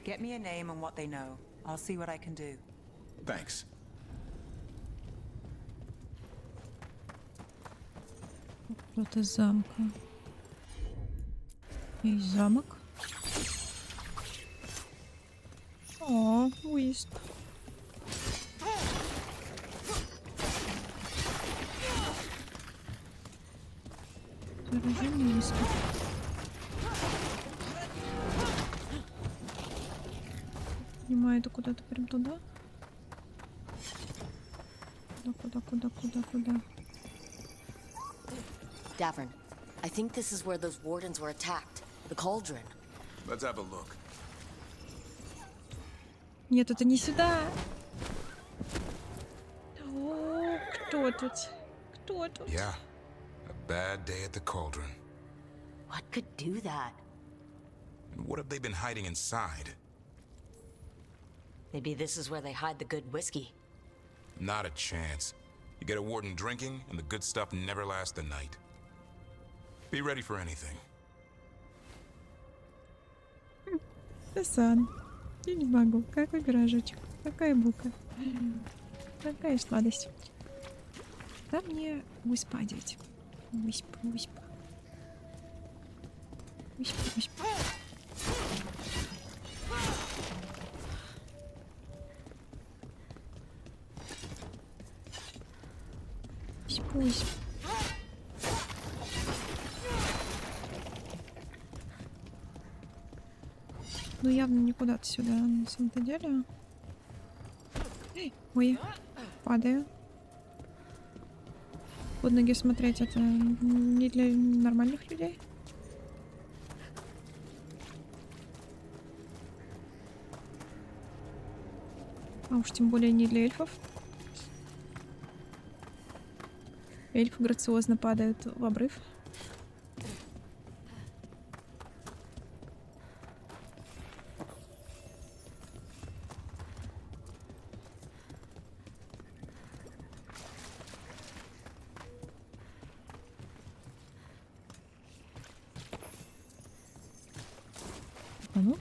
Get me a name and what they know. I'll see what I can do. Thanks. Вот из замка. Есть замок. О, Уисп. Заражение Уиспа. Понимаю, это куда-то прям туда. Куда? Davern, I think this is where those wardens were attacked. The cauldron. Let's have a look. Нет, это не сюда. О, кто тут? Кто тут? Yeah. A bad day at the cauldron. What could do that? And what have they been hiding inside? Maybe this is where they hide the good whiskey. Not a chance. You get a warden drinking, and the good stuff never lasts the night. Be ready for anything. Сан. Я не могу. Какой пирожочек. Какая бука. Какая сладость. Да мне выспа одеть. Выспа. Выспа. Выспа. Ну явно не куда-то сюда, на самом-то деле. Ой, падаю. Под ноги смотреть это не для нормальных людей. А уж тем более не для эльфов. Эльфы грациозно падают в обрыв. А ну?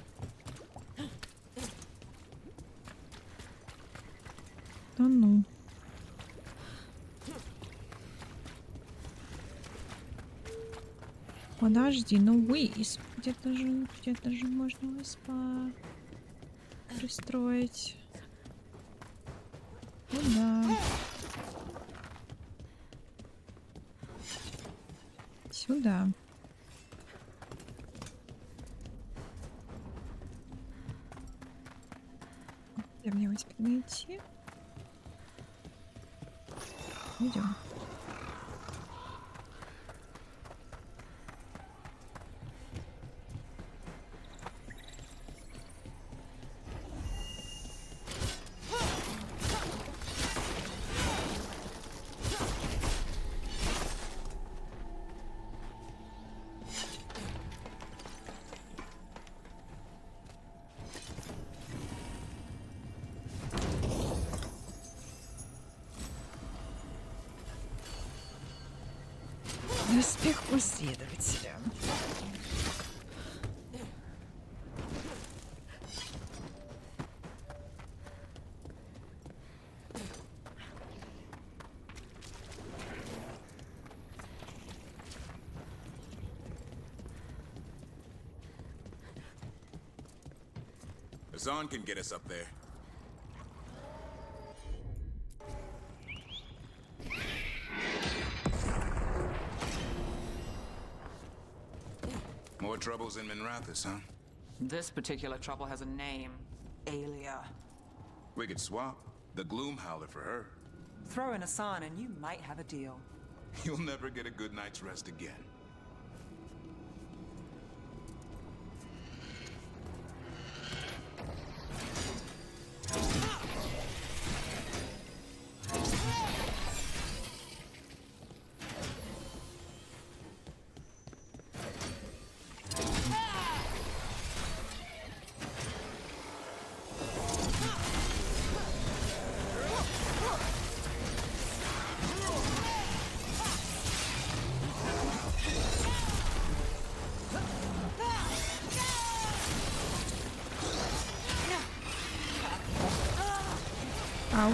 Да ну. Подожди, ну выисп. Где-то же можно выспа пристроить. Ну да. Сюда. Где мне выспа найти? Идем. Успех последователя. Zahn can get us up there. More troubles in Minrathous, huh? This particular trouble has a name. Aelia. We could swap. The Gloom Howler for her. Throw in a sign and you might have a deal. You'll never get a good night's rest again. Ау.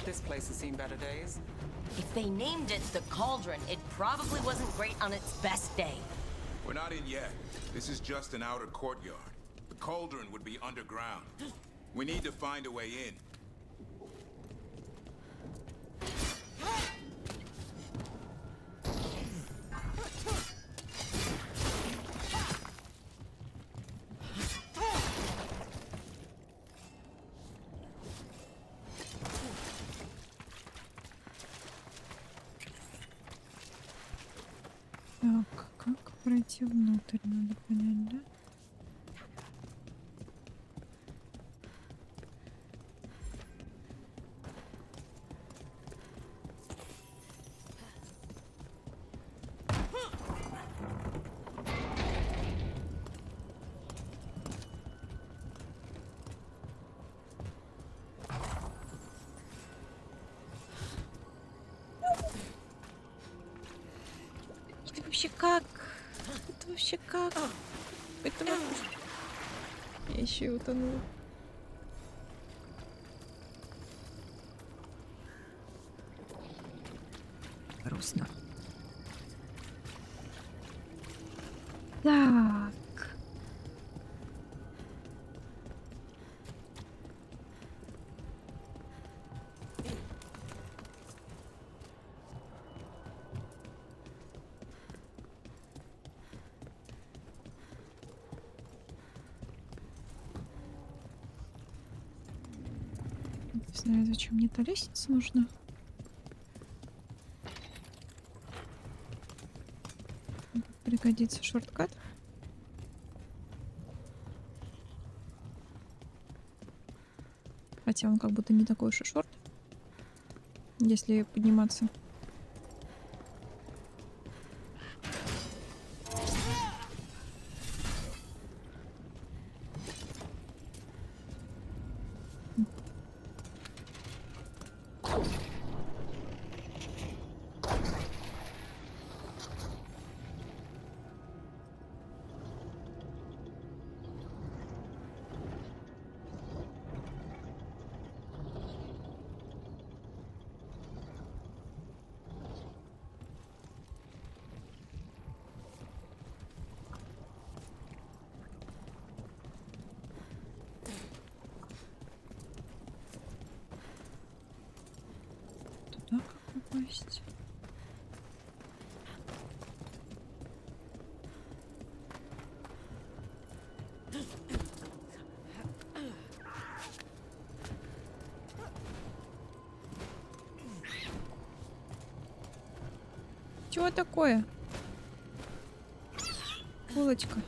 This place has seen better days. If they named it the Cauldron, it probably wasn't great on its best day. We're not in yet. This is just an outer courtyard. The cauldron would be underground. We need to find a way in. Так, как пройти внутрь, надо понять, да? Это вообще как? Это вообще как? Это Я еще и утонула. Грустно. Так. Не знаю, зачем мне эта лестница нужна. Пригодится шорткат. Хотя он как будто не такой уж и шорт, если подниматься. Туда как попасть? Чего такое? Булочка.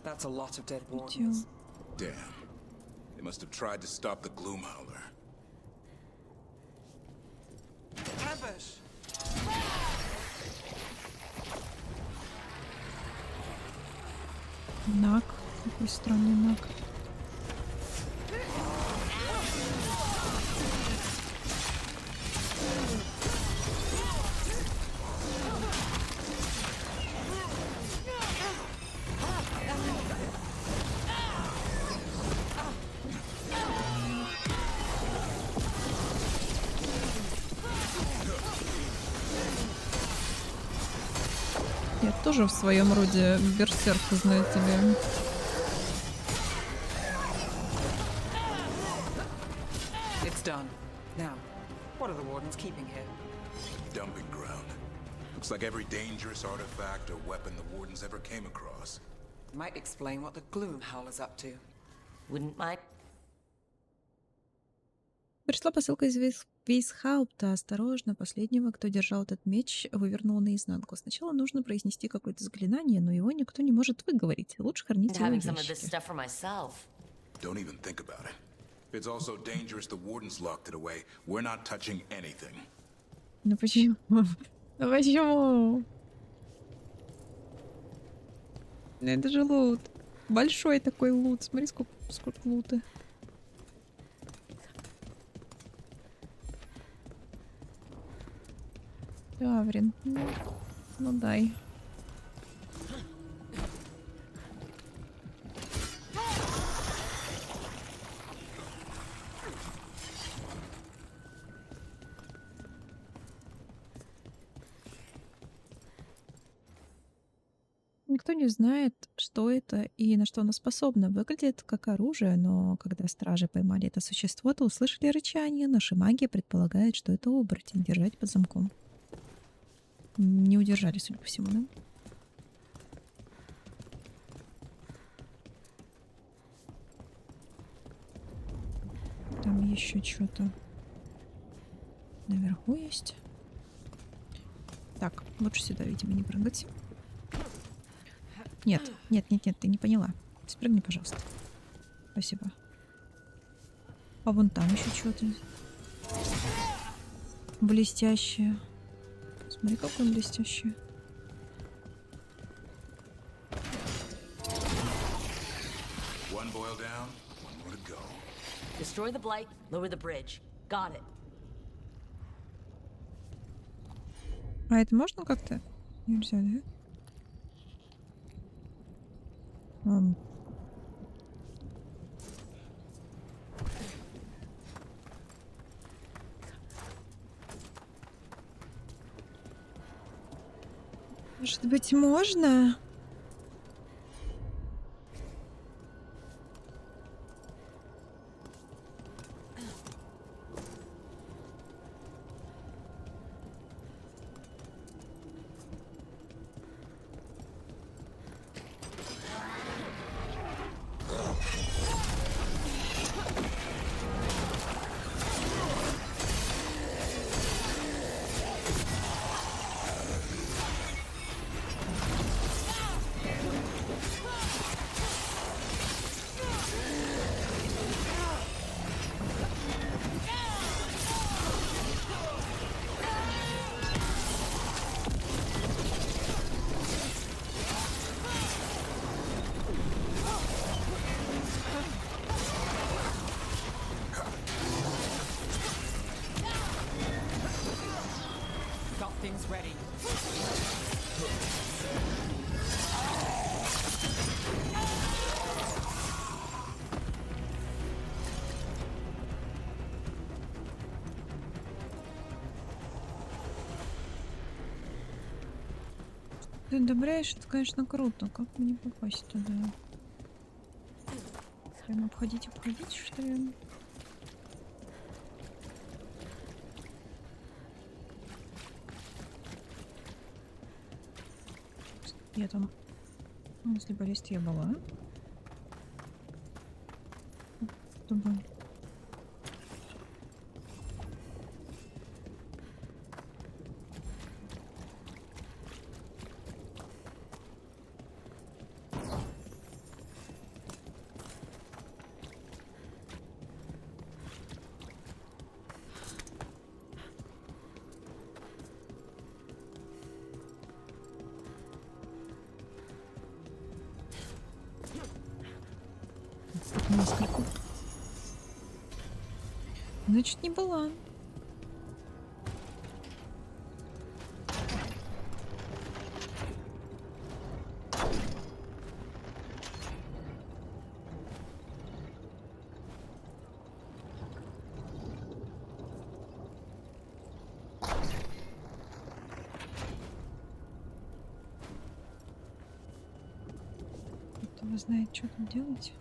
That's a lot of dead wardens. Damn. They must have tried to stop the Gloomhowler. Ambush! Наг. Какой странный наг. Я тоже в своем роде берсерк, знаете ли. It's done. Now, what are the wardens keeping here? Dumping ground. Looks like every dangerous artifact or weapon the Wardens ever came across. Might explain what the Gloomhowler's up to. Wouldn't my... Пришла посылка из Вейсхаупта. Осторожно, последнего, кто держал этот меч, вывернул наизнанку. Сначала нужно произнести какое-то заклинание, но его никто не может выговорить. Лучше хранить его в Having some of this ящике. stuff for myself. Don't even think about it. It's also dangerous the Wardens locked it away. We're not touching anything. Ну почему? Ну почему? Ну это же лут. Большой такой лут. Смотри, сколько лута. Таврин. Ну дай. Никто не знает, что это и на что оно способно. Выглядит как оружие, но когда стражи поймали это существо, то услышали рычание. Наши маги предполагают, что это оборотень, держать под замком. Не удержали, судя по всему, да? Там еще что-то. Наверху есть. Так, лучше сюда, видимо, не прыгать. Нет, нет, нет, нет, ты не поняла. Спрыгни, пожалуйста. Спасибо. А вон там еще что-то блестящее. Смотри, какое блестящее. One boil down, one more to go. Destroy the blight, lower the bridge. Got it. А это можно как-то? Нельзя, да? Может быть, можно? Got things ready. Ты одобряешь, это, конечно, круто. Как мне попасть туда? Прям обходить, что ли? Я там... Если баллист я была. Чтобы... Несколько. Значит, не была. Кто знает, что тут делать.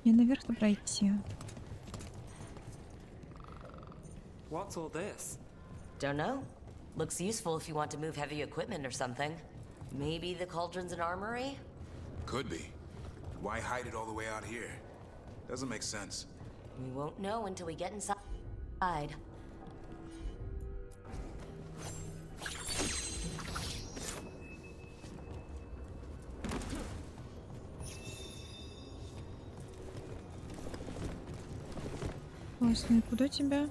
Мне наверх-то пройти. What's all this? Don't know. Looks useful if you want to move heavy equipment or something. Maybe the cauldron's an armory? Could be. Why hide it all the way out here? Doesn't make sense. We won't know until we get inside. Классно, и куда тебя?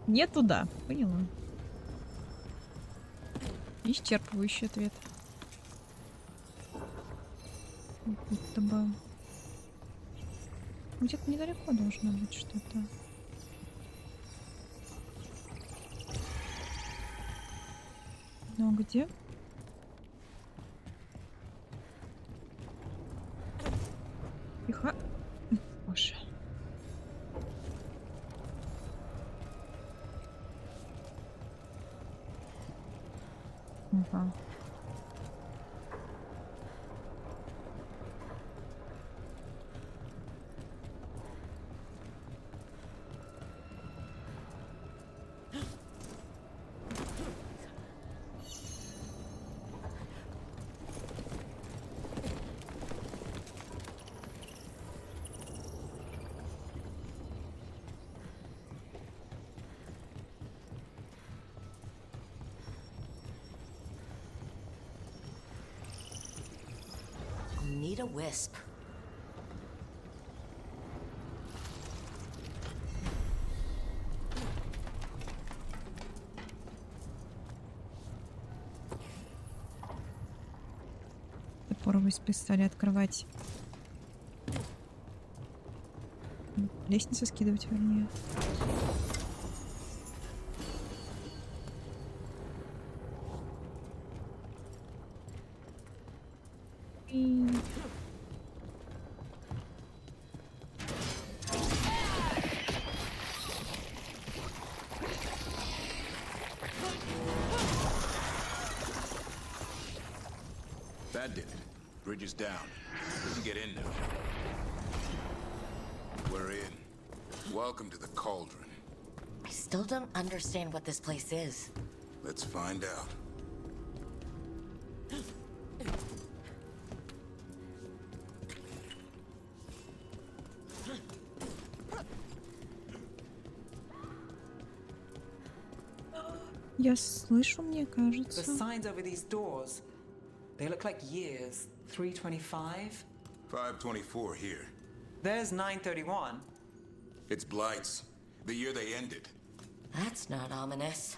Не туда. Поняла. Исчерпывающий ответ. Будто бы. Где-то недалеко должно быть что-то. Но где? Тихо. Боже. Ага. Need a wisp. Топоровые стали открывать. Лестницу скидывать, вернее. И... That did it. Bridge is down. We can get in now. We're in. Welcome to the Cauldron. I still don't understand what this place is. Let's find out. Я слышу, мне The кажется. signs over these doors, they look like years. 325? 524 here. There's 931. It's Blight's. The year they ended. That's not ominous.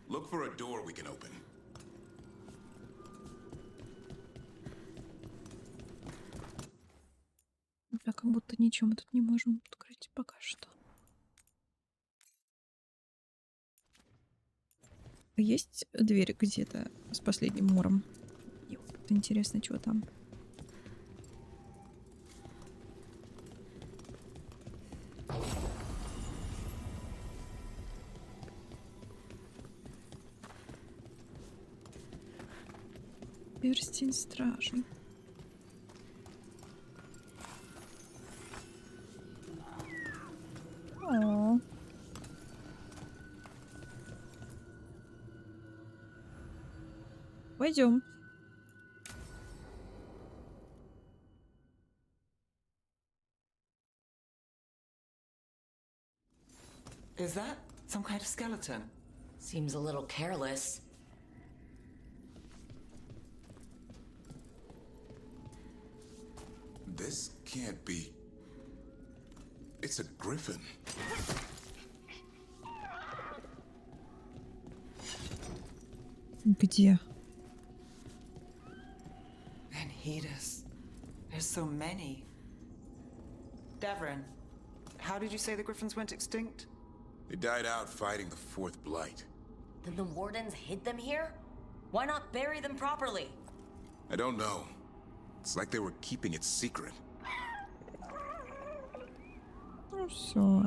Look for a door we can open. Да, как будто ничего мы тут не можем открыть пока что. Есть дверь где-то с последним муром? Мне вот интересно, что там. Перстень стражи. О. Пойдем. Is that some kind of skeleton? Seems a little careless. This can't be... It's a griffin. Где? Anhedas. There's so many. Davrin, how did you say the griffins went extinct? They died out fighting the Fourth Blight. Then the wardens hid them here? Why not bury them properly? I don't know. It's like they were keeping it secret. Ну все.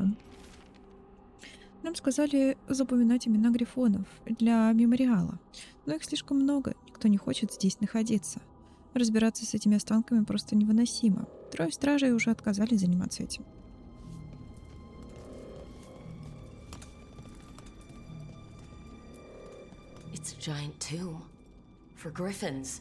Нам сказали запоминать имена грифонов для мемориала. Но их слишком много, никто не хочет здесь находиться. Разбираться с этими останками просто невыносимо. 3 стражей уже отказались заниматься этим. It's a giant tomb. For griffins.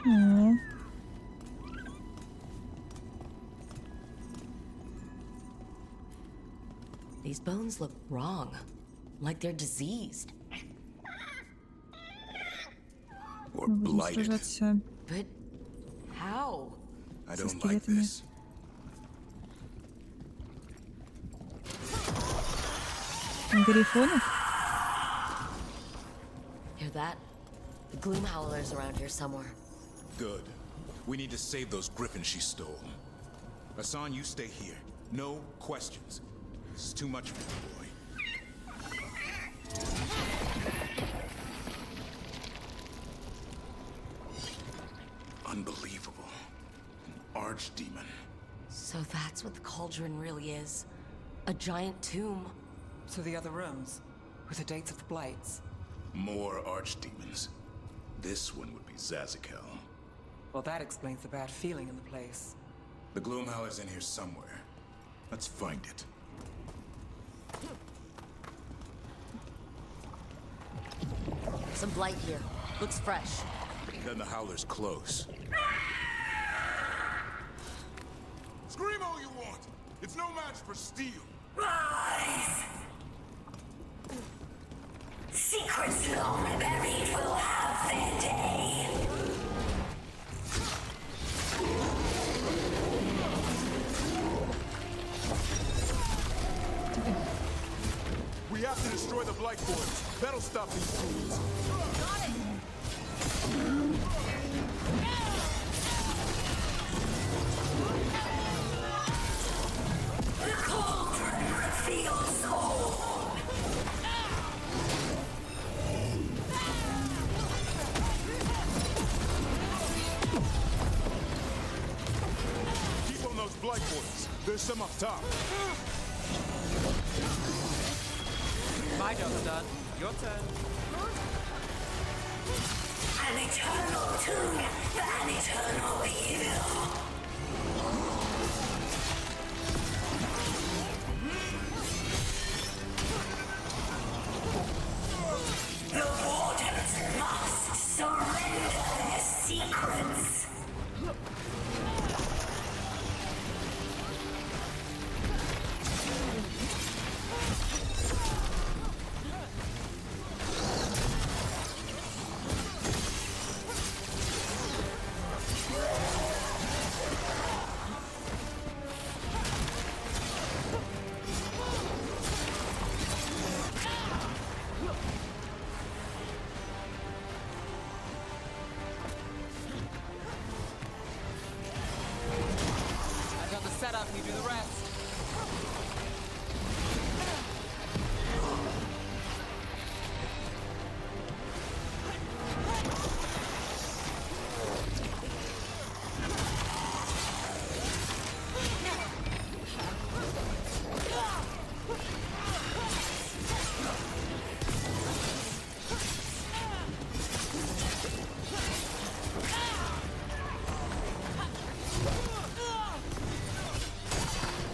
О. These bones look wrong. Like they're diseased. or Мы будем blighted. сражаться But how? I со don't like скелетами. this. Грифоны? Hear that? The gloom howlers around here somewhere. Good. We need to save those griffins she stole. Hassan, you stay here. No questions. This is too much for you, boy. Unbelievable. An archdemon. So that's what the cauldron really is. A giant tomb. So the other rooms, with the dates of the blights. More archdemons. This one would be Zazakel. Well, that explains the bad feeling in the place. The Gloomhowler's in here somewhere. Let's find it. Some blight here. Looks fresh. Then the Howler's close. Scream all you want. It's no match for steel. Rise! Secrets long buried will have their day. We have to destroy the Blight Boys. That'll stop these fools. Got it! The cauldron reveals all. Keep on those Blight Boys. There's some up top. My job's done. Your turn. An eternal tomb, an eternal evil. The Wardens must surrender their secrets. I got the setup, you do the rest.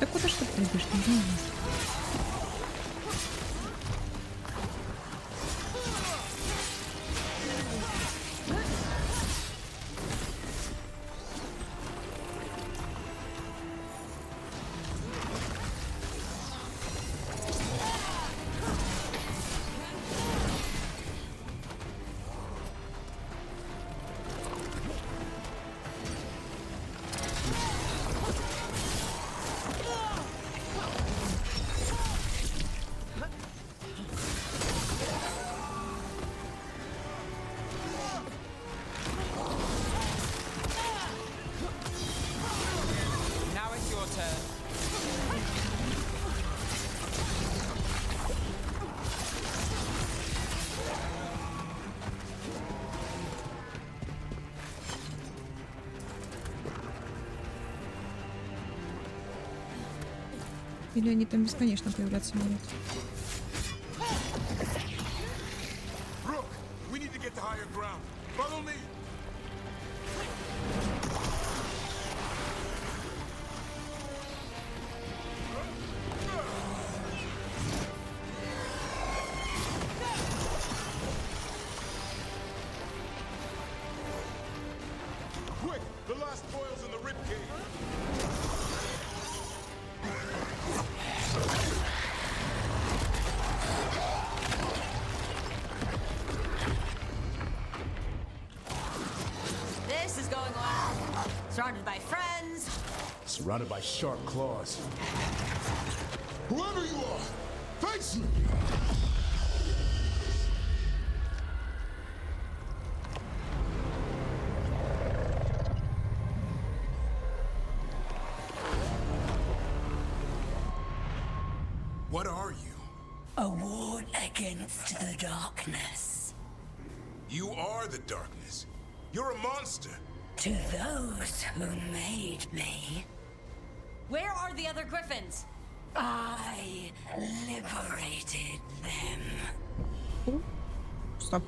Да куда ж ты прыгаешь? Не знаю. Now it's your turn. Или они там бесконечно появляться могут? Rook, we need to get to higher ground. Follow me. Quick, the last boil's in the ribcage. surrounded by sharp claws. Whoever you are, face me! What are you? A ward against the darkness. You are the darkness. You're a monster. To those who made me, Where are the other griffins? I liberated them. Стоп.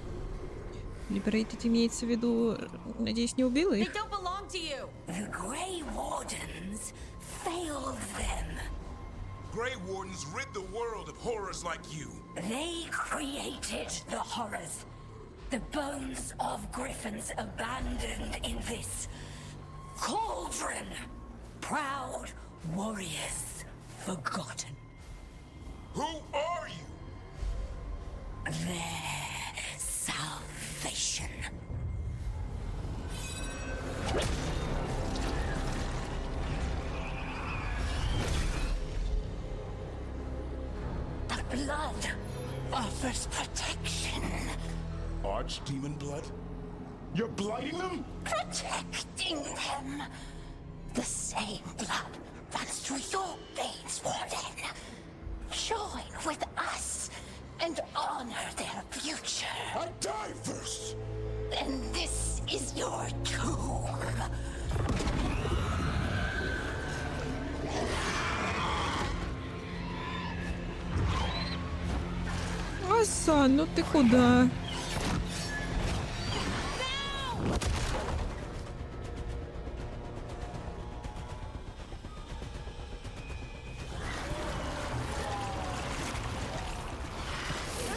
Liberated имеется в виду, надеюсь, не убил They их? don't belong to you. The Grey Wardens failed them. Grey Wardens rid the world of horrors like you. They created the horrors. The bones of griffins abandoned in this cauldron. Proud warriors forgotten. Who are you? Their salvation. The blood offers protection. Archdemon blood? You're blighting them? Protecting them. The same blood runs through your veins, Warden. Join with us and honor their future. I die first! Then this is your tomb. Асан, ну ты куда?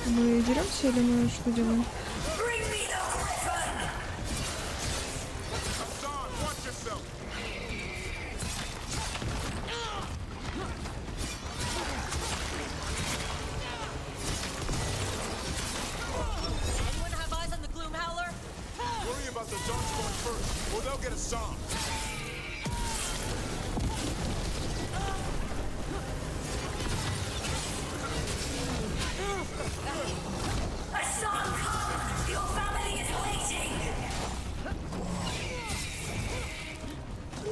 Мы деремся или мы что делаем? Hassan, watch yourself. Anyone have eyes on the Gloom Howler? Worry about the Darkspawn first, or they'll get a song. Hassan, come! Your family is waiting!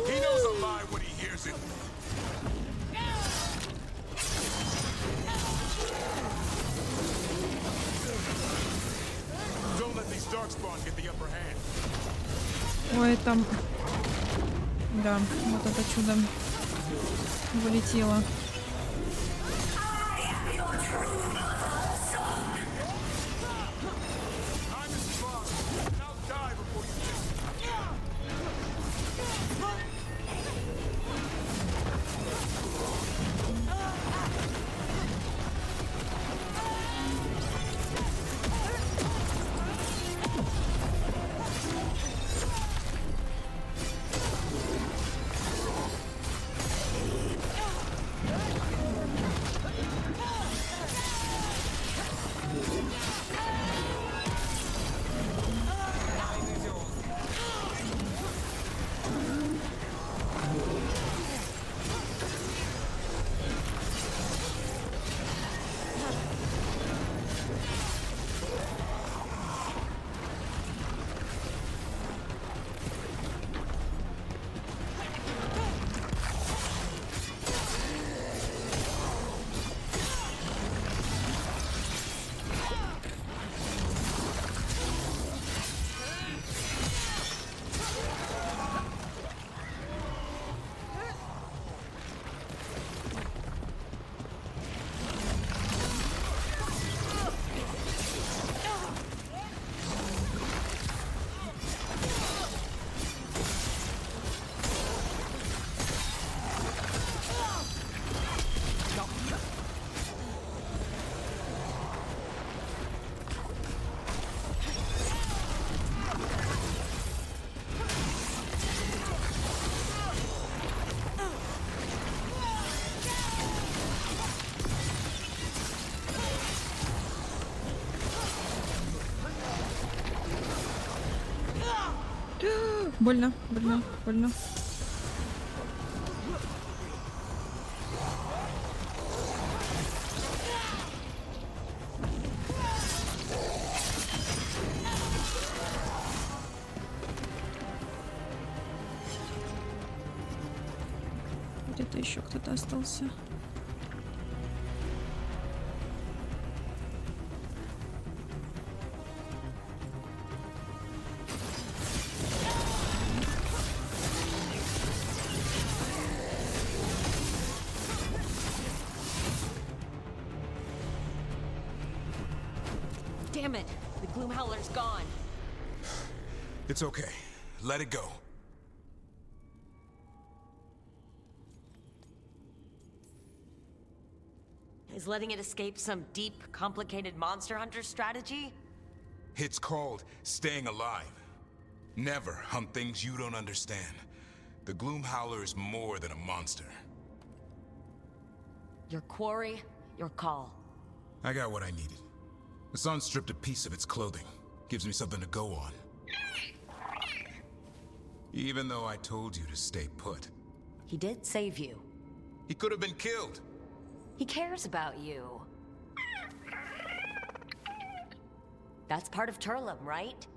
He knows a lie when he hears it. Don't let these Darkspawn get the upper hand. Ой, там... Да, вот это чудо вылетело. I'm his father, and I'll die before you do. Больно, больно, больно. где-то еще кто-то остался. Damn it! The Gloom Howler's gone. It's okay. Let it go. Is letting it escape some deep, complicated monster hunter strategy? It's called staying alive. Never hunt things you don't understand. The Gloom Howler is more than a monster. Your quarry, your call. I got what I needed. The sun stripped a piece of its clothing. Gives me something to go on. Even though I told you to stay put. He did save you. He could have been killed. He cares about you. That's part of Turlum, right?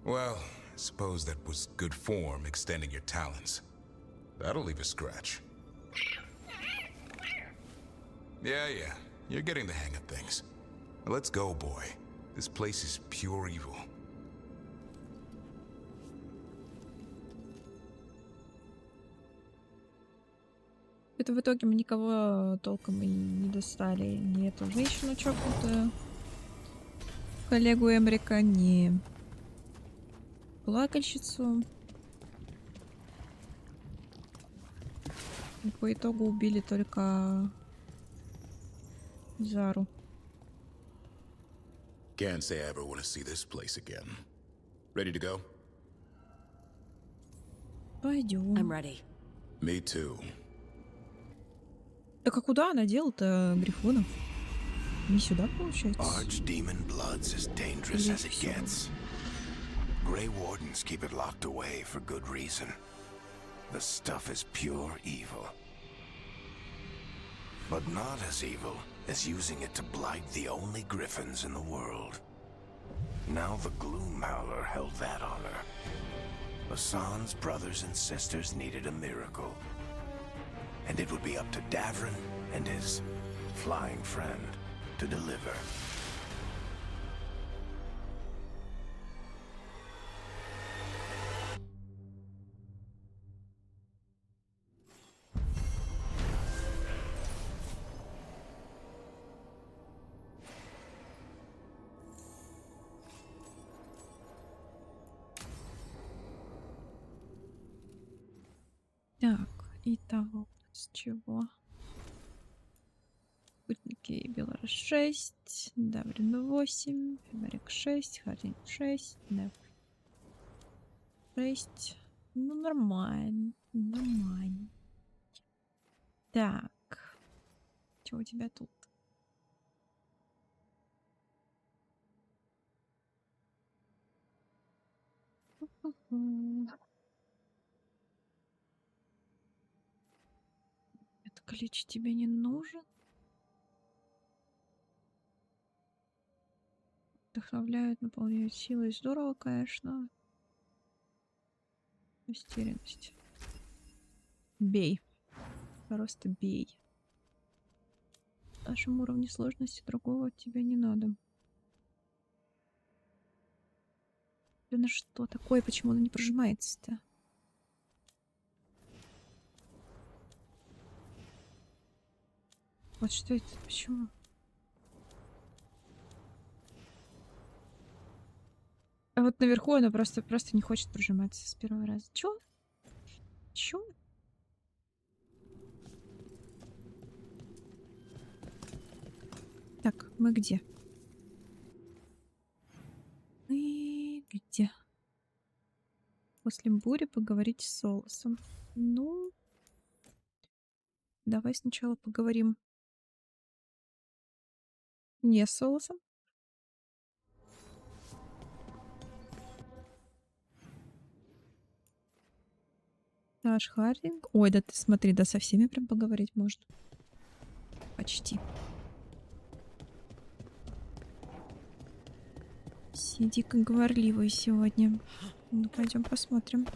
Well, I suppose that was good form, extending your talons. That'll leave a scratch. Yeah, you're getting the hang of things. Now let's go, boy. This place is pure evil. Это в итоге мы никого толком и не достали. Ни эту женщину чокнутую, коллегу Эмрика, ни плакальщицу. И по итогу убили только Зару. Can't say I ever want to see this place again. Ready to go? Пойдем. I'm ready. Me too. Так а куда она дела-то грифонов? Не сюда, получается? Archdemon Blood's as dangerous as it gets. Grey Wardens keep it locked away for good reason. The stuff is pure evil. But not as evil as using it to blight the only griffins in the world. Now the Gloom Howler held that honor. Hassan's brothers and sisters needed a miracle. And it would be up to Davrin and his flying friend to deliver. Так, итого с чего? Путники Белора 6, Даврин 8, Фемарик 6, Хардин 6, Неф 6. Ну, нормально, нормально. Так, что у тебя тут? Этот клич тебе не нужен? Вдохновляют, наполняют силой. Здорово, конечно. Растерянность. Бей. Просто бей. В нашем уровне сложности другого от тебя не надо. Ну что такое? Почему оно не прожимается-то? Вот что это? Почему? А вот наверху она просто не хочет прожиматься с первого раза. Чё? Чё? Так, мы где? Мы где? После бури поговорить с Солосом. Ну, давай сначала поговорим не с Солосом. Таш Хардинг. Ой, да ты смотри, да со всеми прям поговорить можно. Почти. Все дико говорливые сегодня. Ну, пойдем посмотрим.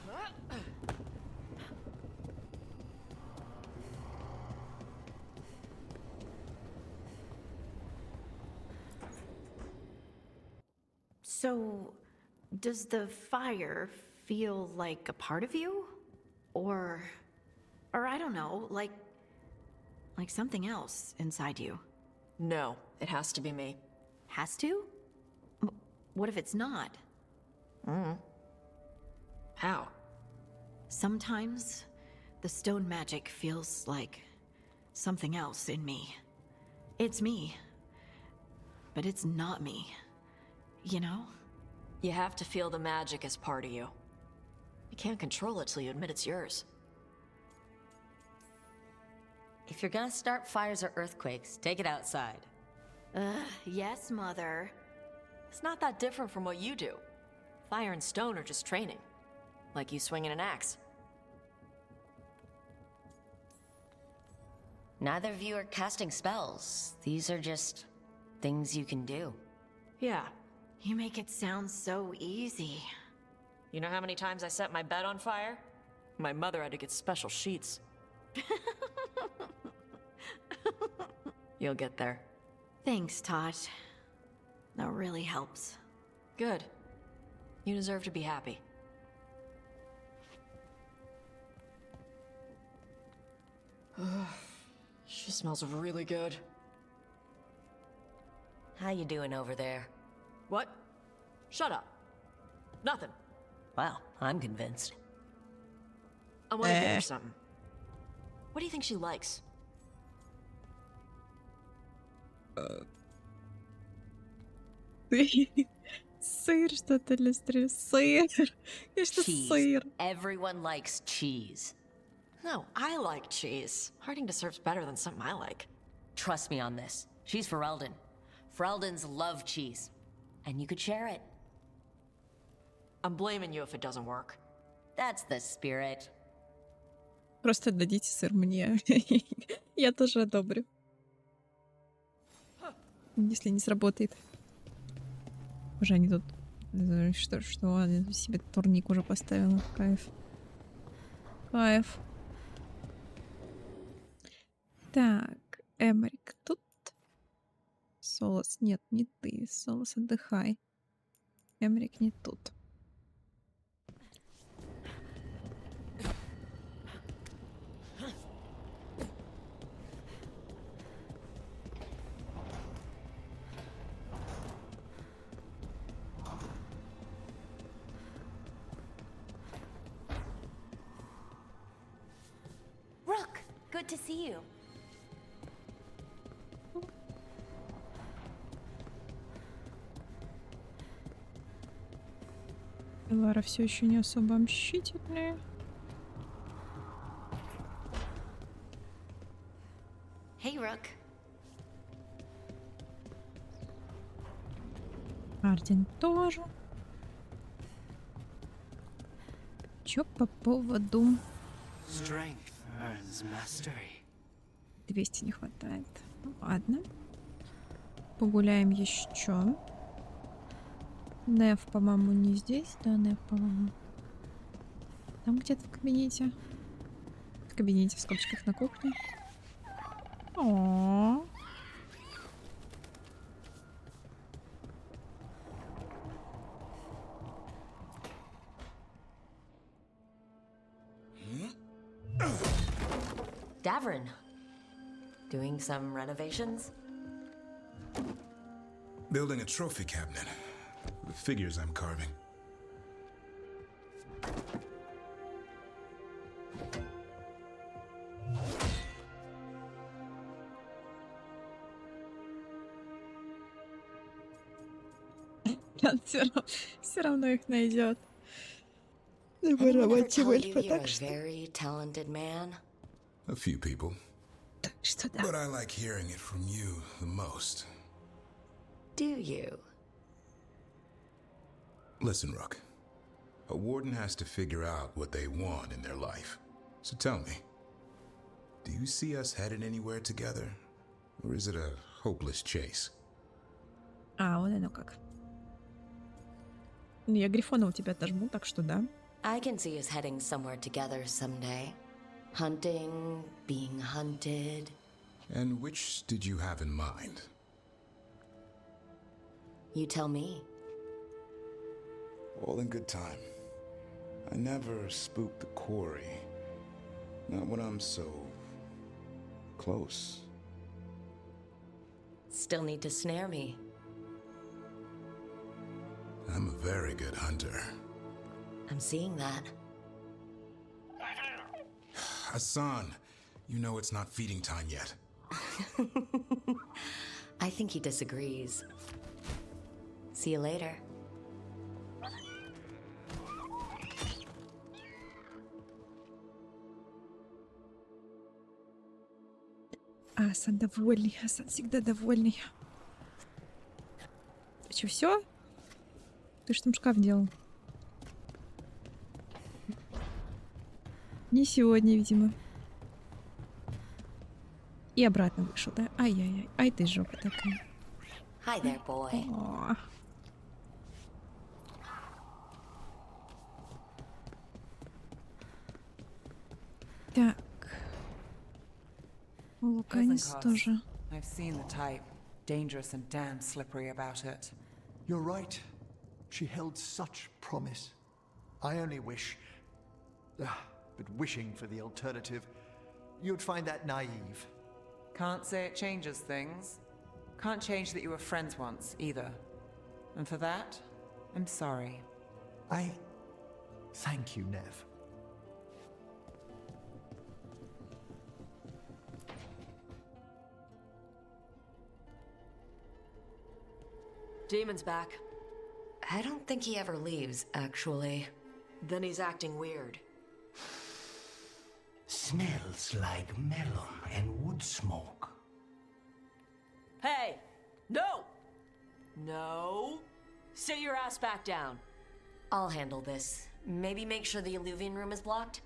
So, does the fire feel like a part of you? Or I don't know, like something else inside you? No, it has to be me. Has to? What if it's not? How? Sometimes the stone magic feels like something else in me. It's me, but it's not me. You know? You have to feel the magic as part of you. You can't control it till you admit it's yours. If you're gonna start fires or earthquakes, take it outside. Yes, Mother. It's not that different from what you do. Fire and stone are just training. Like you swinging an axe. Neither of you are casting spells. These are just things you can do. Yeah. You make it sound so easy. You know how many times I set my bed on fire? My mother had to get special sheets. You'll get there. Thanks, Tosh. That really helps. Good. You deserve to be happy. She smells really good. How you doing over there? What? Shut up. Nothing. Wow, I'm convinced. I want to give her something. What do you think she likes? Сыр что-то для стрельбы. Сыр. Конечно, сыр. Everyone likes cheese. No, I like cheese. Harding deserves better than something I like. Trust me on this. She's Ferelden. Fereldens love cheese. And you could share it. I'm blaming you if it doesn't work. That's the spirit. Просто дадите сыр мне. Я тоже одобрю. Если не сработает. Уже они тут... Что? Они себе турник уже поставила. Кайф. Кайф. Так, Эмерик тут. Солос, нет, не ты. Солос, отдыхай. Эмерик не тут. Rook, good to see you. Лара все еще не особо мщительная. Hey, Rook. Арден тоже. Чё по поводу... 200 не хватает. Ну, ладно. Погуляем еще. Неф, по-моему, не здесь. Да, Неф, по-моему. Там где-то в кабинете. В кабинете, в скобочках на кухне. О. Davrin. Doing some renovations? Building a trophy cabinet. The figures I'm carving. Он все равно их найдет. Anyone ever tell you you're a very talented man? A few people. Что да? But I like hearing it from you the most. Do you? Listen, Rook. A warden has to figure out what they want in their life. So tell me, do you see us headed anywhere together? Or is it a hopeless chase? А, вон оно как. Ну, я Грифона у тебя отожму, так что да. I can see us heading somewhere together someday. Hunting, being hunted. And which did you have in mind? You tell me. All in good time. I never spook the quarry. Not when I'm so... close. Still need to snare me. I'm a very good hunter. I'm seeing that. Hassan, you know it's not feeding time yet. I think he disagrees. See you later. Асан довольный, Асан всегда довольный. Че, все? Ты что там шкаф делал? Не сегодня, видимо. И обратно вышел, да? Ай-яй-яй. Ай, ты жопа такая. Hi there, boy. О. Так. Луканис тоже. I've seen the type. Dangerous and damn slippery about it. You're right. She held such promise. I only wish... but wishing for the alternative, you'd find that naive. Can't say it changes things. Can't change that you were friends once, either. And for that, I'm sorry. Thank you, Nev. Demon's back. I don't think he ever leaves, actually. Then he's acting weird. Smells like melon and wood smoke. Hey! No! No! Sit your ass back down. I'll handle this. Maybe make sure the Illuvian room is blocked?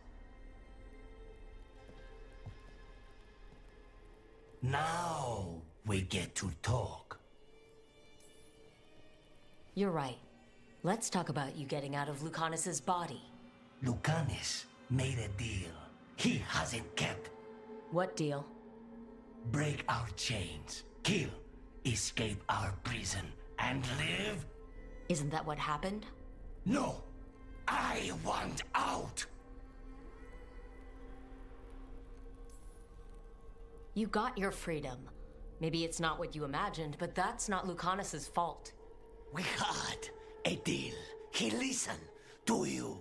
Now we get to talk. You're right. Let's talk about you getting out of Lucanus's body. Lucanus made a deal he hasn't kept. What deal? Break our chains, kill, escape our prison, and live? Isn't that what happened? No! I want out! You got your freedom. Maybe it's not what you imagined, but that's not Lucanus's fault. We had a deal. He listened to you.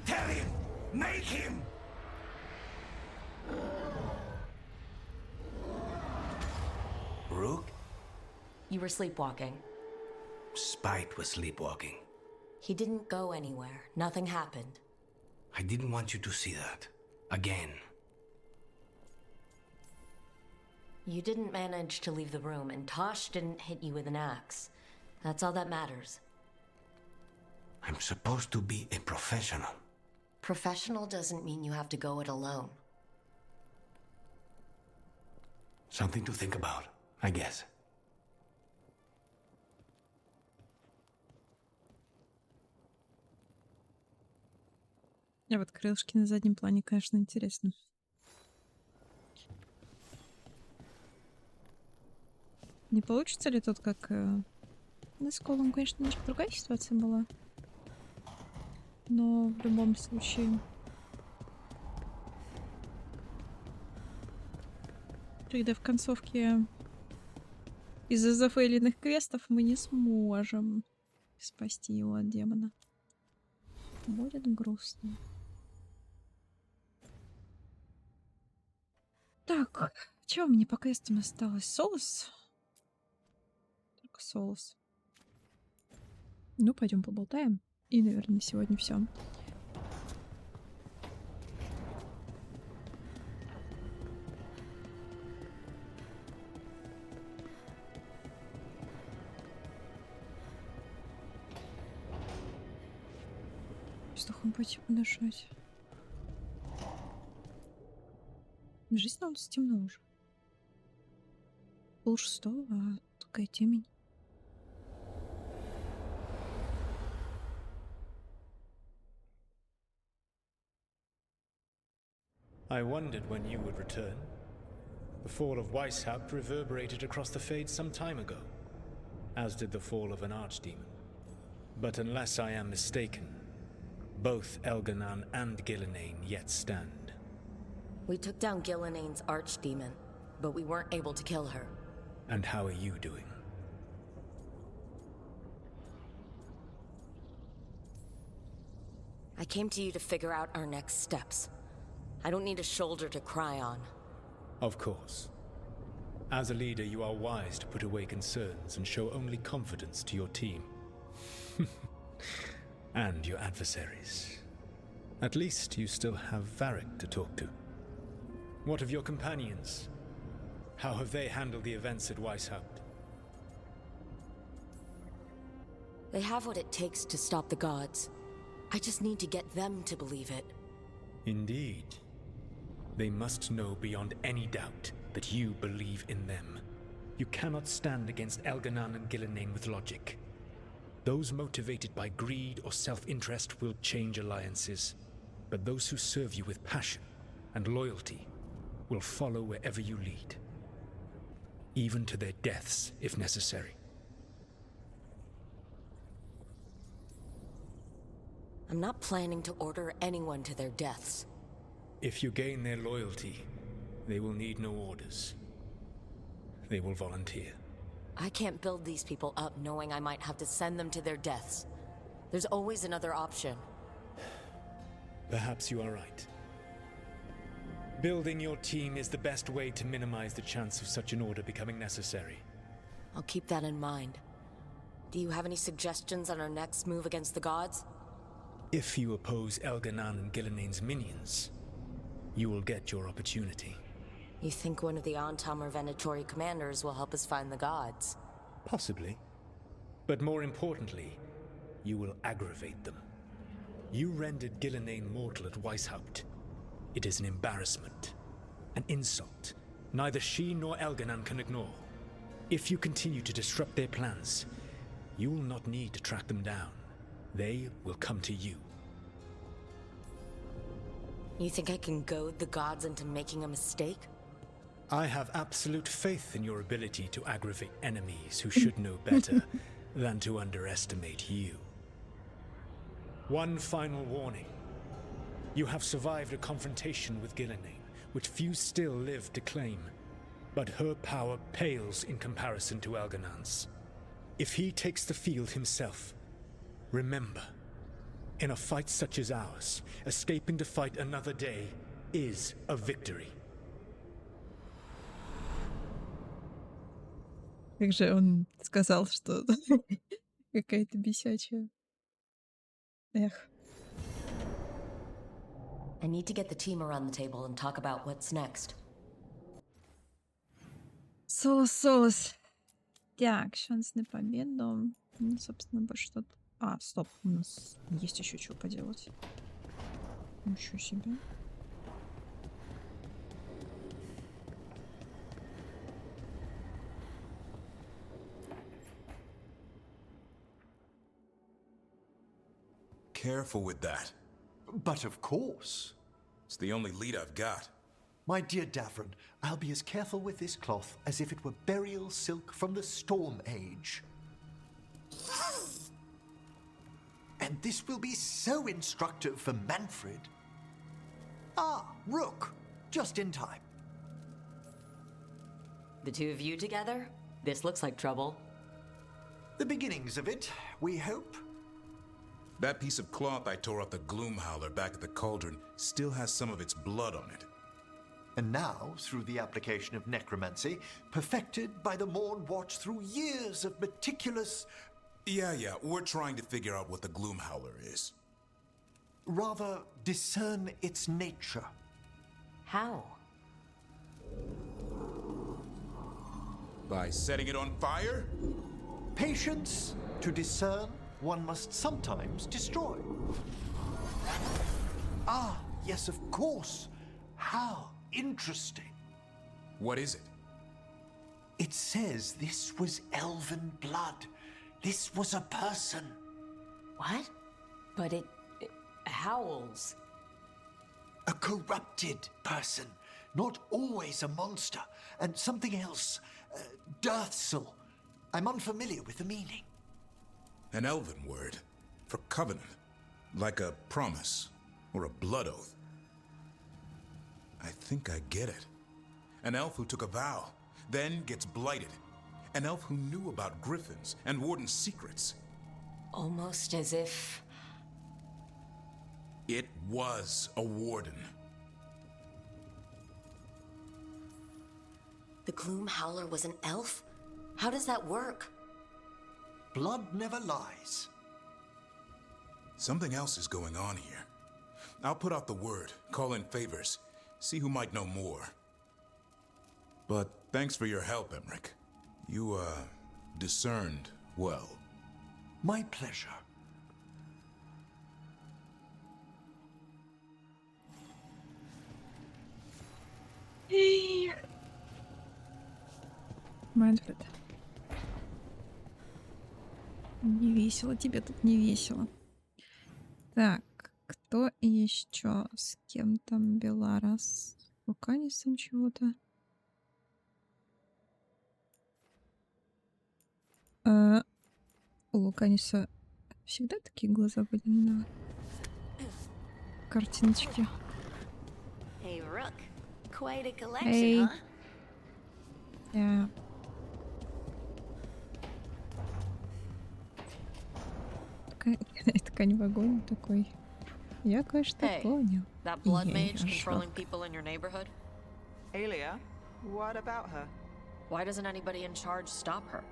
Tell him! Make him! Rook? You were sleepwalking. Spite was sleepwalking. He didn't go anywhere. Nothing happened. I didn't want you to see that. Again. You didn't manage to leave the room, and Tosh didn't hit you with an axe. That's all that matters. I'm supposed to be a professional. Professional doesn't mean you have to go it alone. Something to think about, I guess. А вот крылышки на заднем плане, конечно, интересно. Не получится ли тут, как с Колом, конечно, немножко другая ситуация была. Но в любом случае... Когда в концовке из-за зафейленных квестов мы не сможем спасти его от демона. Будет грустно. Так, чего мне по квестам осталось? Соус? Только соус. Ну, пойдем поболтаем. И, наверное, на сегодня все. Воздухом пойти подышать. Жизнь на улице темно уже. 5:30, а такая темень. I wondered when you would return. The fall of Weishaupt reverberated across the Fade some time ago, as did the fall of an archdemon. But unless I am mistaken, both Elganan and Gillenane yet stand. We took down Gillenane's archdemon, but we weren't able to kill her. And how are you doing? I came to you to figure out our next steps. I don't need a shoulder to cry on. Of course. As a leader, you are wise to put away concerns and show only confidence to your team. And your adversaries. At least you still have Varric to talk to. What of your companions? How have they handled the events at Weishaupt? They have what it takes to stop the gods. I just need to get them to believe it. Indeed. They must know beyond any doubt that you believe in them. You cannot stand against Elganan and Gillenane with logic. Those motivated by greed or self-interest will change alliances, but those who serve you with passion and loyalty will follow wherever you lead, even to their deaths if necessary. I'm not planning to order anyone to their deaths. If you gain their loyalty, they will need no orders. They will volunteer. I can't build these people up knowing I might have to send them to their deaths. There's always another option. Perhaps you are right. Building your team is the best way to minimize the chance of such an order becoming necessary. I'll keep that in mind. Do you have any suggestions on our next move against the gods? If you oppose Elganan and Gillenane's minions, you will get your opportunity. You think one of the Antam or Venatori commanders will help us find the gods? Possibly. But more importantly, you will aggravate them. You rendered Gillenane mortal at Weishaupt. It is an embarrassment, an insult, neither she nor Elganan can ignore. If you continue to disrupt their plans, you will not need to track them down. They will come to you. You think I can goad the gods into making a mistake? I have absolute faith in your ability to aggravate enemies who should know better than to underestimate you. One final warning. You have survived a confrontation with Gillenane, which few still live to claim. But her power pales in comparison to Elganan's. If he takes the field himself, remember, in a fight such as ours, escaping to fight another day is a victory. Как же он сказал, что какая-то бесячая. Эх. I need to get the team around the table and talk about what's next. Солос. Так, шанс на победу. Ну, собственно, больше что-то... А, стоп, у нас есть еще что поделать. Ничего себе. Careful with that. But of course. It's the only lead I've got. My dear Davron, I'll be as careful with this cloth as if it were burial silk from the Storm Age. And this will be so instructive for Manfred. Ah, Rook, just in time. The two of you together? This looks like trouble. The beginnings of it, we hope. That piece of cloth I tore off the Gloomhowler back at the cauldron still has some of its blood on it. And now, through the application of necromancy, perfected by the Morn Watch through years of meticulous... Yeah, we're trying to figure out what the Gloomhowler is. Rather, discern its nature. How? By setting it on fire? Patience. To discern, one must sometimes destroy. Ah, yes, of course. How interesting. What is it? It says this was elven blood. This was a person. What? But it howls. A corrupted person. Not always a monster. And something else. Dirthsel. I'm unfamiliar with the meaning. An elven word for covenant, like a promise or a blood oath. I think I get it. An elf who took a vow, then gets blighted. An elf who knew about griffins and warden's secrets. Almost as if... It was a warden. The Gloom Howler was an elf? How does that work? Blood never lies. Something else is going on here. I'll put out the word, call in favors, see who might know more. But thanks for your help, Emmerich. You, discerned well. My pleasure. Манфред. Не весело, тебе тут не весело. Так, кто еще? С кем там Белара? С Луканисом чего-то? У Луканиса всегда такие глаза были на картиночке. Hey, Rook. Quite a collection, Эй. huh? Я... Ткань в огонь такой. Я кое-что Hey, понял. that blood Ей, mage аж controlling шок. people in your neighborhood? Aelia, what about her? Why doesn't anybody in charge stop her?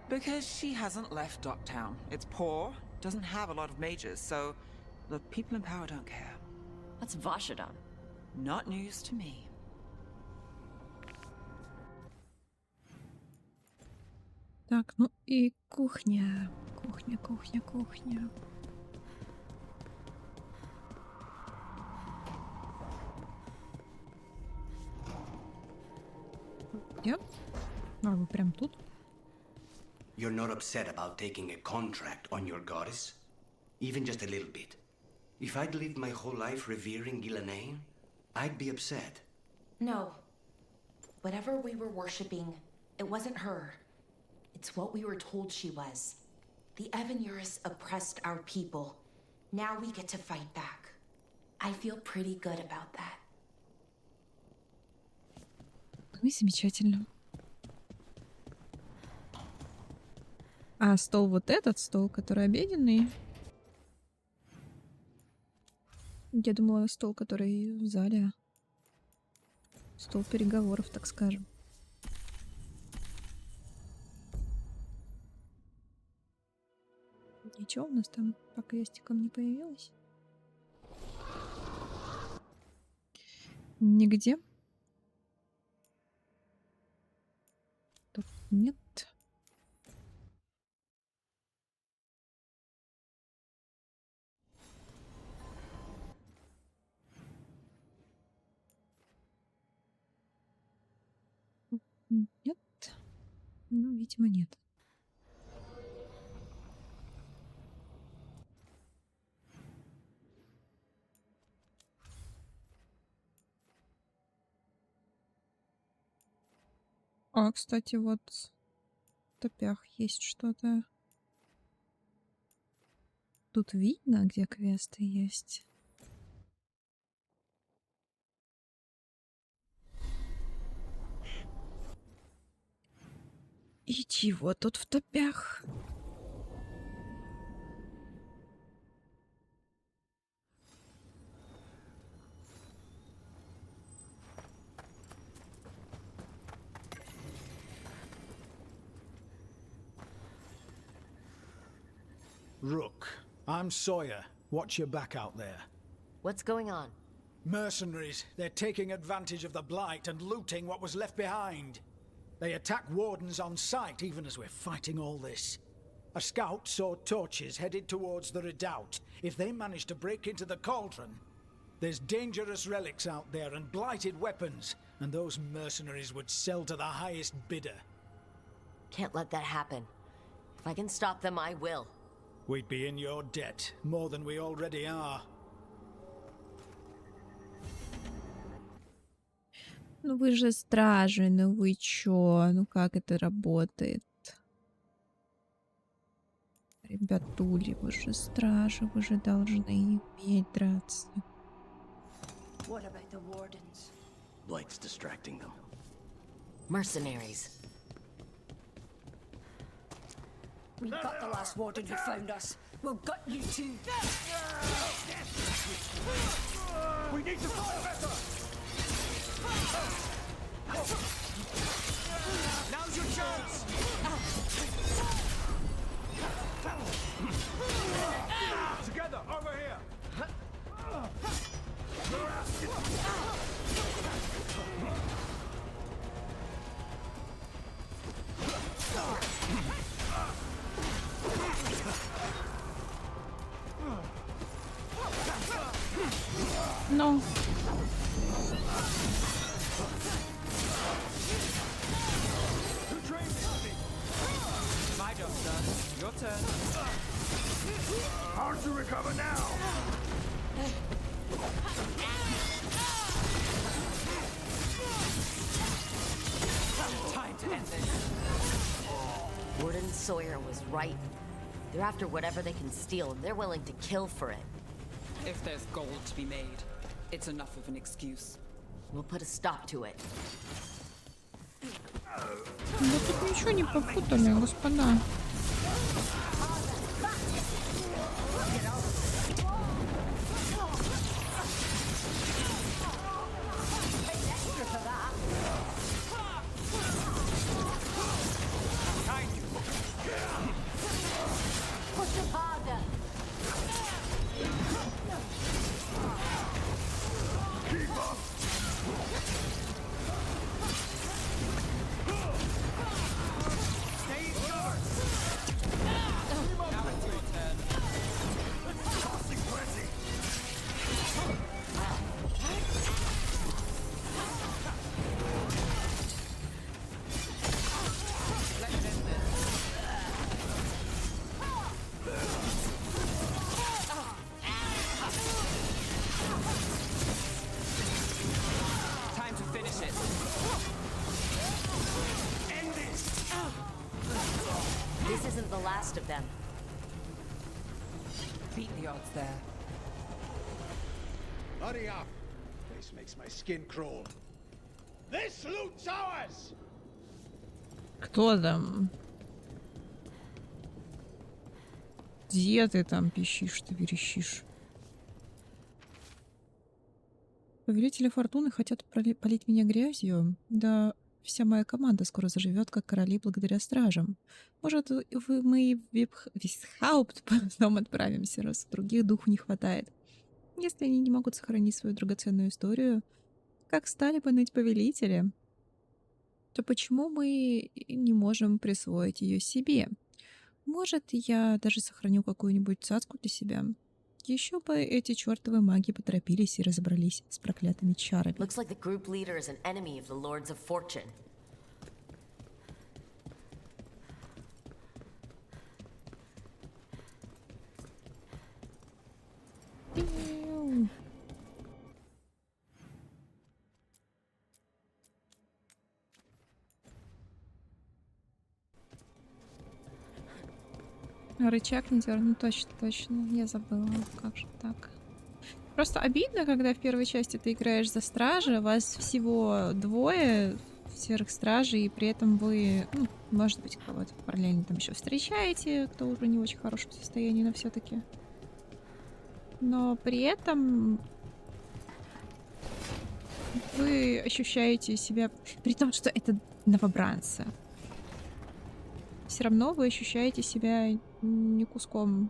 Because she hasn't left Docktown. It's poor, doesn't have a lot of mages, so the people in power don't care. That's Vashadan. Not news to me. Так, ну и кухня. Кухня, кухня, кухня. Где? А, вы прям тут? You're not upset about taking a contract on your goddess? Even just a little bit. If I'd lived my whole life revering Ghilanane, I'd be upset. No. Whatever we were worshipping, it wasn't her. It's what we were told she was. The Evanurus oppressed our people. Now we get to fight back. I feel pretty good about that. Ну и замечательно. А стол вот этот стол, который обеденный? Я думала, стол, который в зале. Стол переговоров, так скажем. Ничего у нас там по крестикам не появилось? Нигде? Тут нет. Нет. Ну, видимо, нет. А, кстати, вот в топях есть что-то. Тут видно, где квесты есть. И чего тут в топях? Rook, I'm Sawyer. Watch your back out there. What's going on? Mercenaries. They're taking advantage of the blight and looting what was left behind. They attack wardens on sight even as we're fighting all this. A scout saw torches headed towards the redoubt. If they manage to break into the cauldron, there's dangerous relics out there and blighted weapons, and those mercenaries would sell to the highest bidder. Can't let that happen. If I can stop them, I will. We'd be in your debt, more than we already are. Ну вы же стражи, ну вы чё? Ну как это работает? Ребятули, вы же стражи, вы же должны уметь драться. What about the wardens? Blight's distracting them. Mercenaries. We got the last warden who found us. We'll gut you too. We need to fight better! Now's your chance! Together, over here! Ну. My job, sir. Your turn. Hard to recover now! Time to end this. Warden Sawyer was right. They're after whatever they can steal, and they're willing to kill for it. If there's gold to be made, it's enough of an excuse. We'll put a stop to it. Да тут ничего не попутали, господа. Push up harder. Keep up! Stay covered! Now it's your turn. Tossing frenzy! Let's end this. Time to finish it. End this! This isn't the last of them. Beat the odds there. Hurry up! This makes my skin crawl. This loot's ours! Кто там? Где ты там пищишь, ты верещишь? Повелители Фортуны хотят полить меня грязью. Да вся моя команда скоро заживет, как короли, благодаря стражам. Может, мы и в Висхаупт потом отправимся, раз других духу не хватает. Если они не могут сохранить свою драгоценную историю, как стали бы ныть повелители, то почему мы не можем присвоить ее себе? Может, я даже сохраню какую-нибудь цацку для себя. Еще бы эти чертовы маги поторопились и разобрались с проклятыми чарами. Looks like the group leader is an enemy of the Lords of Fortune. Рычаг не дернул, точно, точно. Я забыла, как же так. Просто обидно, когда в первой части ты играешь за стража, вас всего двое серых стражей, и при этом вы, ну, может быть, кого-то параллельно там еще встречаете, кто уже не в очень хорошем состоянии, но все-таки. Но при этом вы ощущаете себя, при том, что это новобранцы, все равно вы ощущаете себя не куском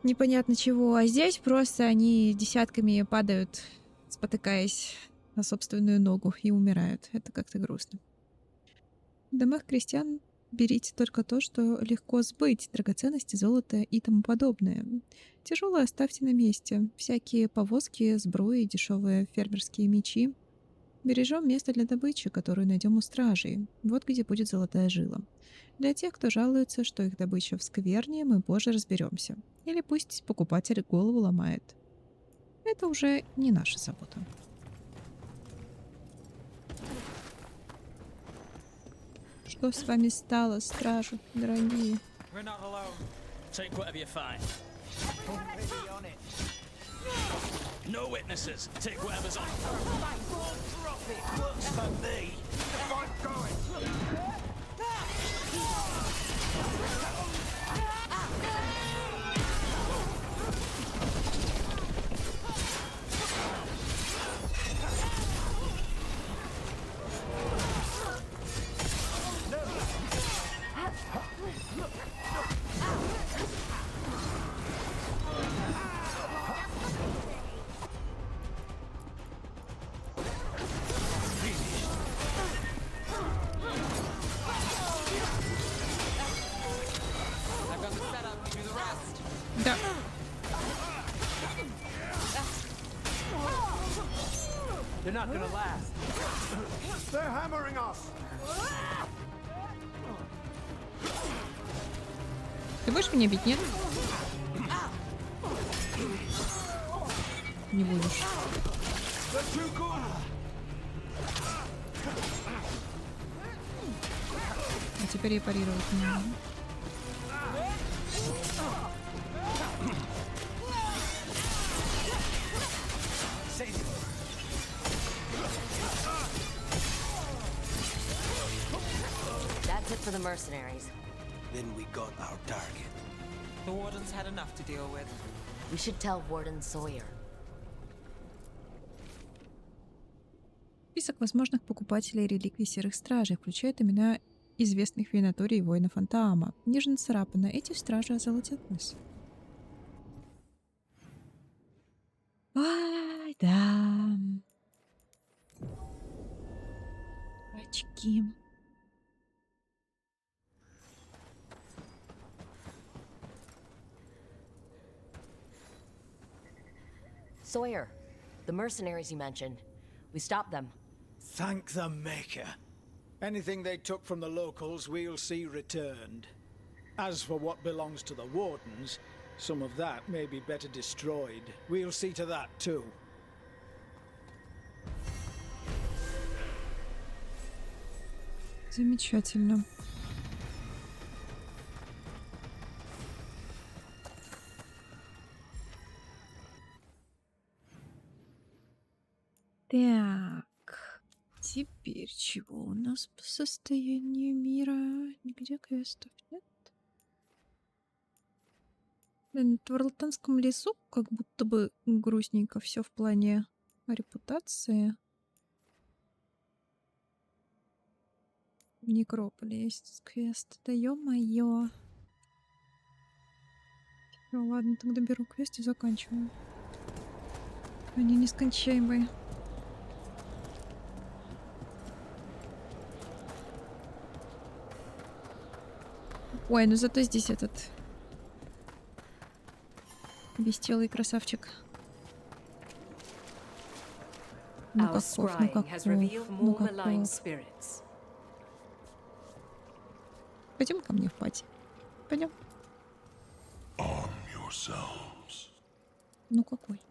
непонятно чего. А здесь просто они десятками падают, спотыкаясь на собственную ногу, и умирают. Это как-то грустно. В домах крестьян берите только то, что легко сбыть, драгоценности, золото и тому подобное. Тяжелое оставьте на месте. Всякие повозки, сбруи, дешевые фермерские мечи. Бережем место для добычи, которую найдем у стражей. Вот где будет золотая жила. Для тех, кто жалуется, что их добыча в скверне, мы позже разберемся. Или пусть покупатель голову ломает. Это уже не наша забота. Что с вами стало, стражи, дорогие? We're not alone. Take whatever you find. Already on it. No witnesses. Take whatever's on. Drop it. Works for me. The fight going. I've got the setup. You do the rest. Да. They're not gonna last. They're hammering us. Ты будешь меня бить, нет? Не будешь. They're too good. А теперь я парировать не могу. That's it for the mercenaries. Then we got our target. The Wardens had enough to deal with. We should tell Warden Sawyer. Список возможных покупателей реликвий Серых Стражей включает имена известных винаторий и воинов Антаама. Ниже нацарапано: эти стражи озолотят нас. Ай, да. Очки. Sawyer, the mercenaries you mentioned. We stopped them. Thank the Maker. Anything they took from the locals, we'll see returned. As for what belongs to the Wardens, some of that may be better destroyed. We'll see to that too. Замечательно. Так, теперь чего у нас по состоянию мира? Нигде квестов нет. Блин, в Варлтанском лесу как будто бы грустненько все в плане репутации. В Некрополе есть квест. Да ё-моё. Ну ладно, тогда беру квест и заканчиваю. Они нескончаемые. Ой, ну зато здесь этот бестелый красавчик. Ну Our каков, ну scrying каков, has revealed ну more malign каков. spirits. Пойдем ко мне в пати. Пойдем. Arm yourselves. Ну какой?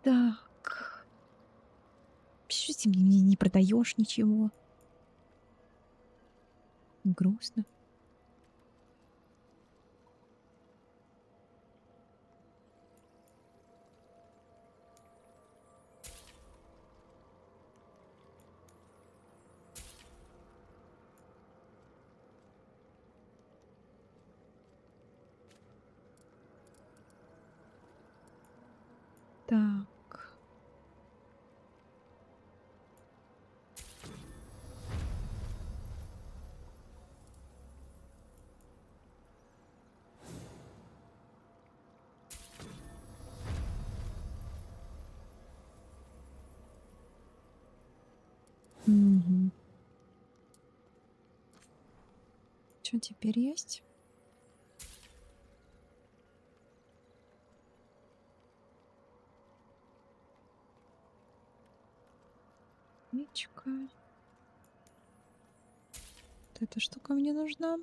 Так. Почему ты мне не продаешь ничего? Грустно. Так. Угу. Что теперь есть? Ничка. Вот эта штука мне нужна.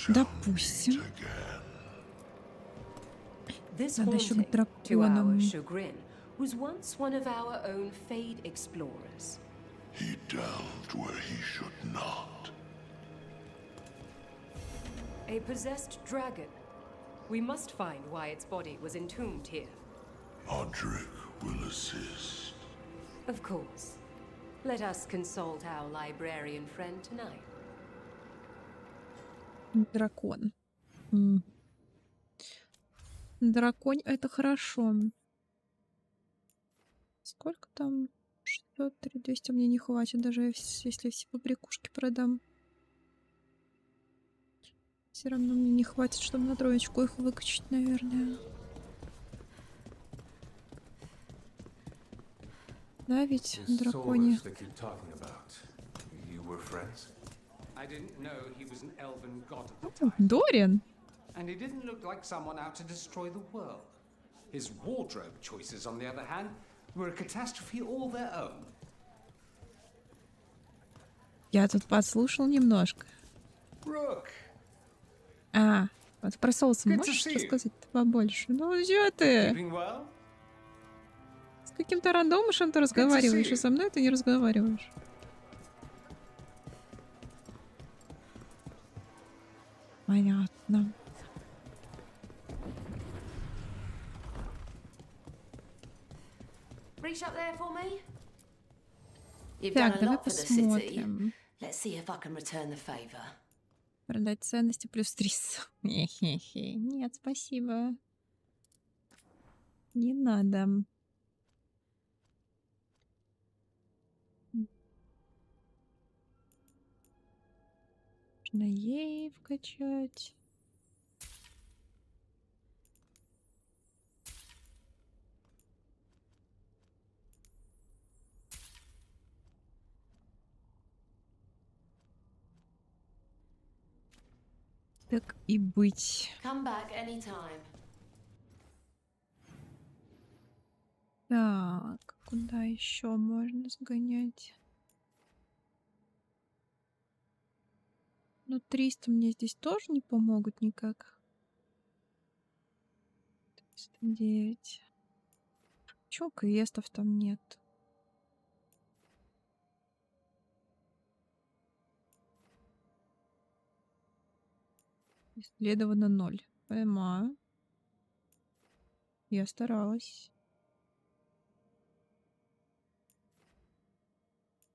Допустим. This Надо еще к haunting, to our драконам. chagrin, was once one of our own Fade explorers. He delved where he should not. A possessed dragon. We must find why its body was entombed here. Audric will assist. Of course. Let us consult our librarian friend tonight. Дракон. Драконь — это хорошо. Сколько там? 603, 200 мне не хватит, даже если все побрякушки продам. Все равно мне не хватит, чтобы на троечку их выкачать, наверное. Да, ведь драконе. Дориан? And he didn't look like someone out to destroy the world. His wardrobe choices, on the other hand, were a catastrophe all their own. Я тут подслушал немножко. Rook. Вот про соусы можешь рассказать побольше? Ну, чё ты? Well? С каким-то рандомышем ты разговариваешь, и со мной ты не разговариваешь. Понятно. Reach up there for me. You've Так, done a давай lot for the city. посмотрим. Let's see if I can return the favor. Продать ценности плюс 300. Хе-хе-хе. Нет, спасибо. Не надо. Можно ей вкачать. Так и быть. Come back anytime. Так, куда еще можно сгонять? Ну, 300 мне здесь тоже не помогут никак. 309. Чё, квестов там нет? Исследовано 0. Понимаю. Я старалась.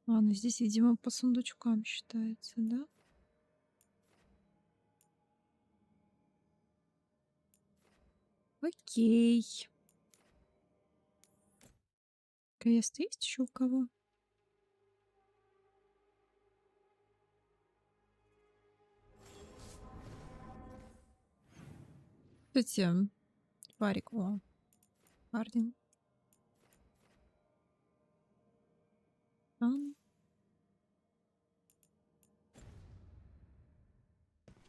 Ну здесь, видимо, по сундучкам считается, да? Окей. Квест есть еще у кого? Кстати, парик, о, Хардин.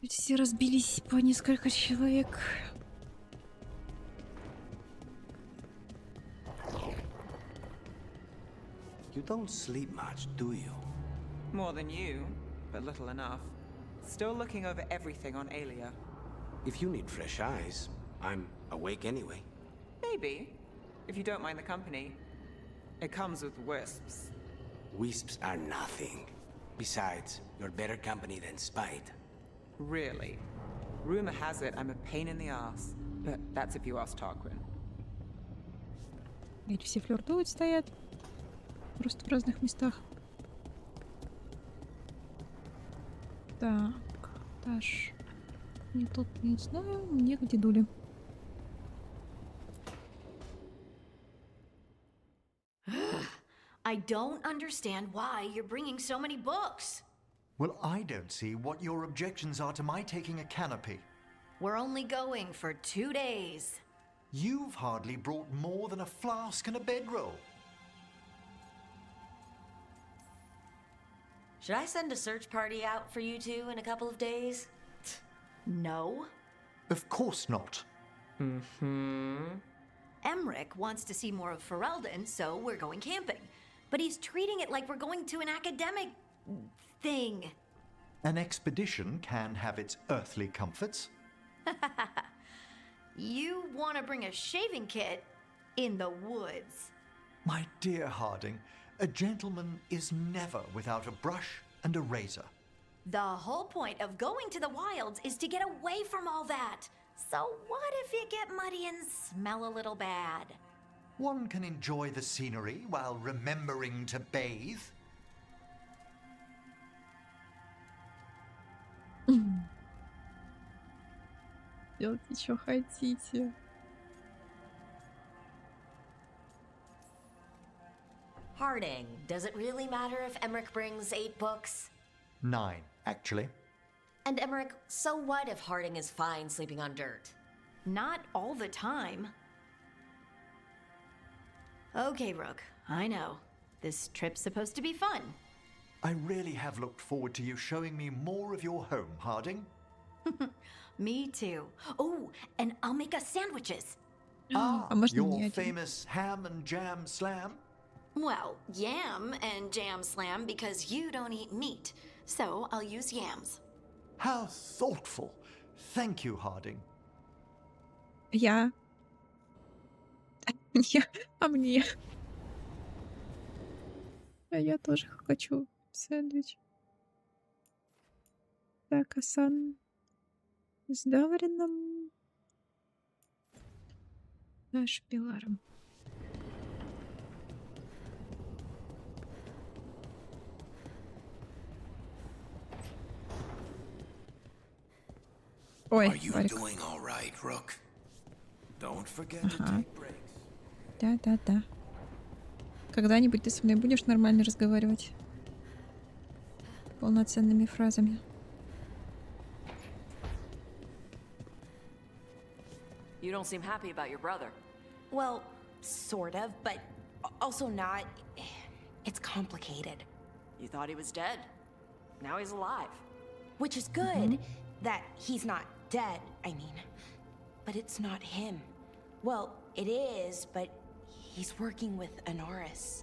Ведь все разбились по несколько человек. You don't sleep much, do you? More than you, but little enough. Still looking over everything on Aelia. If you need fresh eyes, I'm awake anyway. Maybe, if you don't mind the company. It comes with wisps. Wisps are nothing. Besides, you're better company than Spite. Really? Rumor has it I'm a pain in the ass, but that's if you ask Tarquin. Эти все флиртуют, стоят. Просто в разных местах. Так, Таш. Не тут, не знаю, мне где дули. I don't understand why you're bringing so many books. Well, I don't see what your objections are to my taking a canopy. We're only going for 2 days. You've hardly brought more than a flask and a bedroll. Should I send a search party out for you two in a couple of days? No. Of course not. Emmerich wants to see more of Ferelden, so we're going camping. But he's treating it like we're going to an academic thing. An expedition can have its earthly comforts. You want to bring a shaving kit in the woods? My dear Harding, a gentleman is never without a brush and a razor. The whole point of going to the wilds is to get away from all that. So what if you get muddy and smell a little bad? One can enjoy the scenery while remembering to bathe. Делайте, что хотите. Harding, does it really matter if Emmerich brings 8 books? 9, actually. And Emmerich, so what if Harding is fine sleeping on dirt? Not all the time. Okay, Rook, I know. This trip's supposed to be fun. I really have looked forward to you showing me more of your home, Harding. Me too. Oh, and I'll make us sandwiches. Your famous ham and jam slam? Well, yam and jam slam because you don't eat meat. So I'll use yams. How thoughtful. Thank you, Harding. Я. А мне? А я тоже хочу сэндвич. Так, Асан с Даврином. Наш Пиларом. Ой, Are you Варик. doing all right, Rook? Don't forget to take breaks. Да. Когда-нибудь ты со мной будешь нормально разговаривать? Полноценными фразами. You don't seem happy about your brother. Well, sort of, but also not. It's complicated. You thought he was dead. Now he's alive. Which is good that he's not dead, I mean. But it's not him. Well, it is, but he's working with Anaris.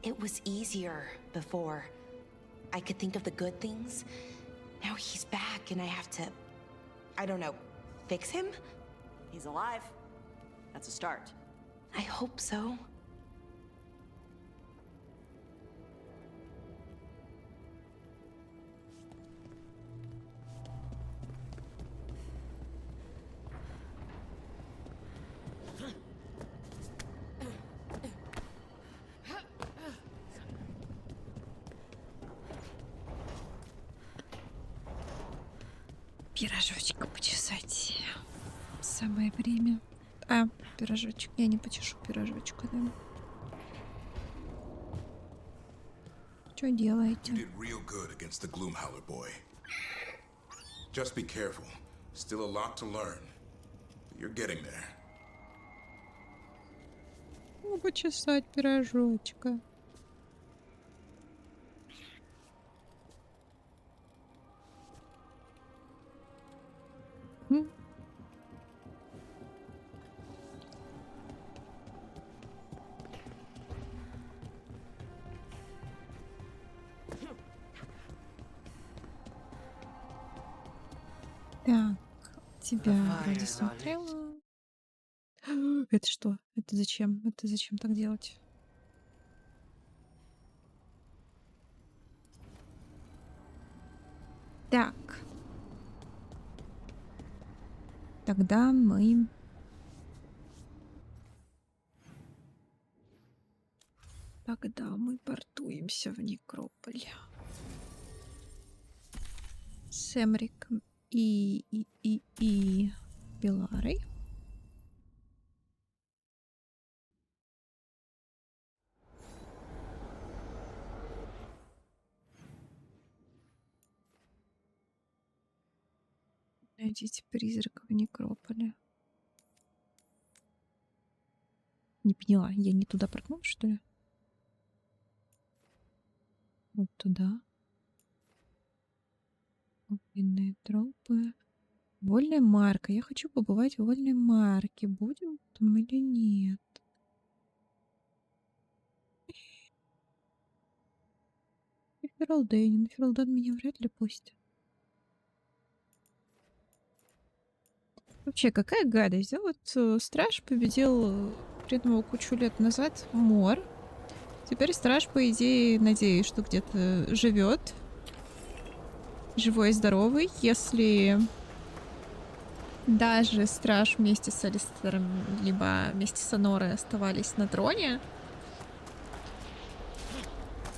It was easier before. I could think of the good things. Now he's back and I have to, I don't know, fix him? He's alive. That's a start. I hope so. Пирожочка почесать. Самое время. А, пирожочек. Я не почешу пирожочка, да. Что делаете? You did real good against the Gloomhowler boy. Just be careful. Still a lot to learn. You're getting there. Ну, почесать пирожочка. Так, тебя вроде смотрела. Это что? Это зачем? Это зачем так делать? Так. Тогда мы... портуемся в Некрополь. С Эмриком и Пиларой. Найдите призрака в Некрополе. Не поняла, я не туда прыгнула, что ли? Вот туда. Огненные тропы. Вольная марка. Я хочу побывать в вольной марке. Будем там или нет? Ферлден меня вряд ли пустит. Вообще, какая гадость, да? Вот страж победил преданного кучу лет назад Мор. Теперь страж, по идее, надеюсь, что где-то живет. Живой и здоровый. Если даже страж вместе с Алистером, либо вместе с Анорой оставались на троне,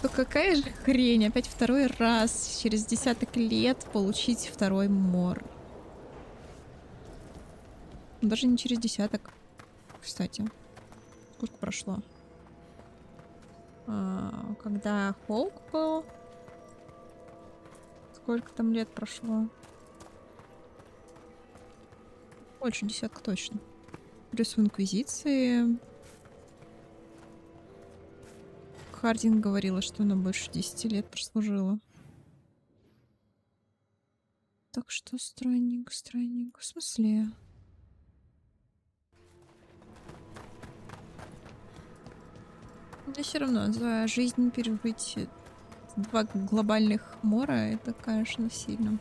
то какая же хрень опять второй раз через десяток лет получить второй Мор. Даже не через десяток, кстати. Сколько прошло? Когда Хоук был? Сколько там лет прошло? Больше десятка точно. Плюс в Инквизиции. Хардин говорила, что она больше 10 лет прослужила. Так что странненько, странненько. В смысле? Мне все равно за жизнь пережить 2 глобальных мора, это, конечно, сильно.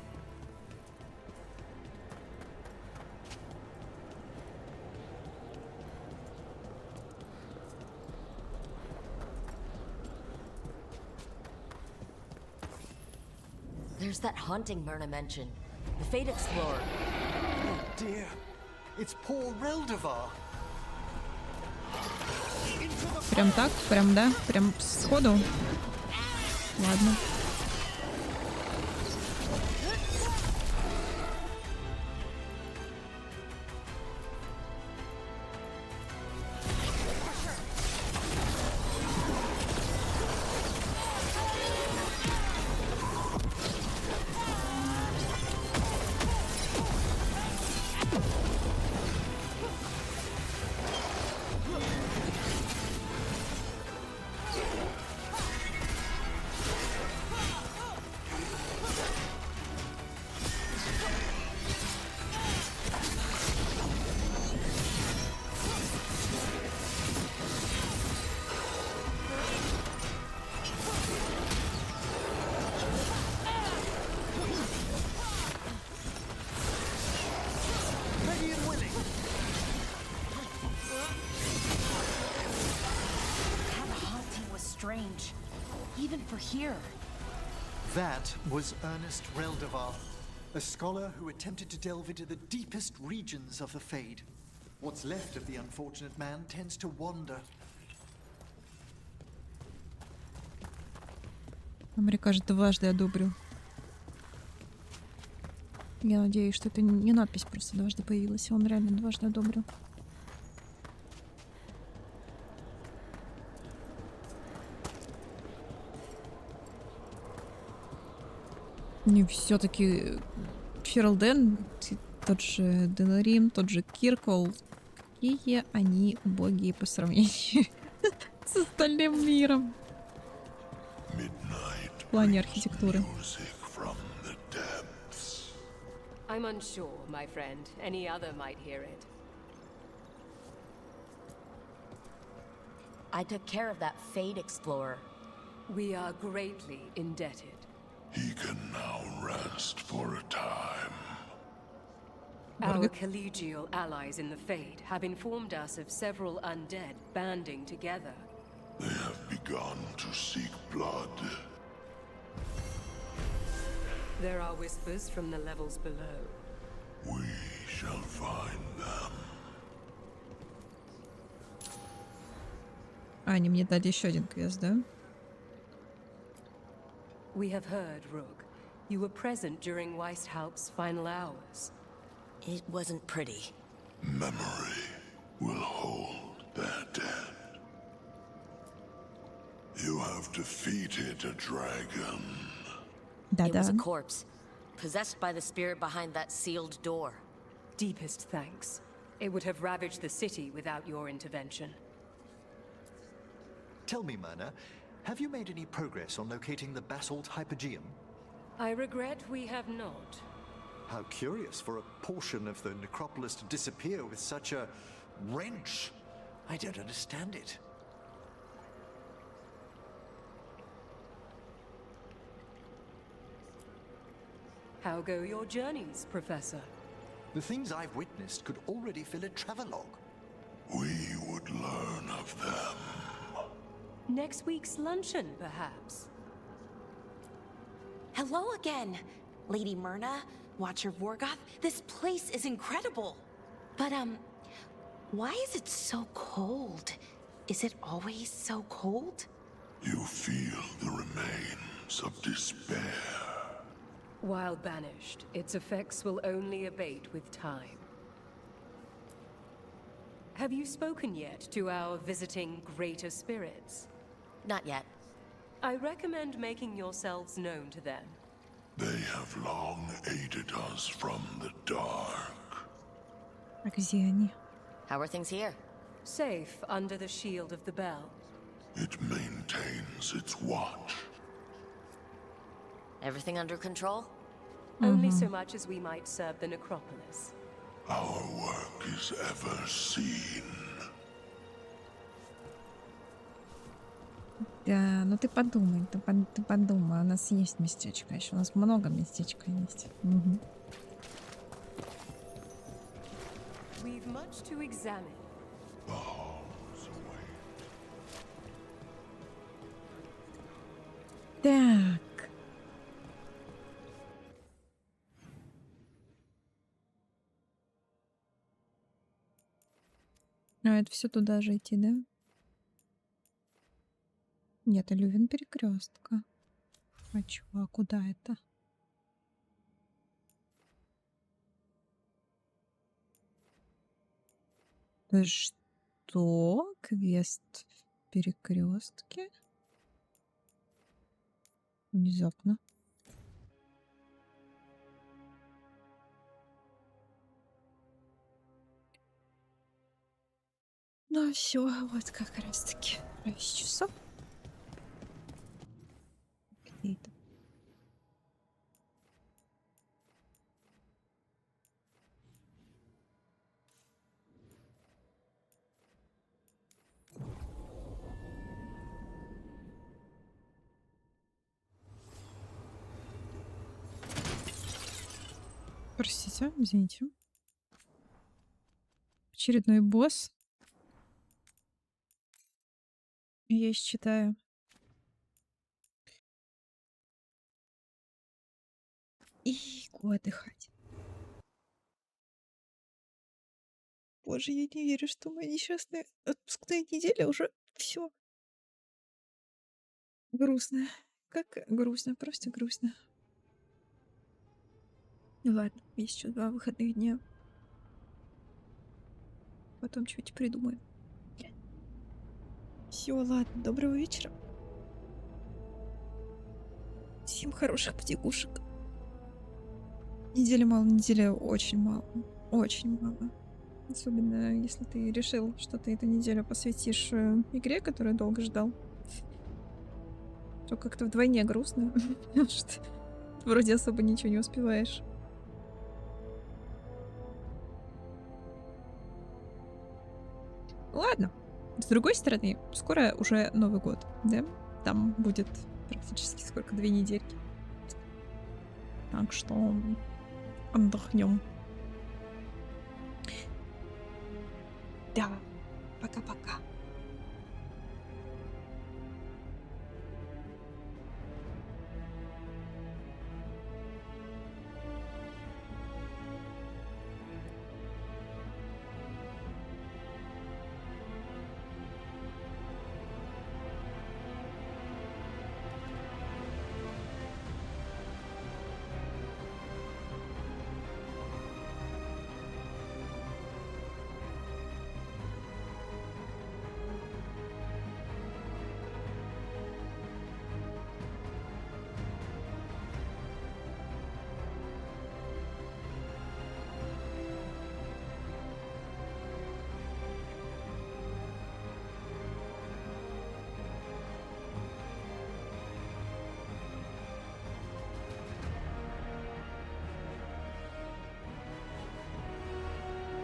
There's that haunting Myrna mentioned. The Fate Explorer. Oh dear. It's poor Reldevar. Прям так? Прям, да? Прям сходу? Ладно. Strange, even for here. That was Ernest Reldevar, a scholar who attempted to delve into the deepest regions of the Fade. What's left of the unfortunate man tends to wander. Америка же дважды одобрил. Я надеюсь, что это не надпись просто дважды появилась, он реально дважды одобрил. Не, все-таки Ферлден, тот же Денарим, тот же Киркол, какие они убогие по сравнению с остальным миром в плане архитектуры. I'm unsure, my friend. Any other might hear it. I took care of that Fate Explorer. We are greatly indebted. He can now rest for a time. Our collegial allies in the Fade have informed us of several undead banding together. They have begun to seek blood. There are whispers from the levels below. We shall find them. Они мне дали еще один квест, да? We have heard, Rook. You were present during Weisthaupt's final hours. It wasn't pretty. Memory will hold their dead. You have defeated a dragon. It was a corpse, possessed by the spirit behind that sealed door. Deepest thanks. It would have ravaged the city without your intervention. Tell me, Myrna, have you made any progress on locating the basalt hypogeum? I regret we have not. How curious for a portion of the necropolis to disappear with such a wrench. I don't understand it. How go your journeys, Professor? The things I've witnessed could already fill a travelogue. We would learn of them. Next week's luncheon, perhaps? Hello again, Lady Myrna, Watcher Vorgoth. This place is incredible. But, why is it so cold? Is it always so cold? You feel the remains of despair. While banished, its effects will only abate with time. Have you spoken yet to our visiting greater spirits? Not yet. I recommend making yourselves known to them. They have long aided us from the dark. А где они? How are things here? Safe under the shield of the bell. It maintains its watch. Everything under control? Only so much as we might serve the necropolis. Our work is ever seen. Да, ну ты подумай, ты подумай. У нас есть местечко еще. У нас много местечка есть. Угу. We've much to examine. Так. А это все туда же идти, да? Нет, Лювин перекрестка. А чё, а куда это? Что? Квест в перекрестке? Внезапно. Ну все, вот как раз таки 6 часов. Где это? Простите, извините. Очередной босс. Я считаю. И отдыхать. Боже, я не верю, что моя несчастная отпускная неделя уже все. Грустно. Как грустно, просто грустно. Ну ладно, есть еще 2 выходных дня. Потом что-нибудь придумаем. Все, ладно, доброго вечера. Всем хороших потягушек. Недели мало, недели очень мало. Очень мало. Особенно, если ты решил, что ты эту неделю посвятишь игре, которую долго ждал. То как-то вдвойне грустно. Потому что вроде особо ничего не успеваешь. Ладно. С другой стороны, скоро уже Новый год, да? Там будет практически сколько? 2 недельки. Так что отдохнем. Да. Пока-пока.